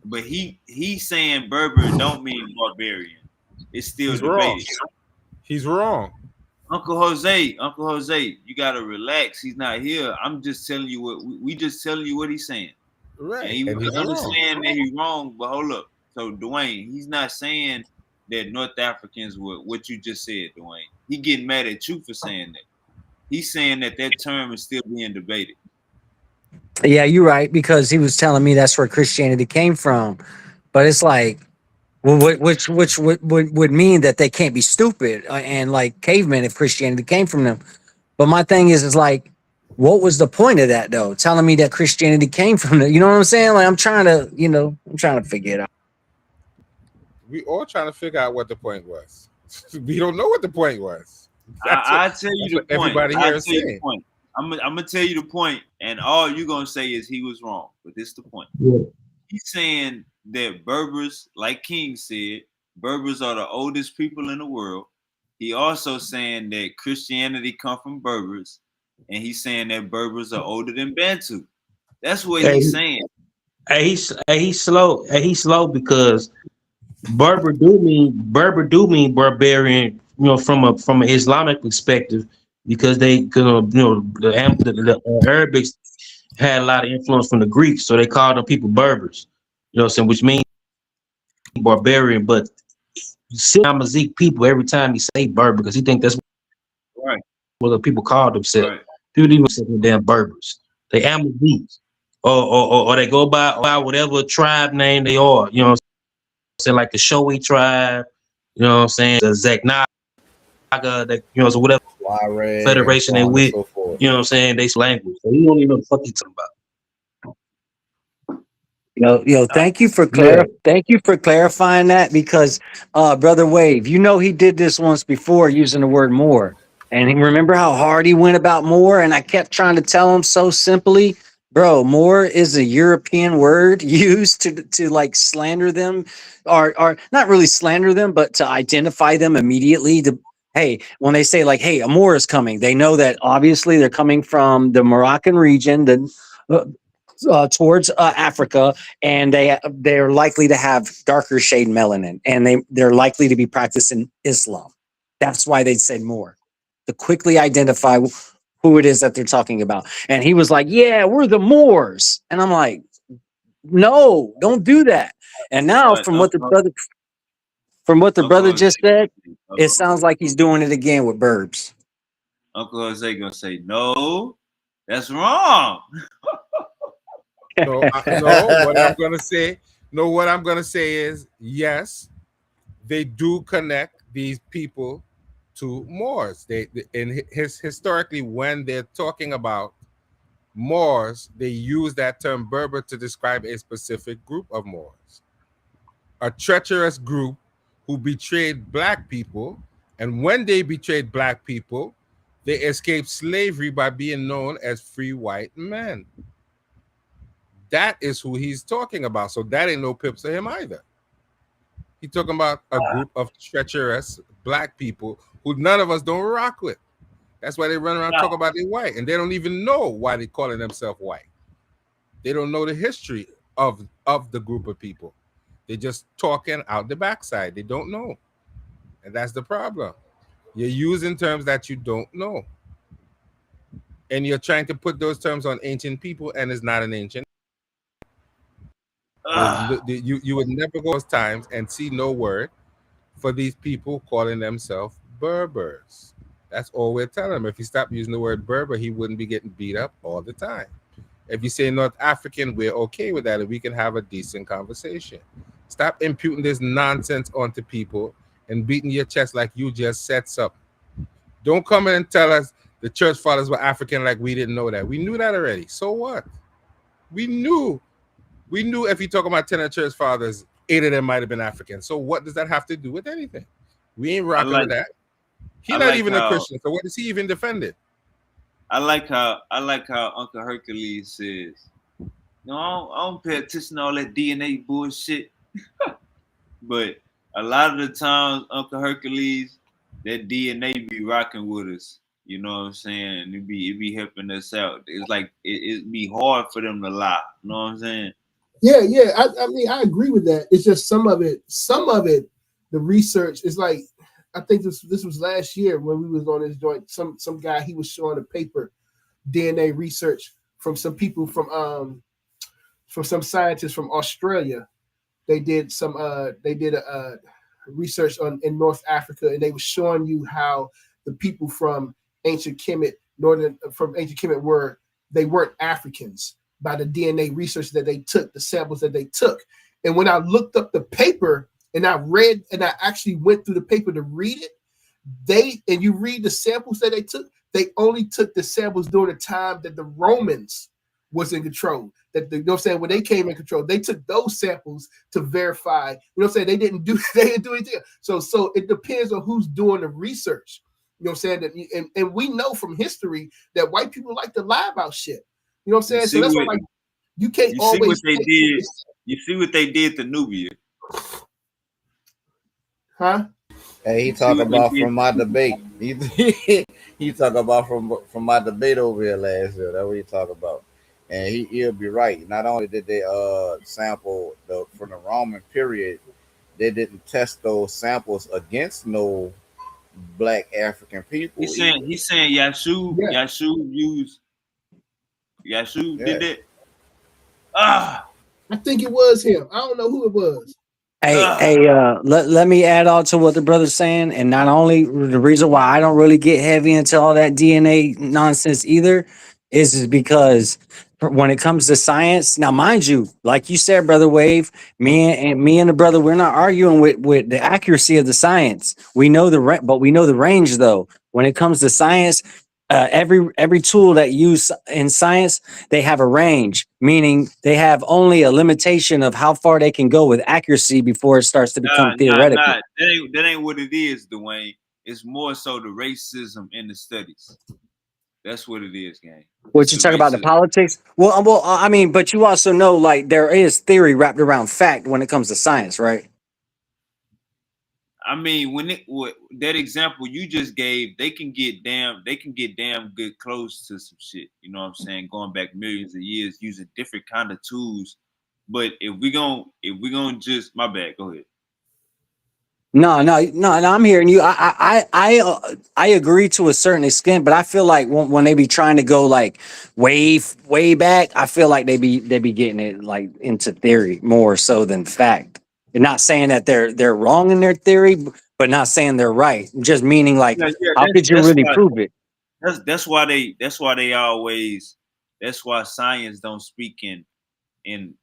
But he saying Berber don't mean barbarian. It's still He's wrong. debated. He's wrong. Uncle Jose, you gotta relax. He's not here. I'm just telling you what we just telling you what he's saying. And Right. he And was he's only wrong. saying that he's wrong, but hold up. So Dwayne, he's not saying that North Africans were what you just said, Dwayne. He getting mad at you for saying that. He's saying that that term is still being debated. Yeah, you're right because he was telling me that's where Christianity came from. But it's like, well, which would mean that they can't be stupid and like cavemen if Christianity came from them. But my thing is like, what was the point of that though? Telling me that Christianity came from them. You know what I'm saying? Like I'm trying to figure it out. We all trying to figure out what the point was. We don't know what the point was. I tell That's you what the point. everybody I here tell is you the saying. point. I'm gonna tell you the point, and all you're gonna say is he was wrong. But this is the point. Yeah. He's saying that Berbers, like King said, Berbers are the oldest people in the world. He also saying that Christianity come from Berbers, and he's saying that Berbers are older than Bantu. That's what Hey, he's saying. he's slow. He's slow because Berber do mean barbarian. You know, from an Islamic perspective, because the Arabics had a lot of influence from the Greeks, so they called them people Berbers. You know what I'm saying? Which means barbarian, but still Amazic people every time he say Berber because he think that's Right, what the people call themselves. right. People even say them damn Berbers. They Amazics. Or they go by whatever tribe name they are. You know what I'm saying? Like the Shoei tribe, you know what I'm saying? The Zeknaga, so whatever Wire and federation so they on and with, so forth. you know what I'm saying? They language. So you don't even know what the fuck you talking about. Thank you for clarifying that because brother Wave, you know he did this once before using the word more. And he remember how hard he went about more and I kept trying to tell him so simply, bro, more is a European word used to like slander them or not really slander them but to identify them immediately to hey, when they say like hey, a Moor is coming, they know that obviously they're coming from the Moroccan region, uh, towards Africa, and they're likely to have darker shade melanin, and they're likely to be practicing Islam. That's why they said more to quickly identify who it is that they're talking about. And he was like, "Yeah, we're the Moors," and I'm like, "No, don't do that." And now, But from what the Uncle brother Jose just said, gonna it say, sounds like he's doing it again with Burbs. Uncle Jose gonna say, no, that's wrong. No, no. What I'm gonna say, no. What I'm gonna say is yes, they do connect these people to Moors. Historically, when they're talking about Moors, they use that term Berber to describe a specific group of Moors, a treacherous group who betrayed black people. And when they betrayed black people, They escaped slavery by being known as free white men. That is who he's talking about. So that ain't no pips to him either. He's talking about a group of treacherous black people who none of us don't rock with. That's why they run around talking about they white, and they don't even know why they calling themselves white. They don't know the history of the group of people. They just talking out the backside. They don't know, and that's the problem. You're using terms that you don't know, and you're trying to put those terms on ancient people, and it's not an ancient. You would never go those times and see no word for these people calling themselves Berbers. That's all we're telling him. If he stopped using the word Berber, he wouldn't be getting beat up all the time. If you say North African, we're okay with that, and we can have a decent conversation. Stop imputing this nonsense onto people and beating your chest like you just said something. Don't come in and tell us the church fathers were African like we didn't know that. We knew that already. So what? We knew if you talk about 10 of church fathers, 8 of them might have been African. So what does that have to do with anything? We ain't rocking with that. He's not even a Christian. So what does he even defend it? I like how Uncle Hercules says, no, I don't pay attention to all that DNA bullshit. But a lot of the times, Uncle Hercules, that DNA be rocking with us. You know what I'm saying? It be helping us out. It's like it be hard for them to lie. You know what I'm saying? Yeah. I mean, I agree with that. It's just some of it, the research is like, I think this was last year when we was on this joint. Some guy, he was showing a paper, DNA research from some people from some scientists from Australia. They did a research in North Africa, and they were showing you how the people from ancient Kemet weren't Africans by the DNA research that they took, the samples that they took. And when I looked up the paper and I actually went through the paper to read it, and you read the samples that they took, they only took the samples during the time that the Romans was in control. That you know what I'm saying, when they came in control, they took those samples to verify. You know what I'm saying? They didn't do anything. So it depends on who's doing the research. You know what I'm saying? And we know from history that white people like to lie about shit. You know what I'm saying? So that's why, like, you can't always. You see what they did to Nubia. Huh? Hey, he talk about from my debate. He talk about from my debate over here last year. That's what he talk about. And he'll be right. Not only did they sample from the Roman period, they didn't test those samples against no black African people. He's saying Yashu did it. I think it was him. I don't know who it was. Let me add on to what the brother's saying, and not only the reason why I don't really get heavy into all that DNA nonsense either is because when it comes to science, now mind you, like you said, Brother Wave, me and the brother, we're not arguing with the accuracy of the science. We know but we know the range though. When it comes to science, every tool that use in science, they have a range, meaning they have only a limitation of how far they can go with accuracy before it starts to become theoretical. That ain't what it is, Dwayne. It's more so the racism in the studies. That's what it is, gang. What you talk about, the politics? Well, I mean, but you also know, like, there is theory wrapped around fact when it comes to science, right? I mean, that example you just gave, they can get damn good close to some shit. You know what I'm saying? Going back millions of years using different kind of tools. But if we gonna just, my bad, go ahead. No, I'm hearing you. I agree to a certain extent, but I feel like when they be trying to go like way back, I feel like they be getting it like into theory more so than fact. And not saying that they're wrong in their theory, but not saying they're right. Just meaning like, how could you really prove it? That's why science don't speak in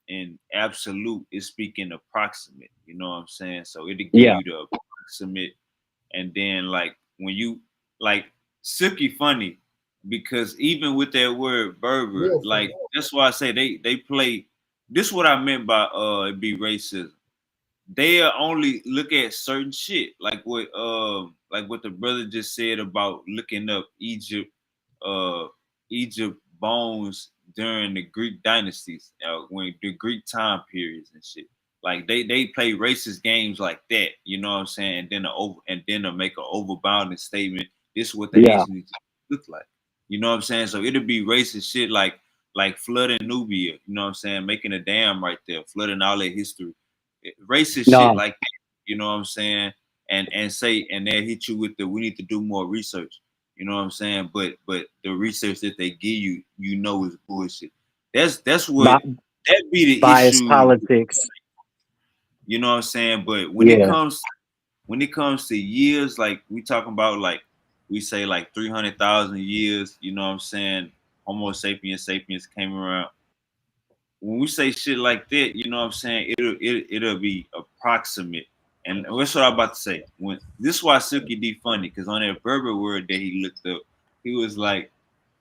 absolute, is speaking approximate. You know what I'm saying? So it'll give you the approximate, and then like when you like Silky funny, because even with that word Berber, that's why I say they play. This is what I meant by it be racism. they'll only look at certain shit, like what the brother just said about looking up Egypt bones during the Greek dynasties, when the Greek time periods and shit. Like they play racist games like that, you know what I'm saying? And then to make an overbounding statement. This is what the Yeah. ancient Egyptians look like. You know what I'm saying? So it'll be racist shit like flooding Nubia, you know what I'm saying? Making a dam right there, flooding all that history. Racist shit No. like that, you know what I'm saying? And they'll hit you with we need to do more research. You know what I'm saying? But the research that they give you, you know, is bullshit. That's what Bi- that be the bias issue. politics. You know what I'm saying? But Yeah. when it comes to years, like we talking about, like we say like 300,000 years. You know what I'm saying? Homo sapiens came around. When we say shit like that, you know what I'm saying? It'll be approximate. And what's what I'm about to say? When this is why Silky D funny, because on that Berber word that he looked up, he was like,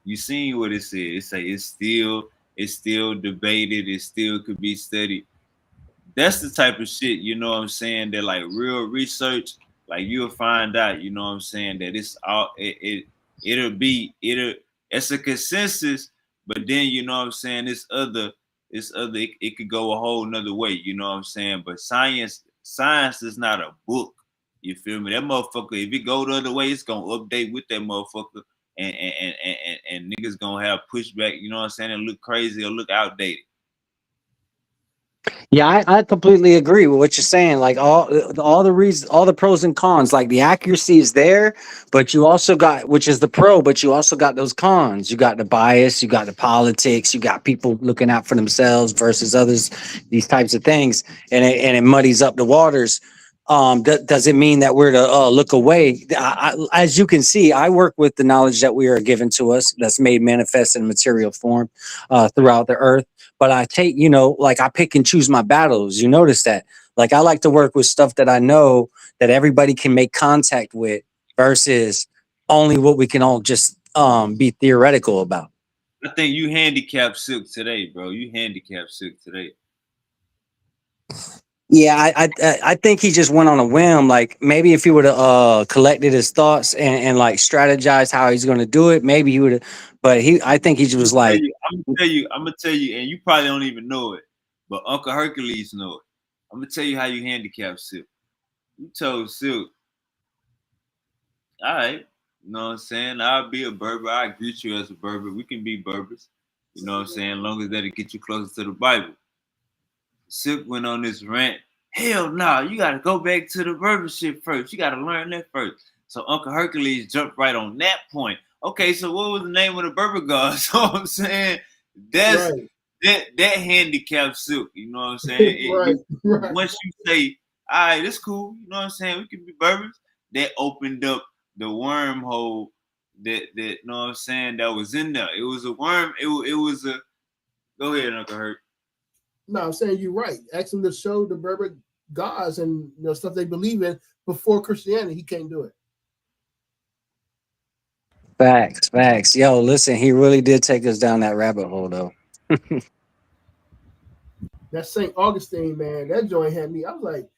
"You seen what it said? It say it's still debated. It still could be studied." That's the type of shit, you know what I'm saying, that like real research, like you'll find out, you know what I'm saying, that it's all it'll it's a consensus, but then you know what I'm saying, it could go a whole nother way, you know what I'm saying. But science is not a book. You feel me? That motherfucker, if it go the other way, it's gonna update with that motherfucker, and niggas gonna have pushback, you know what I'm saying, and look crazy or look outdated. Yeah, I completely agree with what you're saying. Like all the reasons, all the pros and cons. Like the accuracy is there, but you also got, which is the pro, but you also got those cons. You got the bias, you got the politics, you got people looking out for themselves versus others. These types of things, and it muddies up the waters. Does it mean that we're to look away? As you can see, I work with the knowledge that we are given to us, that's made manifest in material form throughout the earth. But I take, like I pick and choose my battles. You notice that? Like I like to work with stuff that I know that everybody can make contact with versus only what we can all just be theoretical about. I think you handicapped Silk today, bro. You handicapped Silk today. Yeah, I think he just went on a whim. Like maybe if he would have collected his thoughts and like strategized how he's going to do it, maybe he would have. But I think he just was like, I'm gonna tell you, and you probably don't even know it, but Uncle Hercules know it. I'm gonna tell you how you handicap Silk. You told Silk, all right, you know what I'm saying? I'll be a Berber. I greet you as a Berber. We can be Berbers. You know what I'm saying? As long as that'll get you closer to the Bible. Silk went on this rant. Hell no, you gotta go back to the Berber shit first. You gotta learn that first. So Uncle Hercules jumped right on that point. Okay, so what was the name of the Berber god? So I'm saying that's Right. that handicap Silk. You know what I'm saying? Right. Once you say, all right, it's cool. You know what I'm saying? We can be Berbers. That opened up the wormhole that you know what I'm saying, that was in there. It was a worm. It was a. Go ahead, Uncle Herc. No, I'm saying you're right. Ask him to show the Berber gods and stuff they believe in before Christianity. He can't do it. facts. Yo, listen, he really did take us down that rabbit hole, though. That St. Augustine, man, that joint had me. I was like,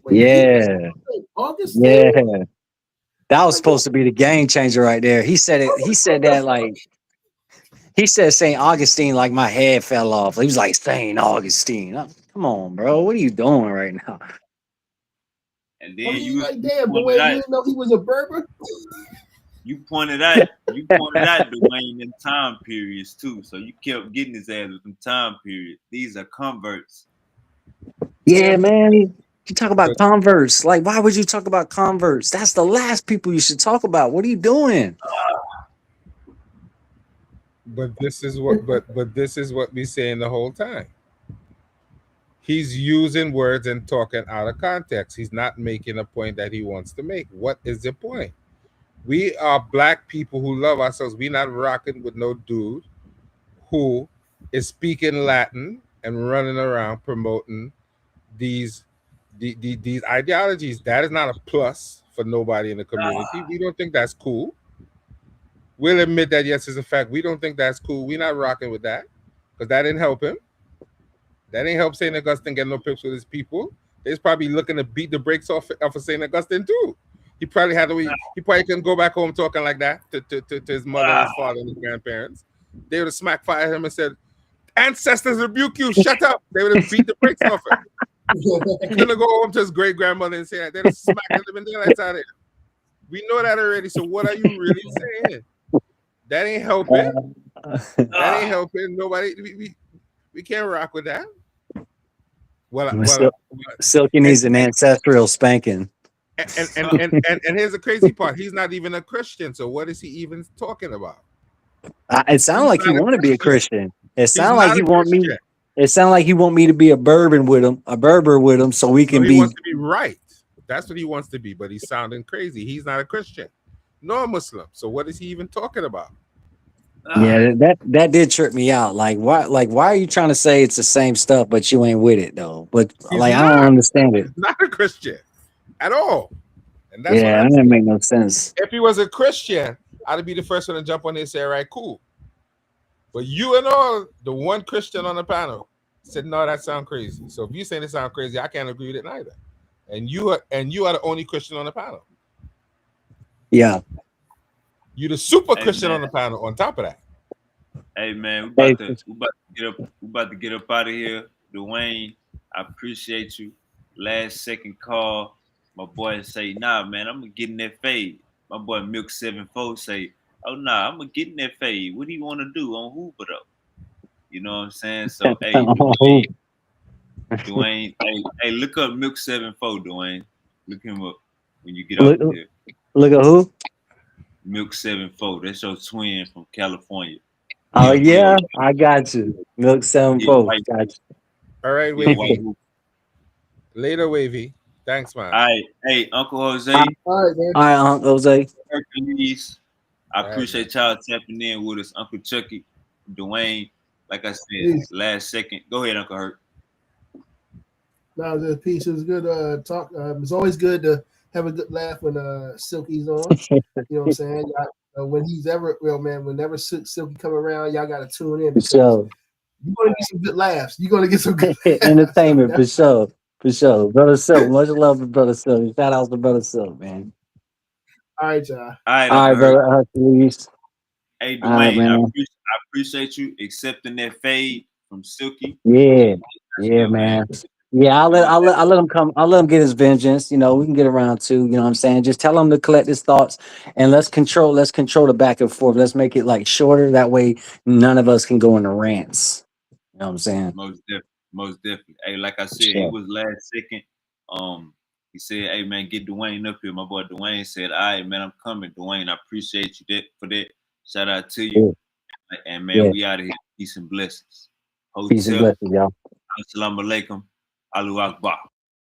wait, Yeah, St. Augustine? yeah. That was Like, what? supposed to be the game changer right there. He said it. He said that like he said Saint Augustine, like my head fell off. He was like Saint Augustine. Come on, bro. What are you doing right now? And I then mean, like, you damn, pointed Dwayne, you out didn't know he was a Berber? you pointed out Dwayne in time periods too. So you kept getting his ass with them time periods. These are converts. Yeah, man. You talk about But converts. Like, why would you talk about converts? That's the last people you should talk about. What are you doing? but this is what we're saying the whole time. He's using words and talking out of context. He's not making a point that he wants to make. What is the point? We are black people who love ourselves. We're not rocking with no dude who is speaking Latin and running around promoting these these ideologies. That is not a plus for nobody in the community. We don't think that's cool. We'll admit that, yes, it's a fact. We don't think that's cool. We're not rocking with that because that didn't help him. That ain't help St. Augustine get no pips with his people. He's probably looking to beat the brakes off of St. Augustine too. He probably had to. He probably couldn't go back home talking like that to his mother, and his father, and his grandparents. They would have smack fired him and said, "Ancestors rebuke you! Shut up!" They would have beat the brakes off him. He couldn't go home to his great grandmother and say that. They'd have smacked the living daylights out of him. We know that already. So what are you really saying? That ain't helping. That ain't helping. Nobody. We can't rock with that. Silky needs an ancestral spanking. And here's the crazy part. He's not even a Christian. So what is he even talking about? It sounds like he want to be a Christian. It sounds like he want me. It sounds like he want me to be a Berber with him, so we can be. He wants to be right. That's what he wants to be, but he's sounding crazy. He's not a Christian, nor a Muslim. So what is he even talking about? Yeah, that did trip me out. Like why are you trying to say it's the same stuff, but you ain't with it though? But I don't understand it. He's not a Christian at all. And that's that didn't make no sense. If he was a Christian, I'd be the first one to jump on there and say, all right, cool. But you and all, the one Christian on the panel said, no, that sounds crazy. So if you saying it sounds crazy, I can't agree with it neither. And you are the only Christian on the panel. Yeah. You're the super Christian on the panel on top of that. Hey man, we about to get up out of here. Dwayne, I appreciate you. Last second call. My boy say, nah, man, I'm gonna get in that fade. My boy Milk 74 say, oh nah, I'm gonna get in that fade. What do you want to do on Hoover though? You know what I'm saying? So hey, Dwayne, hey, look up Milk 74, Dwayne. Look him up when you get out here. Look at who? Milk 74. That's your twin from California. Oh yeah, I got you. Milk 74. Got you. All right, Wavy. Later, Wavy. Thanks, man. All right, hey, Uncle Jose. All right, man. All right, Uncle Jose. Hercules. I appreciate y'all tapping in with us, Uncle Chucky, Dwayne. Like I said, last second. Go ahead, Uncle Hurt. No, the piece. It was good talk. It's always good to have a good laugh when Silky's on. You know what I'm saying? When he's whenever Silky come around, y'all got to tune in because you're gonna get some good laughs. You're gonna get some good entertainment for sure. For sure. Brother Silk. Much love to Brother Silk. Shout out to Brother Silk, man. All right, y'all. All right, Brother Hercules. Hey, Dwayne, I appreciate you accepting that fade from Silky. Yeah, man. Yeah, I'll let him come. I'll let him get his vengeance. You know, we can get around too. You know what I'm saying? Just tell him to collect his thoughts and let's control the back and forth. Let's make it like shorter. That way none of us can go into rants. You know what I'm saying? Most definitely. Hey, like I said, It was last second. He said, hey man, get Dwayne up here. My boy Dwayne said, all right, man, I'm coming. Dwayne, I appreciate you for that. Shout out to you. Yeah. And man, we out of here. Peace and blessings. Peace and blessings, y'all. Assalamu alaikum. Allahu Akbar.